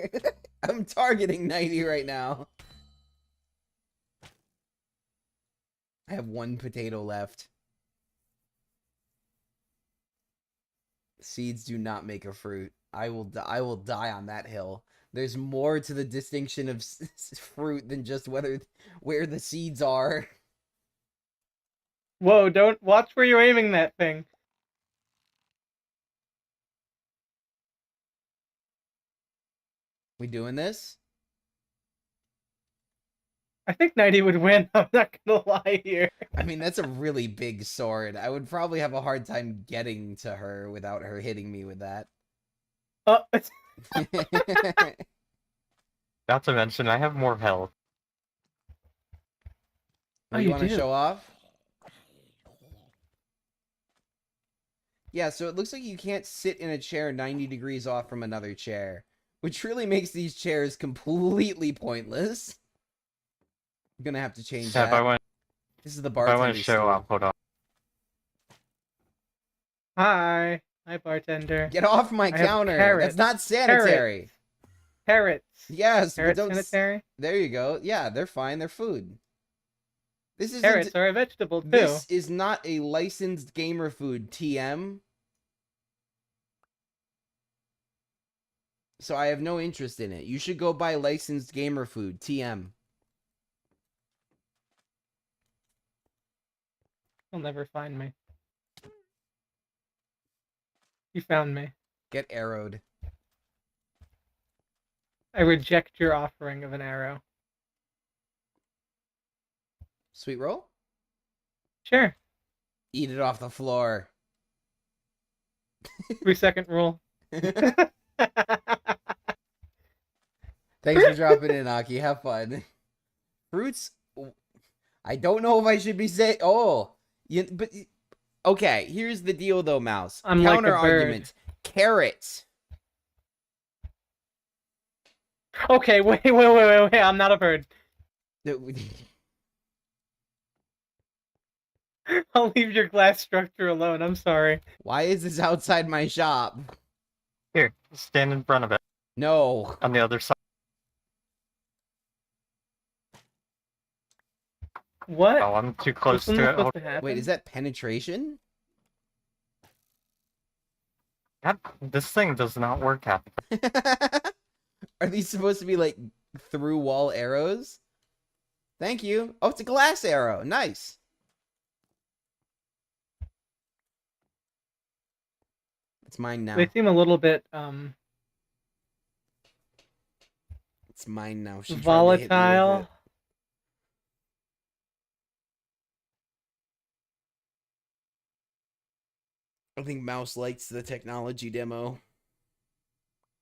I'm targeting 90 right now. I have one potato left. Seeds do not make a fruit. I will die on that hill. There's more to the distinction of fruit than just where the seeds are. Whoa! Don't watch where you're aiming that thing. We doing this? I think 90 would win. I'm not gonna lie here. I mean, that's a really big sword. I would probably have a hard time getting to her without her hitting me with that. Not to mention, I have more health. Oh, you you want to do? show off? Yeah, so it looks like you can't sit in a chair 90 degrees off from another chair, which really makes these chairs completely pointless. I'm gonna have to change Except that. I went This is the If I want bartender to show off, hold on. Hi, bartender. Get off my I have counter. carrots. That's not sanitary. Carrots. Yes, but Carrots don't. sanitary. There you go. Yeah, they're fine. They're food. This isn't. Carrots are a vegetable too. This is not a licensed gamer food, TM. So I have no interest in it. You should go buy licensed gamer food, TM. You'll never find me. You found me. Get arrowed. I reject your offering of an arrow. Sweet roll? Sure. Eat it off the floor. 3-second rule. Thanks for dropping in, Aki. Have fun. Fruits. I don't know if I should be saying. Oh, but okay. Here's the deal, though, Mouse. I'm like a Counter bird. argument. Carrots. Okay, wait. I'm not a bird. I'll leave your glass structure alone. I'm sorry. Why is this outside my shop? Here, stand in front of it. No. On the other side. What? Oh, I'm too close This to wasn't it. supposed to happen? Wait, is that penetration? God, this thing does not work half the time. Are these supposed to be like through wall arrows? Thank you. Oh, it's a glass arrow. Nice. It's mine now. They seem a little bit It's mine now. She tried to hit me with volatile. it. I think Mouse likes the technology demo.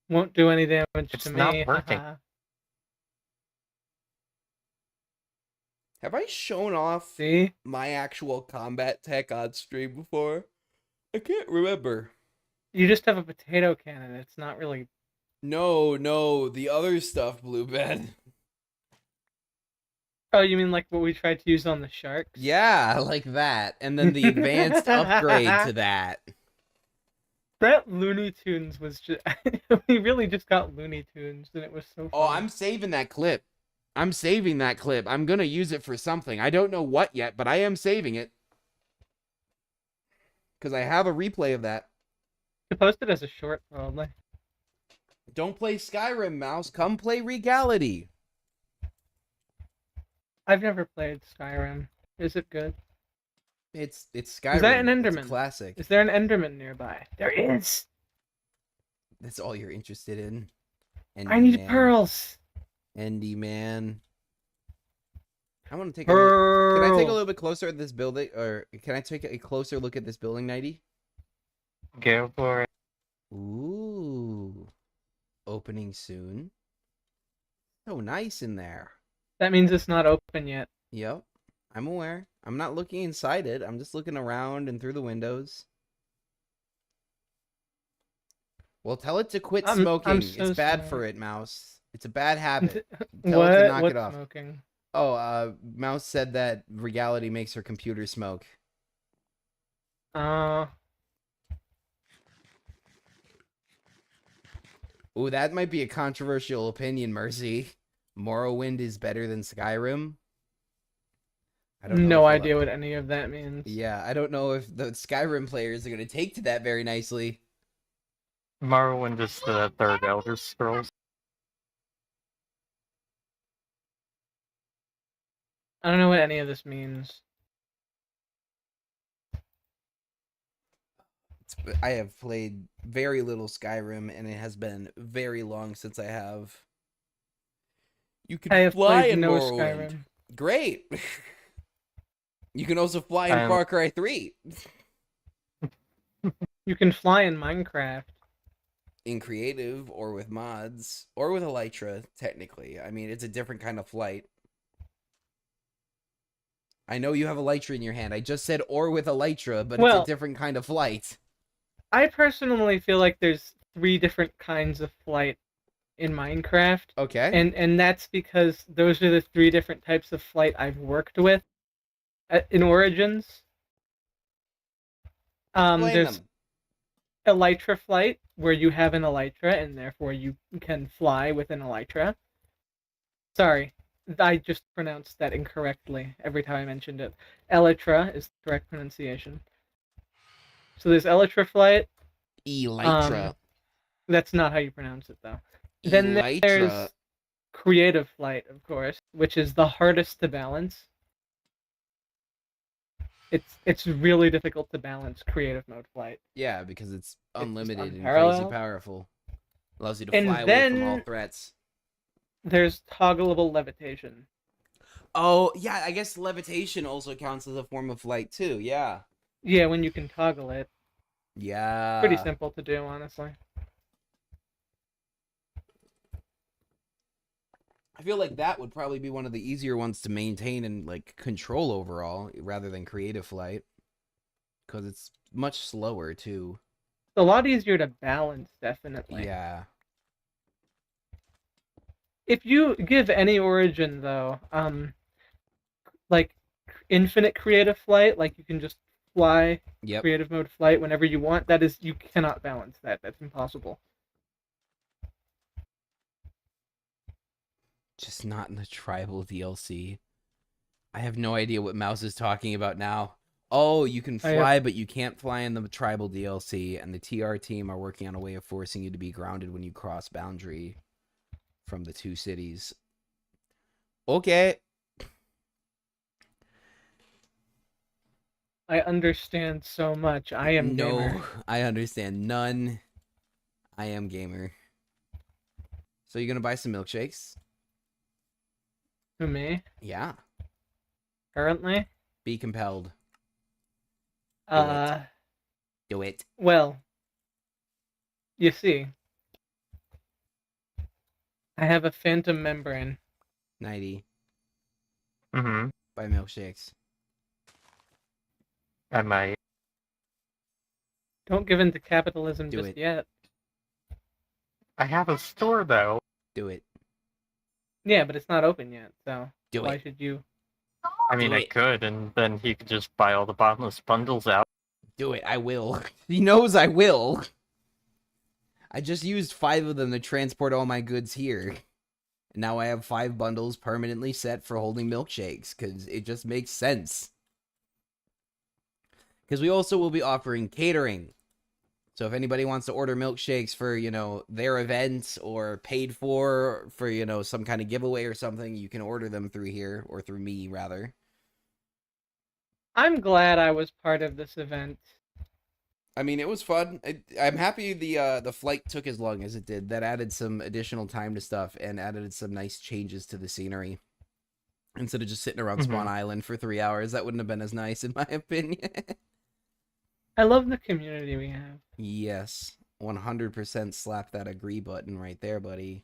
Won't do any damage It's to not me. working. haha. Have I shown off See? my actual combat tech on stream before? I can't remember. You just have a potato cannon. It's not really. No, the other stuff, Bluebed. Oh, you mean like what we tried to use on the sharks? Yeah, like that. And then the advanced upgrade to that. That Looney Tunes was just. We really just got Looney Tunes, and it was so. Oh, funny. I'm saving that clip. I'm saving that clip. I'm going to use it for something. I don't know what yet, but I am saving it. Because I have a replay of that. You post it as a short, probably. Don't play Skyrim, Mouse. Come play Regality. I've never played Skyrim. Is it good? It's Skyrim. Is that an It's a Enderman? classic. Is there an Enderman nearby? There is. That's all you're interested in. I need pearls. Endy man. I want to take Pearl. Can I take a little bit closer at this building, or can I take a closer look at this building, Nighty? Go for it. Ooh. Opening soon. So nice in there. That means it's not open yet. Yep. I'm aware. I'm not looking inside it. I'm just looking around and through the windows. Well, tell it to quit smoking. I'm so It's bad sorry. for it, Mouse. It's a bad habit. Tell it to What? knock What's it off. smoking? Oh, Mouse said that Regality makes her computer smoke. Ooh, that might be a controversial opinion, Mercy. Morrowind is better than Skyrim. I don't know No if idea what any of that means. Yeah, I don't know if the Skyrim players are going to take to that very nicely. Morrowind is the third Elder Scrolls. I don't know what any of this means. I have played very little Skyrim, and it has been very long since I have. You can I have fly played in no Morrowind. Skyrim. Great. You can also fly in Far Cry 3. You can fly in Minecraft. In creative, or with mods, or with Elytra, technically. I mean, it's a different kind of flight. I know you have Elytra in your hand. I just said or with Elytra, but it's a different kind of flight. I personally feel like there's 3 different kinds of flight in Minecraft. Okay. And that's because those are the 3 different types of flight I've worked with. In Origins, Explain there's them. Elytra flight, where you have an Elytra and therefore you can fly with an Elytra. Sorry, I just pronounced that incorrectly every time I mentioned it. Elytra is the correct pronunciation. So there's Elytra flight. Elytra. Um, that's not how you pronounce it though. Then Elytra. there's creative flight, of course, which is the hardest to balance. It's really difficult to balance creative mode flight. Yeah, because it's It's just unlimited and crazy unparalleled. powerful. Allows you to And fly away from all then threats. there's toggleable levitation. Oh, yeah, I guess levitation also counts as a form of flight too. Yeah. Yeah, when you can toggle it. Pretty Yeah. simple to do, honestly. I feel like that would probably be one of the easier ones to maintain and like control overall rather than creative flight because it's much slower too. It's a lot easier to balance, definitely. Yeah. If you give any origin though, like infinite creative flight, like you can just fly Yep. creative mode flight whenever you want, that is, you cannot balance that. That's impossible. Just not in the tribal DLC. I have no idea what Mouse is talking about now. Oh, you can fly, but you can't fly in the tribal DLC, and the TR team are working on a way of forcing you to be grounded when you cross boundary from the two cities. Okay. I understand so much. I am gamer. No, I understand none. I am gamer. So you're gonna buy some milkshakes? To me, Yeah. currently. Be compelled. Uh, Do it. well, you see, I have a phantom membrane. 90. Mm-hmm. Buy milkshakes. I might. Don't give in to capitalism Do just it. yet. I have a store though. Do it. Yeah, but it's not open yet, so Do why it. should you? I mean, Do I it. could, and then he could just buy all the bottomless bundles out. Do it. I will. He knows I will. I just used 5 of them to transport all my goods here. And now I have 5 bundles permanently set for holding milkshakes, because it just makes sense. Because we also will be offering catering. So if anybody wants to order milkshakes for, their event or paid for, some kind of giveaway or something, you can order them through here, or through me, rather. I'm glad I was part of this event. I mean, it was fun. I'm happy the flight took as long as it did. That added some additional time to stuff and added some nice changes to the scenery. Instead of just sitting around Spawn Island for 3 hours, that wouldn't have been as nice, in my opinion. I love the community we have. Yes, 100% slap that agree button right there, buddy.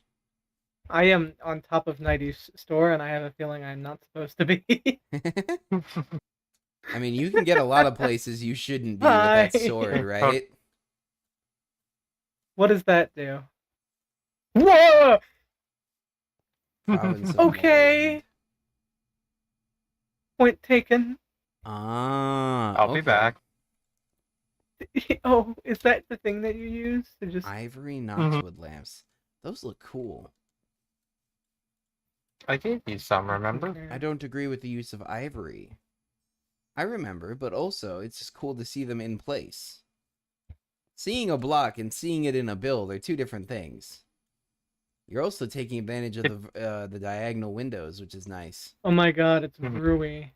I am on top of 90's store, and I have a feeling I'm not supposed to be. I mean, you can get a lot of places you shouldn't be with that sword, right? What does that do? Whoa! Province of Okay. Mold. Point taken. Ah, I'll be back. Oh, is that the thing that you use to just Ivory Knoxwood lamps. Those look cool. I gave you some, remember? I don't agree with the use of ivory. I remember, but also it's just cool to see them in place. Seeing a block and seeing it in a build are two different things. You're also taking advantage of the diagonal windows, which is nice. Oh my god, it's brewy.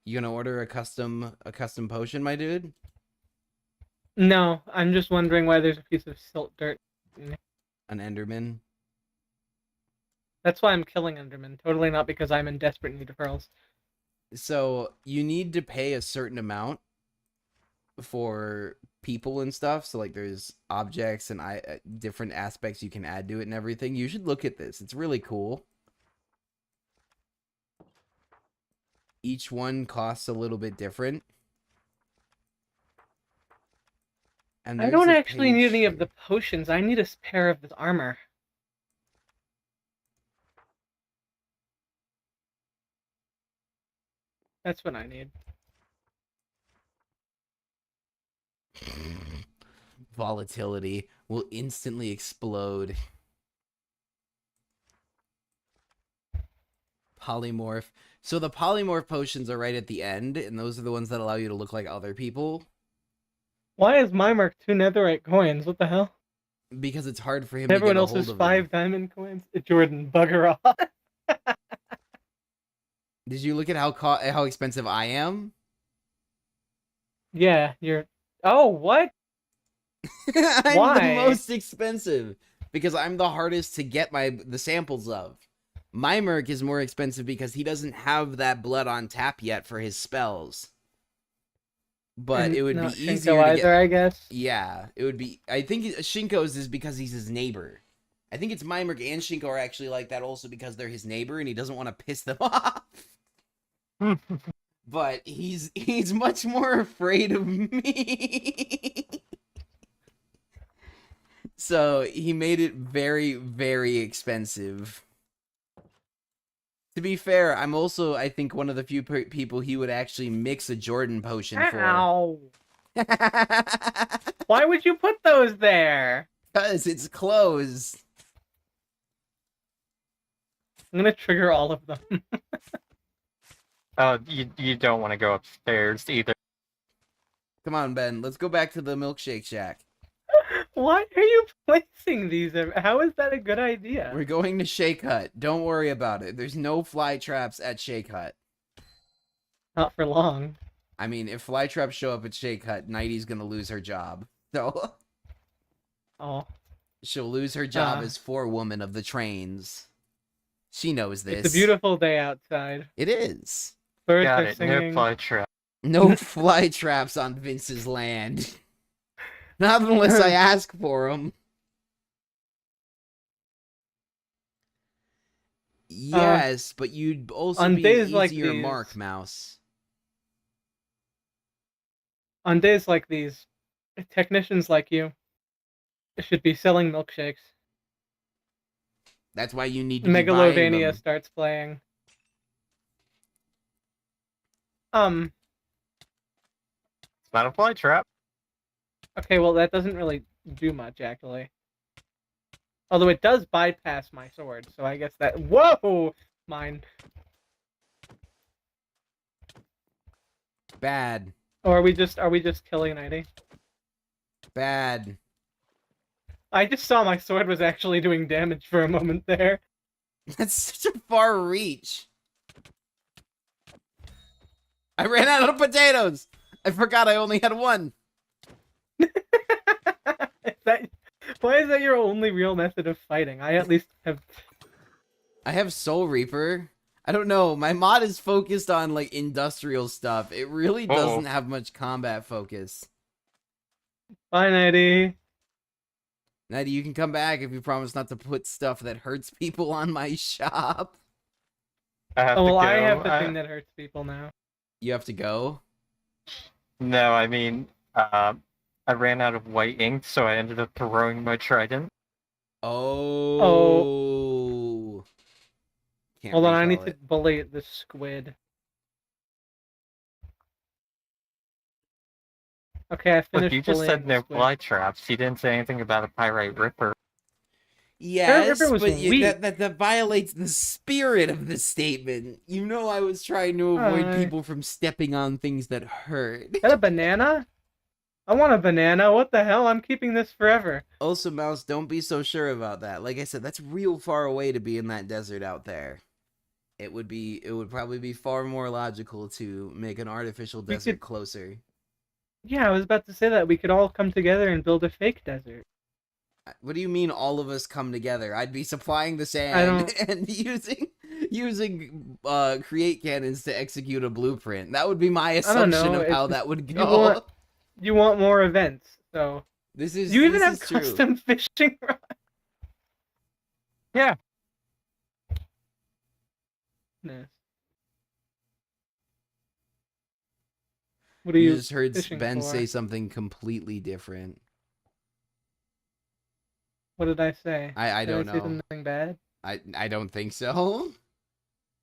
You gonna order a custom potion, my dude? No, I'm just wondering why there's a piece of silt dirt. An Enderman? That's why I'm killing Enderman. Totally not because I'm in desperate need of pearls. So you need to pay a certain amount for people and stuff. So like there's objects and different aspects you can add to it and everything. You should look at this. It's really cool. Each one costs a little bit different. And I don't actually need any of the potions. I need a pair of this armor. That's what I need. Volatility will instantly explode. Polymorph. So the polymorph potions are right at the end, and those are the ones that allow you to look like other people. Why is my mark 2 netherite coins? What the hell? Because it's hard for him Everyone to get a else hold is of 5 them. diamond coins. Jordan, bugger off. Did you look at how expensive I am? Yeah, you're. Oh, what? I'm the Why? most expensive because I'm the hardest to get the samples of. My Merc is more expensive because he doesn't have that blood on tap yet for his spells. But And it would be not easier Shinko to either, get. I guess. Yeah, it would be. I think Shinko's is because he's his neighbor. I think it's Mymerk and Shinko are actually like that also because they're his neighbor and he doesn't want to piss them off. But he's much more afraid of me. So he made it very, very expensive. To be fair, I'm also, I think, one of the few people he would actually mix a Jordan potion for. Ow! Why would you put those there? Because it's clothes. I'm gonna trigger all of them. You don't want to go upstairs either. Come on, Ben. Let's go back to the Milkshake Shack. Why are you placing these? How is that a good idea? We're going to Shake Hut. Don't worry about it. There's no fly traps at Shake Hut. Not for long. I mean, if fly traps show up at Shake Hut, Nighty's gonna lose her job. So Oh. she'll lose her job as forewoman of the trains. She knows this. It's a beautiful day outside. It is. Birds Got are it. singing. No fly trap. No fly traps on Vince's land. Not unless I ask for them. Yes, but you'd also on be days an like easier these- mark, Mouse. On days like these, technicians like you should be selling milkshakes. That's why you need to be buying Megalovania them. starts playing. It's not a fly trap. Okay, well that doesn't really do much actually. Although it does bypass my sword, so I guess that. Whoa, mine. Bad. Or are we just killing 90? Bad. I just saw my sword was actually doing damage for a moment there. That's such a far reach. I ran out of potatoes. I forgot I only had one. Why is that your only real method of fighting? I at least have. I have Soul Reaper. I don't know. My mod is focused on like industrial stuff. It really doesn't have much combat focus. Bye, Nighty. Nighty, you can come back if you promise not to put stuff that hurts people on my shop. I have Oh well, to go. I have the thing that hurts people now. You have to go? No, I mean, I ran out of white ink, so I ended up throwing my trident. Oh. Can't Hold on, I need recall to it. bully the squid. Okay, I Look, finished you just said bullying no the squid. fly traps. You didn't say anything about a pyrite ripper. Yes, River was but weak. that violates the spirit of the statement. You know I was trying to avoid people from stepping on things that hurt. Is that a banana? I want a banana. What the hell? I'm keeping this forever. Also, Mouse, don't be so sure about that. Like I said, that's real far away to be in that desert out there. It would probably be far more logical to make an artificial desert closer. Yeah, I was about to say that. We could all come together and build a fake desert. What do you mean all of us come together? I'd be supplying the sand and using create cannons to execute a blueprint. That would be my assumption of how that would go. You want more events, so you even have custom fishing rods. Yeah. Nice. What are you just heard fishing Ben for? say something completely different. What did I say? I don't Did I say know. something bad? I don't think so.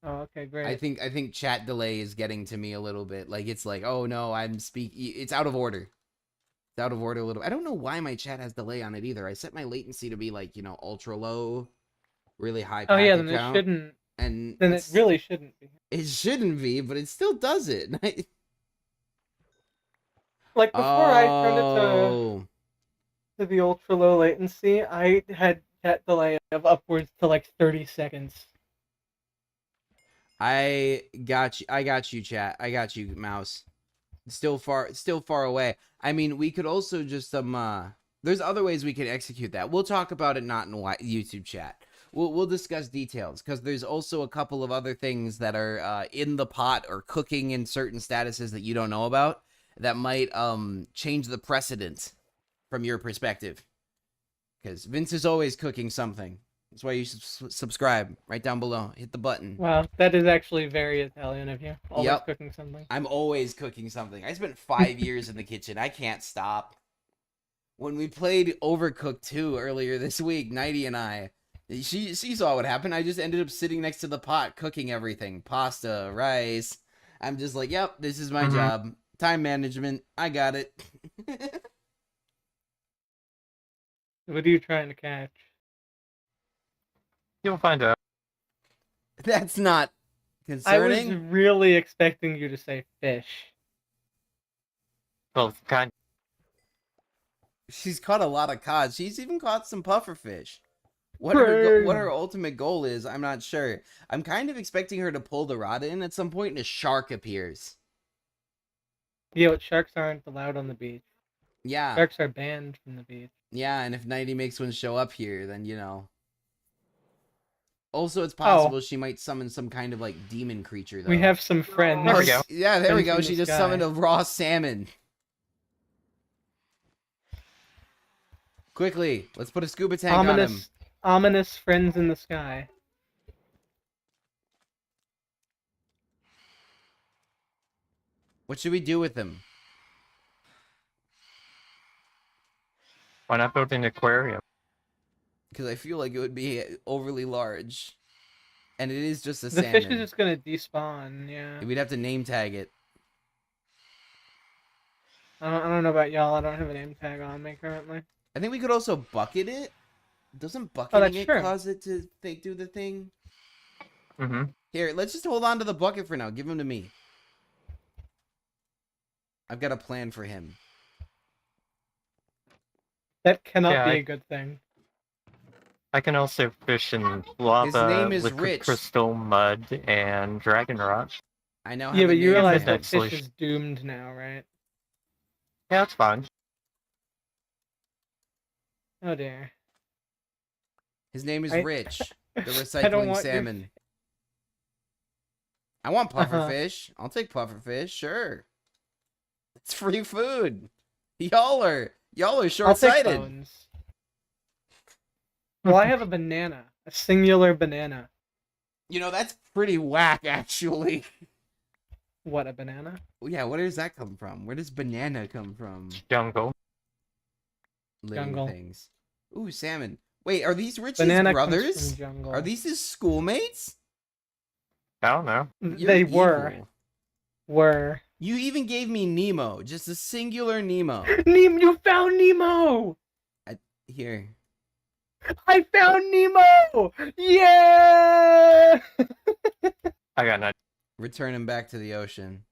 Oh, okay, I great. think chat delay is getting to me a little bit. Like it's like, oh no, it's out of order. It's out of order a little. I don't know why my chat has delay on it either. I set my latency to be like, ultra low, really high Oh yeah, packet then it count, shouldn't. and Then it really shouldn't be. it shouldn't be, but it still does it. Like before I turned it Oh, to the ultra low latency, I had chat delay of upwards to like 30 seconds. I got you. I got you, chat. I got you, mouse. Still far away. I mean, we could also just there's other ways we can execute that. We'll talk about it not in YouTube chat. We'll discuss details because there's also a couple of other things that are in the pot or cooking in certain statuses that you don't know about that might change the precedent from your perspective. Because Vince is always cooking something. That's why you should subscribe right down below. Hit the button. Wow, that is actually very Italian of you. Always Yep. cooking something. I'm always cooking something. I spent 5 years in the kitchen. I can't stop. When we played Overcooked 2 earlier this week, Nighty and I, she saw what happened. I just ended up sitting next to the pot cooking everything. Pasta, rice. I'm just like, yep, this is my job. Time management. I got it. What are you trying to catch? You'll find out. That's not I was concerning. really expecting you to say fish. Well, it's kind She's caught a lot of cod. She's even caught some pufferfish. What her ultimate goal is, I'm not sure. I'm kind of expecting her to pull the rod in at some point and a shark appears. Yeah, but sharks aren't allowed on the beach. Yeah. Sharks are banned from the beach. Yeah, and if Nighty makes one show up here, then Also, it's possible she might summon some kind of like demon creature though. We have some friends. There we go. Yeah, there we Friends go. in She the just sky. summoned a raw salmon. Quickly, let's put a scuba tank on him. Ominous friends in the sky. What should we do with him? Why not build an aquarium? Because I feel like it would be overly large. And it is just a The salmon. fish is just gonna despawn, yeah. We'd have to name tag it. I don't know about y'all, I don't have a name tag on me currently. I think we could also bucket it. Doesn't that's bucketing it true. cause it to do the thing? Mm-hmm. Here, let's just hold on to the bucket for now. Give him to me. I've got a plan for him. That cannot Yeah, be I- a good thing. I can also fish in lava, name is liquid Rich. crystal, mud, and dragon rock. I now Yeah, have but a you name realize for that him. Midnight fish Solution. is doomed now, right? Yeah, that's fine. Oh dear. His name is I- Rich, the I don't recycling want your- salmon. I want Uh-huh. pufferfish. I'll take pufferfish, sure. It's free food. Y'all are I'll take short-sighted. bones. Well, I have a banana. A singular banana. That's pretty whack, actually. What, a banana? Yeah, where does that come from? Where does banana come from? Jungle. Living Jungle. things. Ooh, salmon. Wait, are these Rich's Banana brothers? comes from jungle. Are these his schoolmates? I don't know. They You're were. evil. Were. You even gave me Nemo, just a singular Nemo. You found Nemo! Here. I found Nemo! Yeah! I got nothing. Return him back to the ocean.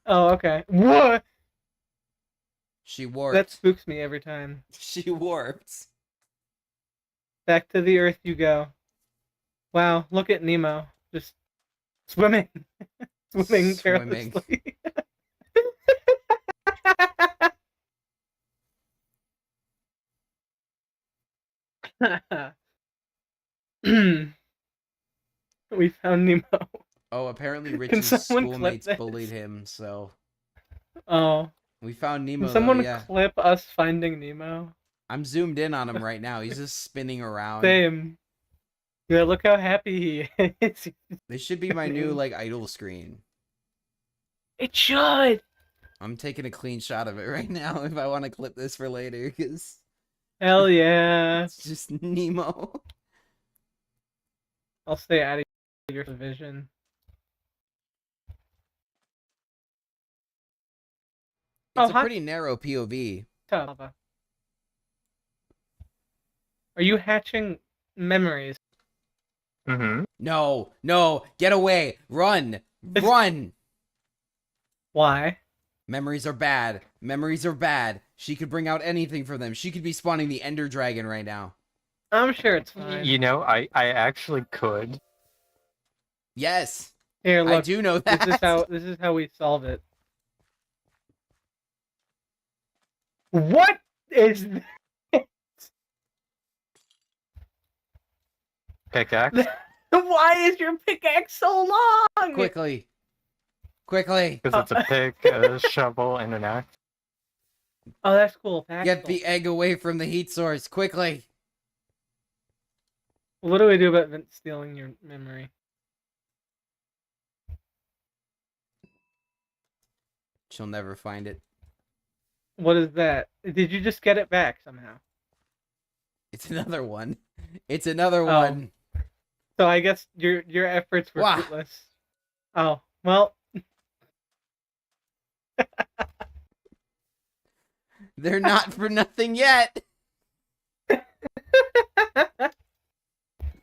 Oh, okay. What? She warped. That spooks me every time. She warped. Back to the earth you go. Wow, look at Nemo. Just swimming. Swimming Swimming. carelessly. We found Nemo. Oh, apparently Can Rich's someone clip schoolmates this? bullied him, so Oh. we found Nemo. Can someone though, yeah. clip us finding Nemo? I'm zoomed in on him right now. He's just spinning around. Same. Yeah, look how happy he is. This should be my new idle screen. It should. I'm taking a clean shot of it right now if I want to clip this for later because Hell yeah. it's just Nemo. I'll stay out of your vision. It's a hot pretty narrow POV. tub. Are you hatching memories? Mm-hmm. No, no, get away. Run. Run. Why? Memories are bad. Memories are bad. She could bring out anything from them. She could be spawning the Ender Dragon right now. I'm sure it's fine. You know, I actually could. Yes. Here, look. I do know that. This is how we solve it. What is Pickaxe. Why is your pickaxe so long? Quickly. Quickly. Because it's a pick, a shovel, and an axe. Oh, that's cool. Get the egg away from the heat source. Quickly. What do we do about Vince stealing your memory? She'll never find it. What is that? Did you just get it back somehow? It's another one. It's another Oh. one. So I guess your efforts were Wah. fruitless. Oh, well. They're not for nothing yet.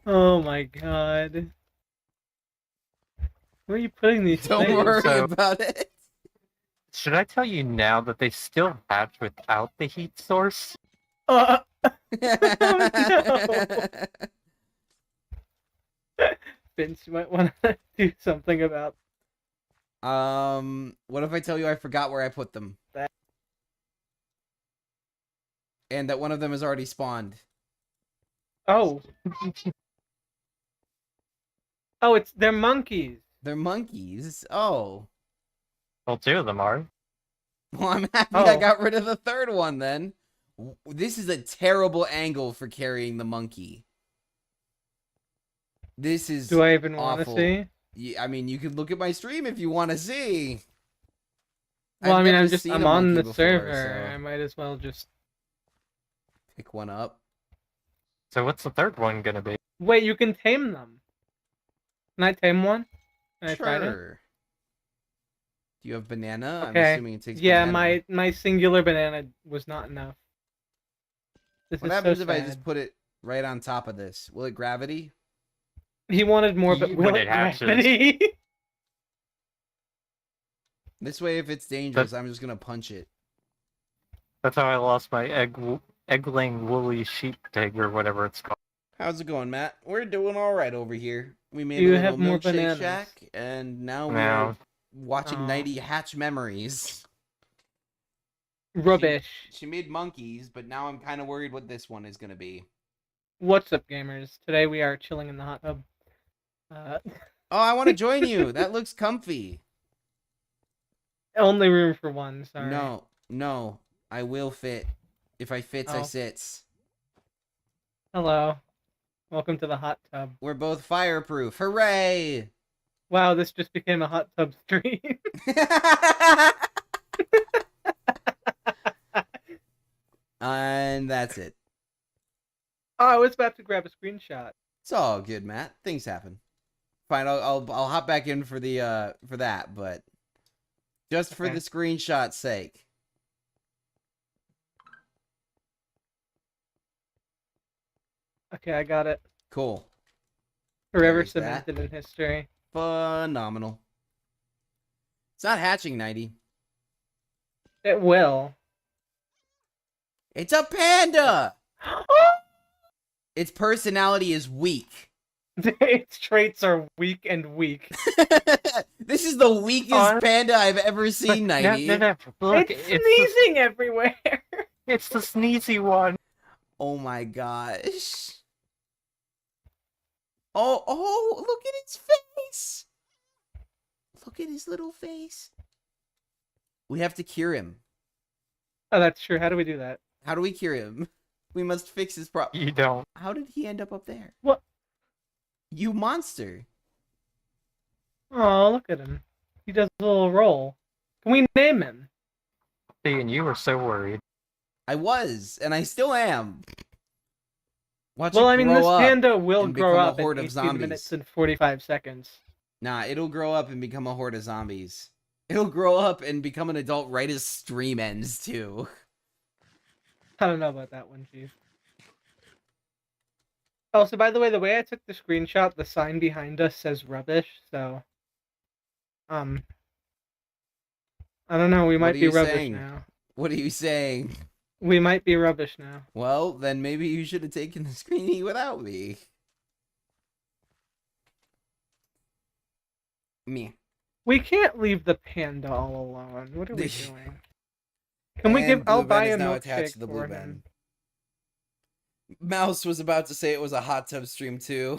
Oh my god. Where are you putting these Don't things? worry So- about it. Should I tell you now that they still hatch without the heat source? No. Vince, you might want to do something about What if I tell you I forgot where I put them? That- And that one of them has already spawned. Oh. Oh, they're monkeys. They're monkeys. Oh. Well, 2 of them are. Well, I'm happy I Oh. got rid of the third one then. This is a terrible angle for carrying the monkey. This is Do I even want to awful. see? I mean, you can look at my stream if you want to see. Well, I've I mean, never I'm seen I'm a on monkey the before, server. so I might as well just pick one up. So what's the third one gonna be? wait. You can tame them. Can I tame one? Can I try it? Sure. Do you have banana? I'm Okay. assuming it takes Yeah, banana. my singular banana was not enough. This What is happens so if I sad. just put it right on top of this? Will it gravity? He wanted more, but When will it it hatches. gravity? This way, if it's dangerous, I'm just gonna punch it. That's how I lost my egg-laying woolly sheep pig or whatever it's called. How's it going, Matt? We're doing all right over here. We made You a little have more milkshake bananas. shack, and now Now, we're watching Aw. Nighty hatch memories. Rubbish. She made monkeys, but now I'm kind of worried what this one is gonna be. What's up, gamers? Today we are chilling in the hot tub. Oh, I want to join you. That looks comfy. Only room for one. Sorry. No, I will fit. If I fits, I Oh. sits. Hello. Welcome to the hot tub. We're both fireproof. Hooray! Wow, this just became a hot tub stream. And that's it. Oh, I was about to grab a screenshot. It's all good, Matt. Things happen. Fine, I'll hop back in for the for that, but just for Okay. the screenshot's sake. Okay, I got it. Cool. Forever There's that. cemented in history. Phenomenal. It's not hatching, Nighty. It will. It's a panda! Its personality is weak. Its traits are weak and weak. This is the weakest Oh, panda I've ever seen, Nighty. no. Look, It's the, sneezing everywhere. it's the sneezy one. Oh my gosh. Oh, look at its face. Look at his little face. We have to cure him. Oh, that's true. How do we do that? How do we cure him? We must fix his problem. You don't. How did he end up there? What? You monster. Oh, look at him. He does a little roll. Can we name him? See, and you were so worried. I was, and I still am. Watch Well, it I mean, grow this up panda will and grow become a up in horde of 18 minutes zombies. and 45 seconds. Nah, it'll grow up and become a horde of zombies. It'll grow up and become an adult right as stream ends, too. I don't know about that one, Chief. Oh, so by the way I took the screenshot, the sign behind us says rubbish, so... I don't know, we What might are be you rubbish saying? now. What are you saying? We might be rubbish now. Well, then maybe you should have taken the screenie without me. Me. We can't leave the panda all alone. What are we doing? Can we And give... I'll Blue Ben buy is a now attached milkshake to the for Blue him. Ben. Mouse was about to say it was a hot tub stream too.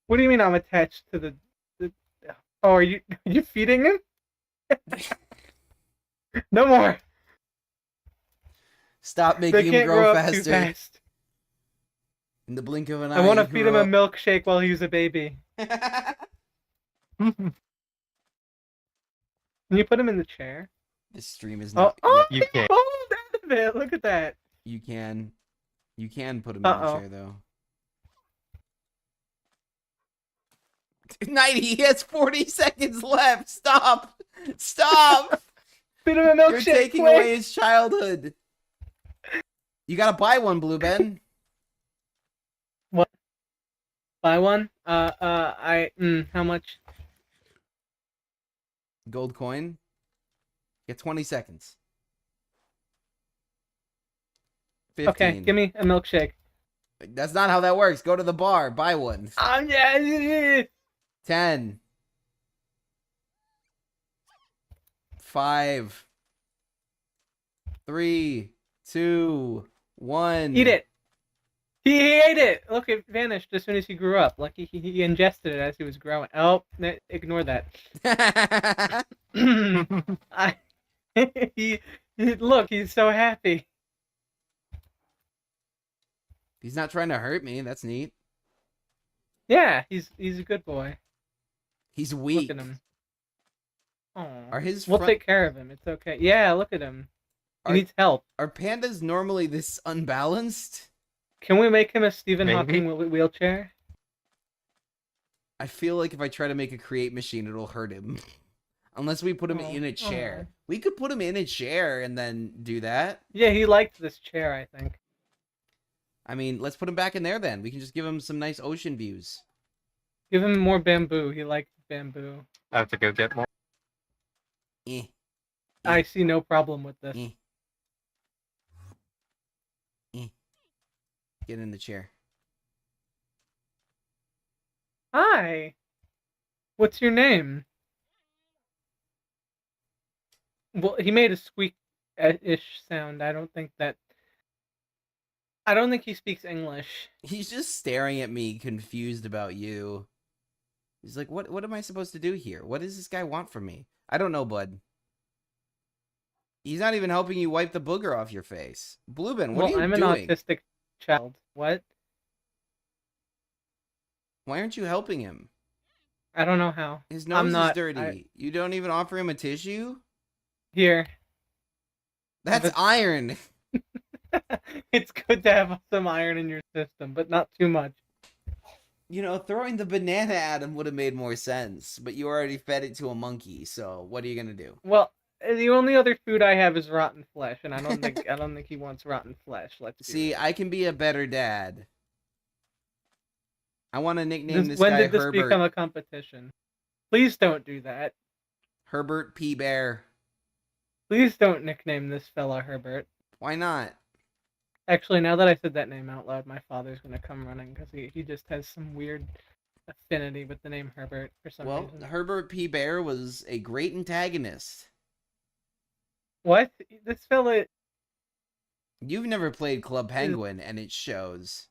What do you mean I'm attached to the... Oh, are you feeding him? No more! Stop They making him can't grow grow up too faster. fast. In the blink of an eye, I want to he feed him grew a milkshake while he's a baby. up. Can you put him in the chair? This stream is Oh, not. oh, You he can't. rolled out of it. Look at that. You can put him in the Uh-oh. chair though. 90. He has 40 seconds left. Stop. Stop. Feed him a milkshake. You're taking quick. away his childhood. You gotta buy one, Blue Ben. What? Buy one? How much? Gold coin. Get 20 seconds. 15. Okay, give me a milkshake. That's not how that works. Go to the bar. Buy one. Yeah. 10. 5. 3. 2. 1. Eat it. He ate it. Look, it vanished as soon as he grew up. Like he ingested it as he was growing. Oh, ignore that. Look, he's so happy. He's not trying to hurt me. That's neat. Yeah, he's a good boy. He's weak. Look at him. Aw. Are his We'll front- take care of him. It's okay. Yeah, look at him. He Are- needs help. Are pandas normally this unbalanced? Can we make him a Stephen Maybe. Hawking wheelchair? I feel like if I try to make a create machine, it'll hurt him. Unless we put him Oh, in a chair. oh. We could put him in a chair and then do that. Yeah, he liked this chair, I think. I mean, let's put him back in there then. We can just give him some nice ocean views. Give him more bamboo. He liked bamboo. I have to go get more. Eh. I see no problem with this. Eh. Eh. Get in the chair. Hi. What's your name? Well, he made a squeak-ish sound. I don't think he speaks English. He's just staring at me, confused about you. He's like, what am I supposed to do here? What does this guy want from me? I don't know, bud. He's not even helping you wipe the booger off your face. Blueben, what are you I'm an doing? autistic child. What? Why aren't you helping him? I don't know how. His nose is not- dirty. You don't even offer him a tissue? Here. That's But- iron. It's good to have some iron in your system, but not too much. You know, throwing the banana at him would have made more sense, but you already fed it to a monkey, so what are you gonna do? Well, the only other food I have is rotten flesh, and I don't think he wants rotten flesh. Let's be See, real. I can be a better dad. I want to nickname this When guy did this Herbert. become a competition? Please don't do that. Herbert P. Bear. Please don't nickname this fella Herbert. Why not? Actually, now that I said that name out loud, my father's gonna come running because he just has some weird affinity with the name Herbert for some Well, reason. Herbert P. Bear was a great antagonist. What? This fella... You've never played Club Penguin, and it shows.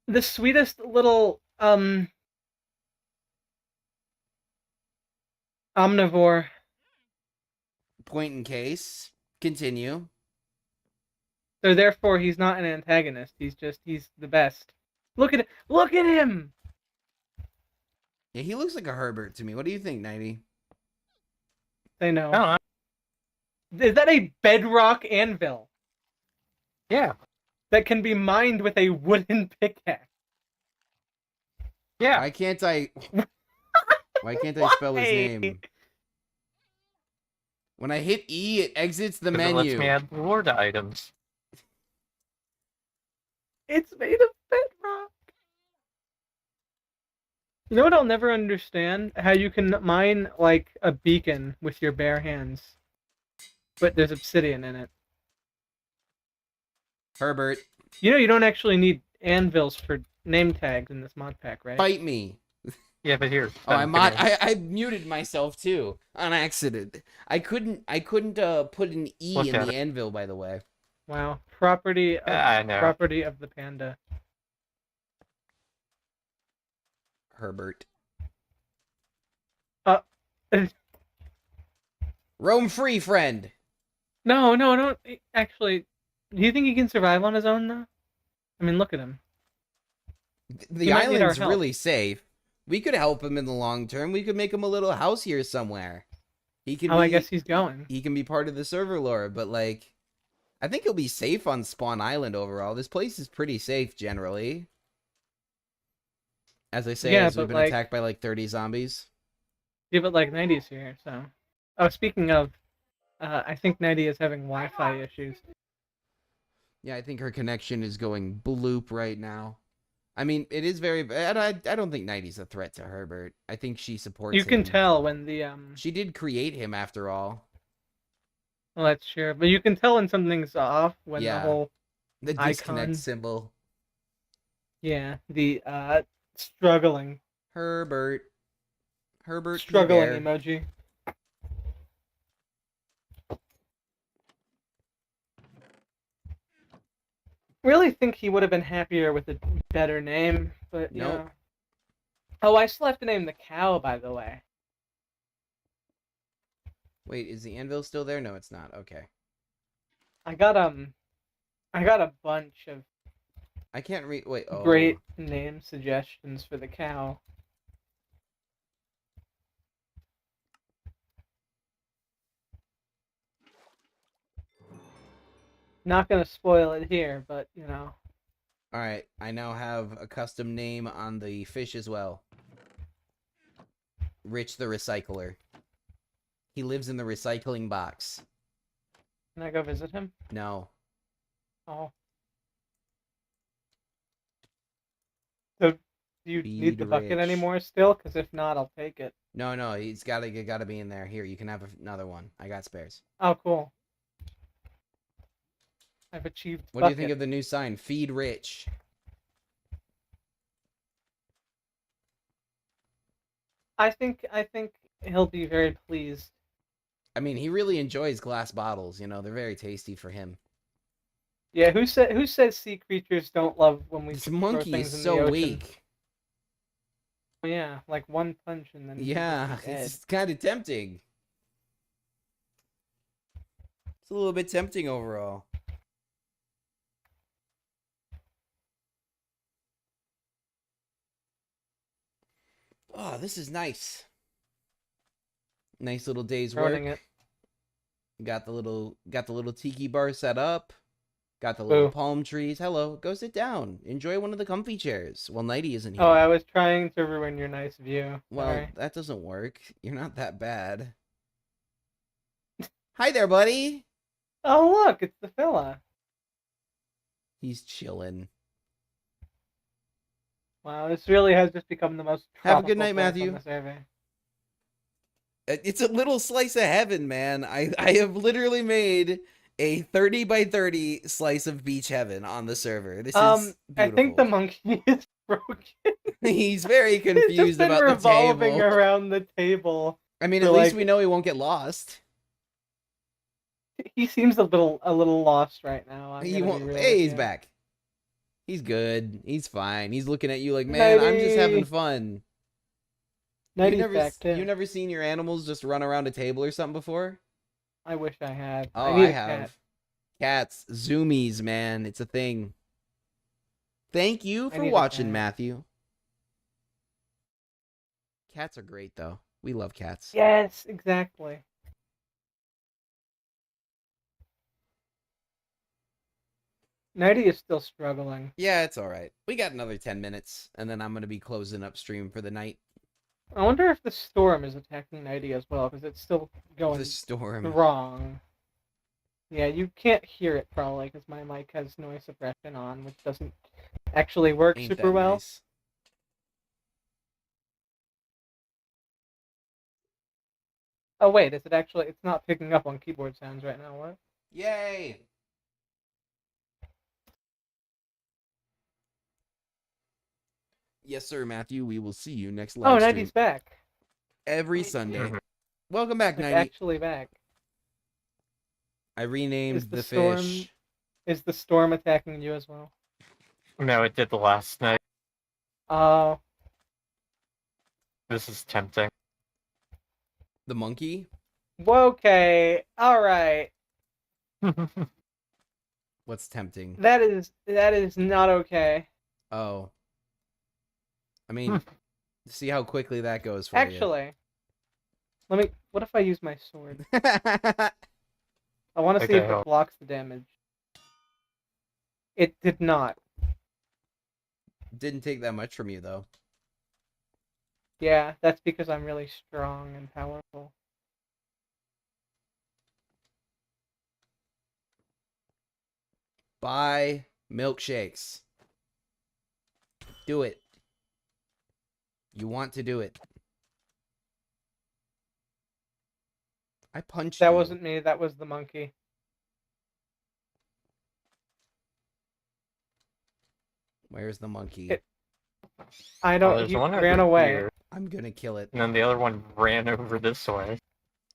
The sweetest little, omnivore. Point in case. Continue. So therefore, he's not an antagonist. He's the best. Look at him! Yeah, he looks like a Herbert to me. What do you think, 90? Say no. I don't know. Is that a bedrock anvil? Yeah. that can be mined with a wooden pickaxe. Yeah. Why can't I? Why can't I spell his name? When I hit E, it exits the 'Cause it lets me menu. add reward items. It's made of bedrock. You know what I'll never understand? How you can mine like a beacon with your bare hands, but there's obsidian in it. Herbert, You know you don't actually need anvils for name tags in this mod pack, right? fight me. Yeah, but here. Oh, Ben, come here. I muted myself too on accident. I couldn't put an E Look in at the it. anvil, by the way. Wow, property of I know. property of the panda. Herbert. Uh, Roam free, friend. no, don't actually. Do you think he can survive on his own though? I mean, look at him. The He might need our island's help. really safe. We could help him in the long term. We could make him a little house here somewhere. He can Oh, be I guess he's going. he can be part of the server lore, but like I think he'll be safe on Spawn Island overall. This place is pretty safe generally. As I say, Yeah, as we've but, been like- attacked by like 30 zombies. Yeah, but like 90's here, so. Oh, speaking of, I think 90 is having Wi-Fi issues. Yeah, I think her connection is going bloop right now. I mean, it is very bad. I don't think 90's a threat to Herbert. I think she supports You can him. tell when the She did create him after all. Well, that's true, but you can tell when something's off when Yeah. the whole The disconnect Icon. symbol. the struggling Herbert the struggling bear. emoji. Really think he would have been happier with a better name, but you Nope. know. Oh, I still have to name the cow, by the way. Wait, is the anvil still there? No, it's not. Okay. I got a bunch of I can't read. Wait. Oh. great name suggestions for the cow. Not gonna spoil it here, but you know. All right. I now have a custom name on the fish as well. Rich the Recycler. He lives in the recycling box. Can I go visit him? No. Oh. So, do you need the Feed bucket Rich. anymore still? Because if not, I'll take it. No. He's gotta be in there. Here, you can have another one. I got spares. Oh, cool. I've achieved What bucket. do you think of the new sign? Feed Rich. I think he'll be very pleased. I mean, he really enjoys glass bottles. You know, they're very tasty for him. Yeah, who says sea creatures don't love when we This throw monkey things is in the so ocean? weak. Yeah, like one punch and then he's Yeah, dead. it's kind of tempting. It's a little bit tempting overall. Oh, this is nice. Nice little day's work. Ruining it. Got the little tiki bar set up. Got the little Boo. palm trees. Hello, go sit down. Enjoy one of the comfy chairs. Well, Nighty isn't here. Oh, I was trying to ruin your nice view. Well, Sorry. that doesn't work. You're not that bad. Hi there, buddy. Oh, look, it's the fella. He's chilling. Wow, this really has just become the most Have a good tropical night, place Matthew. on the survey. It's a little slice of heaven, man. I have literally made a 30 by 30 slice of beach heaven on the server. This is beautiful. I think the monkey is broken. He's very He's just confused been about the revolving table. around the table. I mean, for, at least like- we know he won't get lost. He seems a little lost right now. I'm He gonna be won't. real Hey, with he's you. back. He's good. He's fine. He's looking at you like, man, I'm just having Nighty. fun. Nighty's back too. You never seen your animals just run around a table or something before? I wish I had. Oh, need I a cat. have. Cats, zoomies, man. It's a thing. Thank you I for need a watching, cat. Matthew. Cats are great, though. We love cats. Yes, exactly. Nighty is still struggling. Yeah, it's all right. We got another 10 minutes, and then I'm gonna be closing up stream for the night. I wonder if the storm is attacking Nighty as well, because it's still going The storm. strong. Yeah, you can't hear it probably, because my mic has noise suppression on, which doesn't actually work Ain't super that well. nice? Oh wait, is it actually? It's not picking up on keyboard sounds right now. What? Yay! Yes, sir, Matthew. We will see you next live Oh, stream Nighty's back. every Sunday. Mhm. Welcome back, Like, 90. actually back. I renamed Is the the storm- fish. Is the storm attacking you as well? No, it did the last night. Oh, This is tempting. The monkey? okay, all right. What's tempting? That is not okay. Oh. I mean, see how quickly that goes for you. Actually, let me. What if I use my sword? Actually. I want to see Okay, if it hold- blocks the damage. It did not. Didn't take that much from you, though. Yeah, that's because I'm really strong and powerful. Buy milkshakes. Do it. You want to do it. I punched That you. wasn't me. That was the monkey. Where's the monkey? I Oh, don't. there's He one ran over away. here, I'm gonna kill it. and then the other one ran over this way.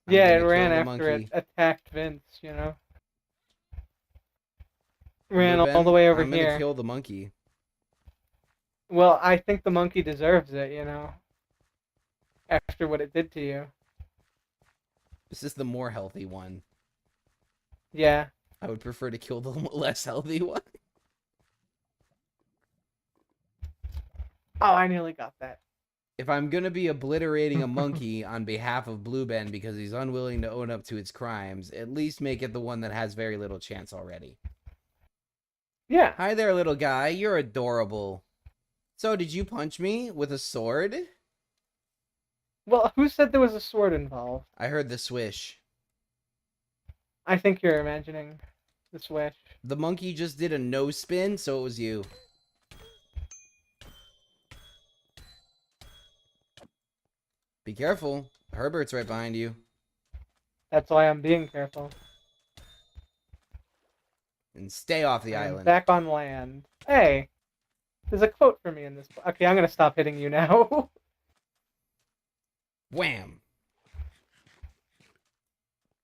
I'm Yeah, it gonna ran kill the after it monkey. attacked Vince. You know. Ran Ruben, all the way over I'm here. gonna kill the monkey. Well, I think the monkey deserves it. You know. After what it did to you. This is the more healthy one. Yeah. I would prefer to kill the less healthy one. Oh, I nearly got that. If I'm gonna be obliterating a monkey on behalf of Blue Ben because he's unwilling to own up to its crimes, at least make it the one that has very little chance already. Yeah. Hi there, little guy. You're adorable. So, did you punch me with a sword? Well, who said there was a sword involved? I heard the swish. I think you're imagining the swish. The monkey just did a no spin, so it was you. Be careful. Herbert's right behind you. That's why I'm being careful. And stay off the I'm island. back on land. Hey, there's a quote for me in this. Okay, I'm gonna stop hitting you now. Wham!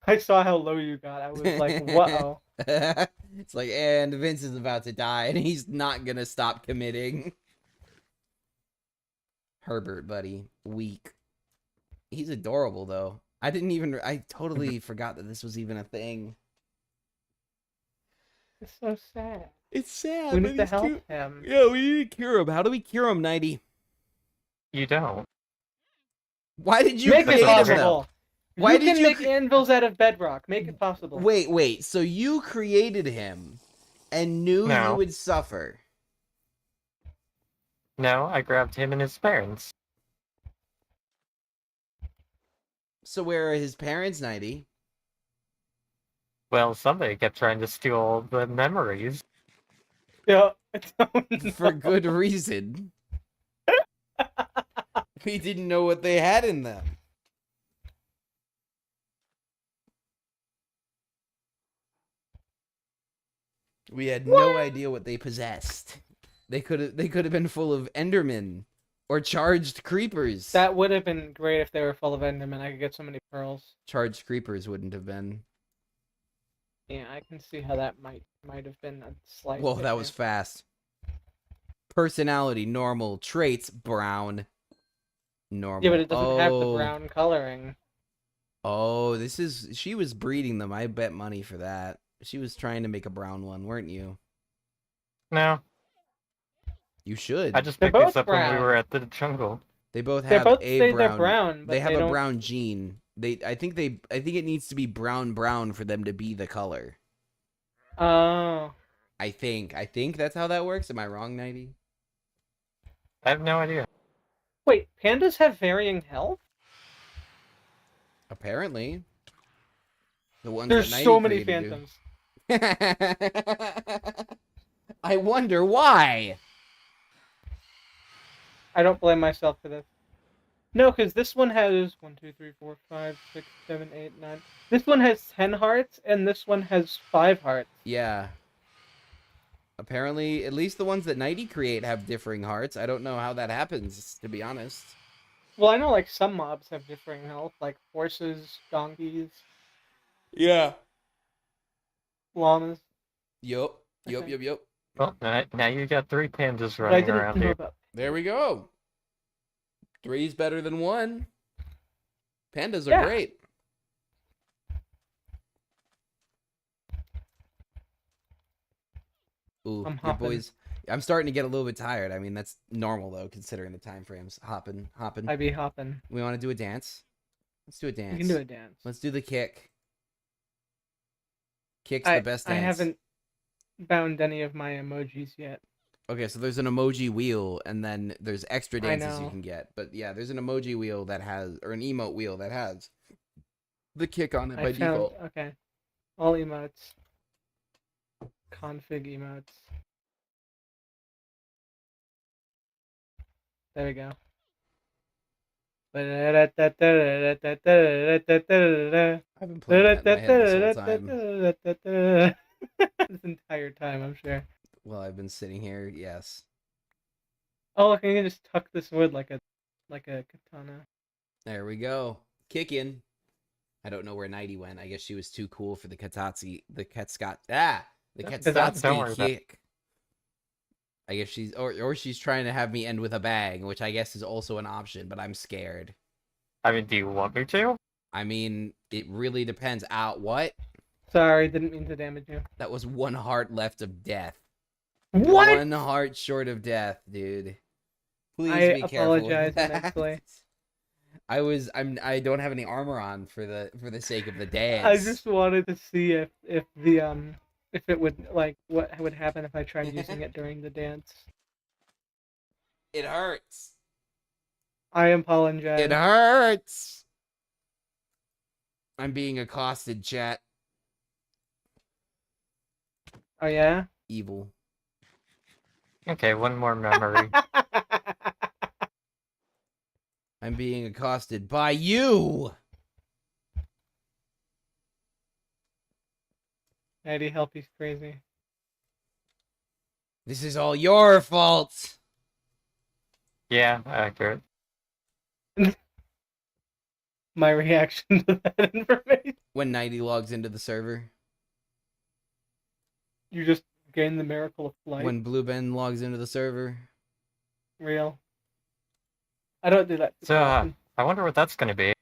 I saw how low you got. I was like, whoa. It's like, and Vince is about to die, and he's not gonna stop committing. Herbert, buddy. Weak. He's adorable, though. I totally forgot that this was even a thing. It's so sad. It's sad, We but need to he's help cute. him. Yeah, we need to cure him. How do we cure him, 90? You don't. Why did you Make create it him, though? possible. Why you did can you make cre- anvils out of bedrock. Make it possible. Wait. So you created him and knew No. he would suffer. No, I grabbed him and his parents. So where are his parents, 90? Well, somebody kept trying to steal all the memories. Yeah. For good reason. We didn't know what they had in them. We had no idea what they possessed. They could have been full of Endermen or charged creepers. That would have been great if they were full of Endermen. I could get so many pearls. Charged creepers wouldn't have been. Yeah, I can see how that might have been a slight. Whoa, that was issue. fast. Personality, normal. Traits, brown. Normal. Yeah, but it doesn't have the Oh. brown coloring. Oh, she was breeding them. I bet money for that. She was trying to make a brown one, weren't you? No, You should. I just They're picked these both up when we brown. were at the jungle. They both They have both a say brown. they're brown, but They have a don't... brown gene. I think it needs to be brown for them to be the color. Oh. I think that's how that works. Am I wrong, 90? I have no idea. Wait, pandas have varying health? Apparently. The ones There's that 90 so many created do. phantoms. I wonder why. I don't blame myself for this. No, because this one has 1, 2, 3, 4, 5, 6, 7, 8, 9. This one has 10 hearts, and this one has 5 hearts. Yeah. Apparently, at least the ones that 90 create have differing hearts. I don't know how that happens, to be honest. Well, I know like some mobs have differing health, like horses, donkeys, Yeah. llamas. Yup. I Yup, think. yup, yup. Well, now you got 3 pandas But I running didn't around know here. about. There we go. 3's better than 1. Pandas are Yeah. great. Ooh, I'm your hopping. boys. I'm starting to get a little bit tired. I mean, that's normal though, considering the time frames. Hopping. I be hopping. We want to do a dance. Let's do a dance. You can do a dance. Let's do the kick. Kick's the best I dance. haven't bound any of my emojis yet. Okay, so there's an emoji wheel, and then there's extra dances you know. can get. But yeah, there's an emoji wheel that has, or an emote wheel that has the kick on it by default. Okay. All emotes. Config emotes. There we go. I've been playing that in my head this whole time. This entire time, I'm sure. Well, I've been sitting here, yes. Oh, look, I can just tuck this wood like a katana. There we go. Kick in. I don't know where 90 went. I guess she was too cool for the Katsatsi, the Don't worry Katsatsuki about it. kick. I guess she's, or she's trying to have me end with a bang, which I guess is also an option, but I'm scared. I mean, do you want me to? I mean, it really depends. What? Sorry, didn't mean to damage you. That was 1 heart left of death. What? 1 heart short of death, dude. Please I be careful. apologize immensely. I don't have any armor on for the sake of the dance. I just wanted to see if it would like what would happen if I tried using it during the dance. It hurts. I apologize. It hurts. I'm being accosted, chat. Oh yeah? Evil. Okay, one more memory. I'm being accosted by you. Eddie, help, he's crazy. This is all your fault. Yeah, accurate. My reaction to that information. When 90 logs into the server. You just gain the miracle of flight. When Blue Ben logs into the server. Real. I don't do that. So, I wonder what that's gonna be.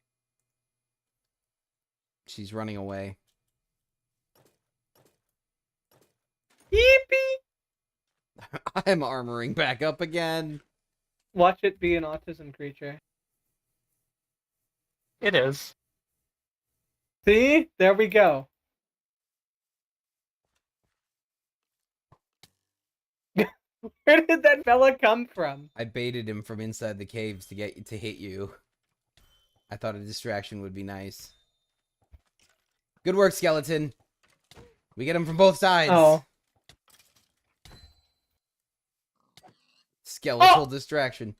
She's running away. Yippee! I'm armoring back up again. Watch it be an autism creature. It is. See? There we go. Where did that fella come from? I baited him from inside the caves to hit you. I thought a distraction would be nice. Good work, skeleton. We get him from both sides. Oh. Skeletal distraction.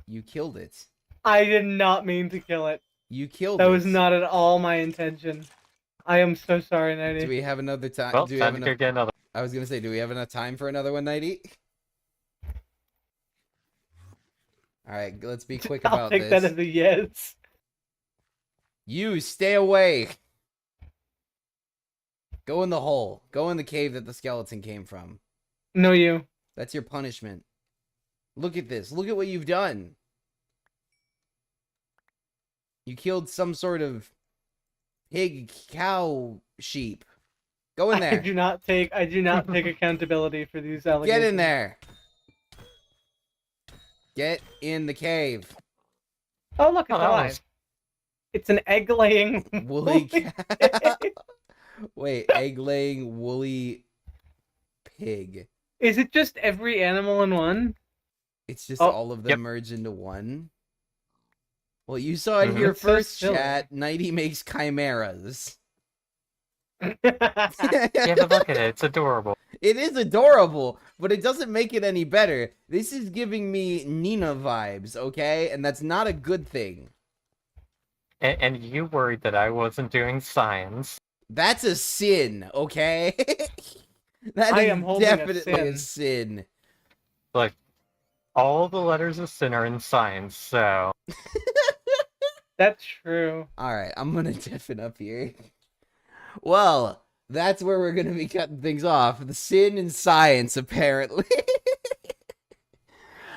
You killed it. I did not mean to kill it. You killed it. That was not at all my intention. I am so sorry, Nighty. Do we have another time? Well, do we time have to go get another. I was gonna say, do we have enough time for another one, Nighty? All right, let's be quick I'll about take this. that as a yes. You stay away. Go in the hole. Go in the cave that the skeleton came from. No, you. That's your punishment. Look at this. Look at what you've done. You killed some sort of pig, cow, sheep. Go in there. I do not take accountability for these allegations. Get in there. Get in the cave. Oh, look, it's Oh, that alive. was- It's an egg-laying Woolly cat. Wait, egg-laying woolly pig. Is it just every animal in one? It's just Oh, all of them yep. merged into one? Well, you saw it Mhm. here That's so first, silly. chat. Nighty makes chimeras. Yeah, but look at it. It's adorable. It is adorable, but it doesn't make it any better. This is giving me Nina vibes, okay? And that's not a good thing. And you worried that I wasn't doing science. That's a sin, okay? That I is am holding a definitely a sin. sin. Look, all the letters of sin are in science, so... That's true. Alright, I'm gonna deafen up here. Well, that's where we're gonna be cutting things off. The sin in science, apparently.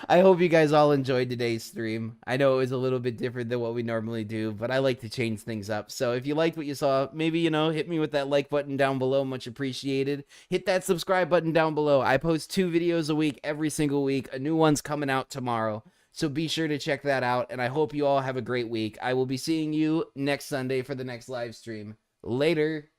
I hope you guys all enjoyed today's stream. I know it was a little bit different than what we normally do, but I like to change things up. So if you liked what you saw, maybe, hit me with that like button down below. Much appreciated. Hit that subscribe button down below. I post 2 videos a week every single week. A new one's coming out tomorrow. So be sure to check that out, and I hope you all have a great week. I will be seeing you next Sunday for the next live stream. Later.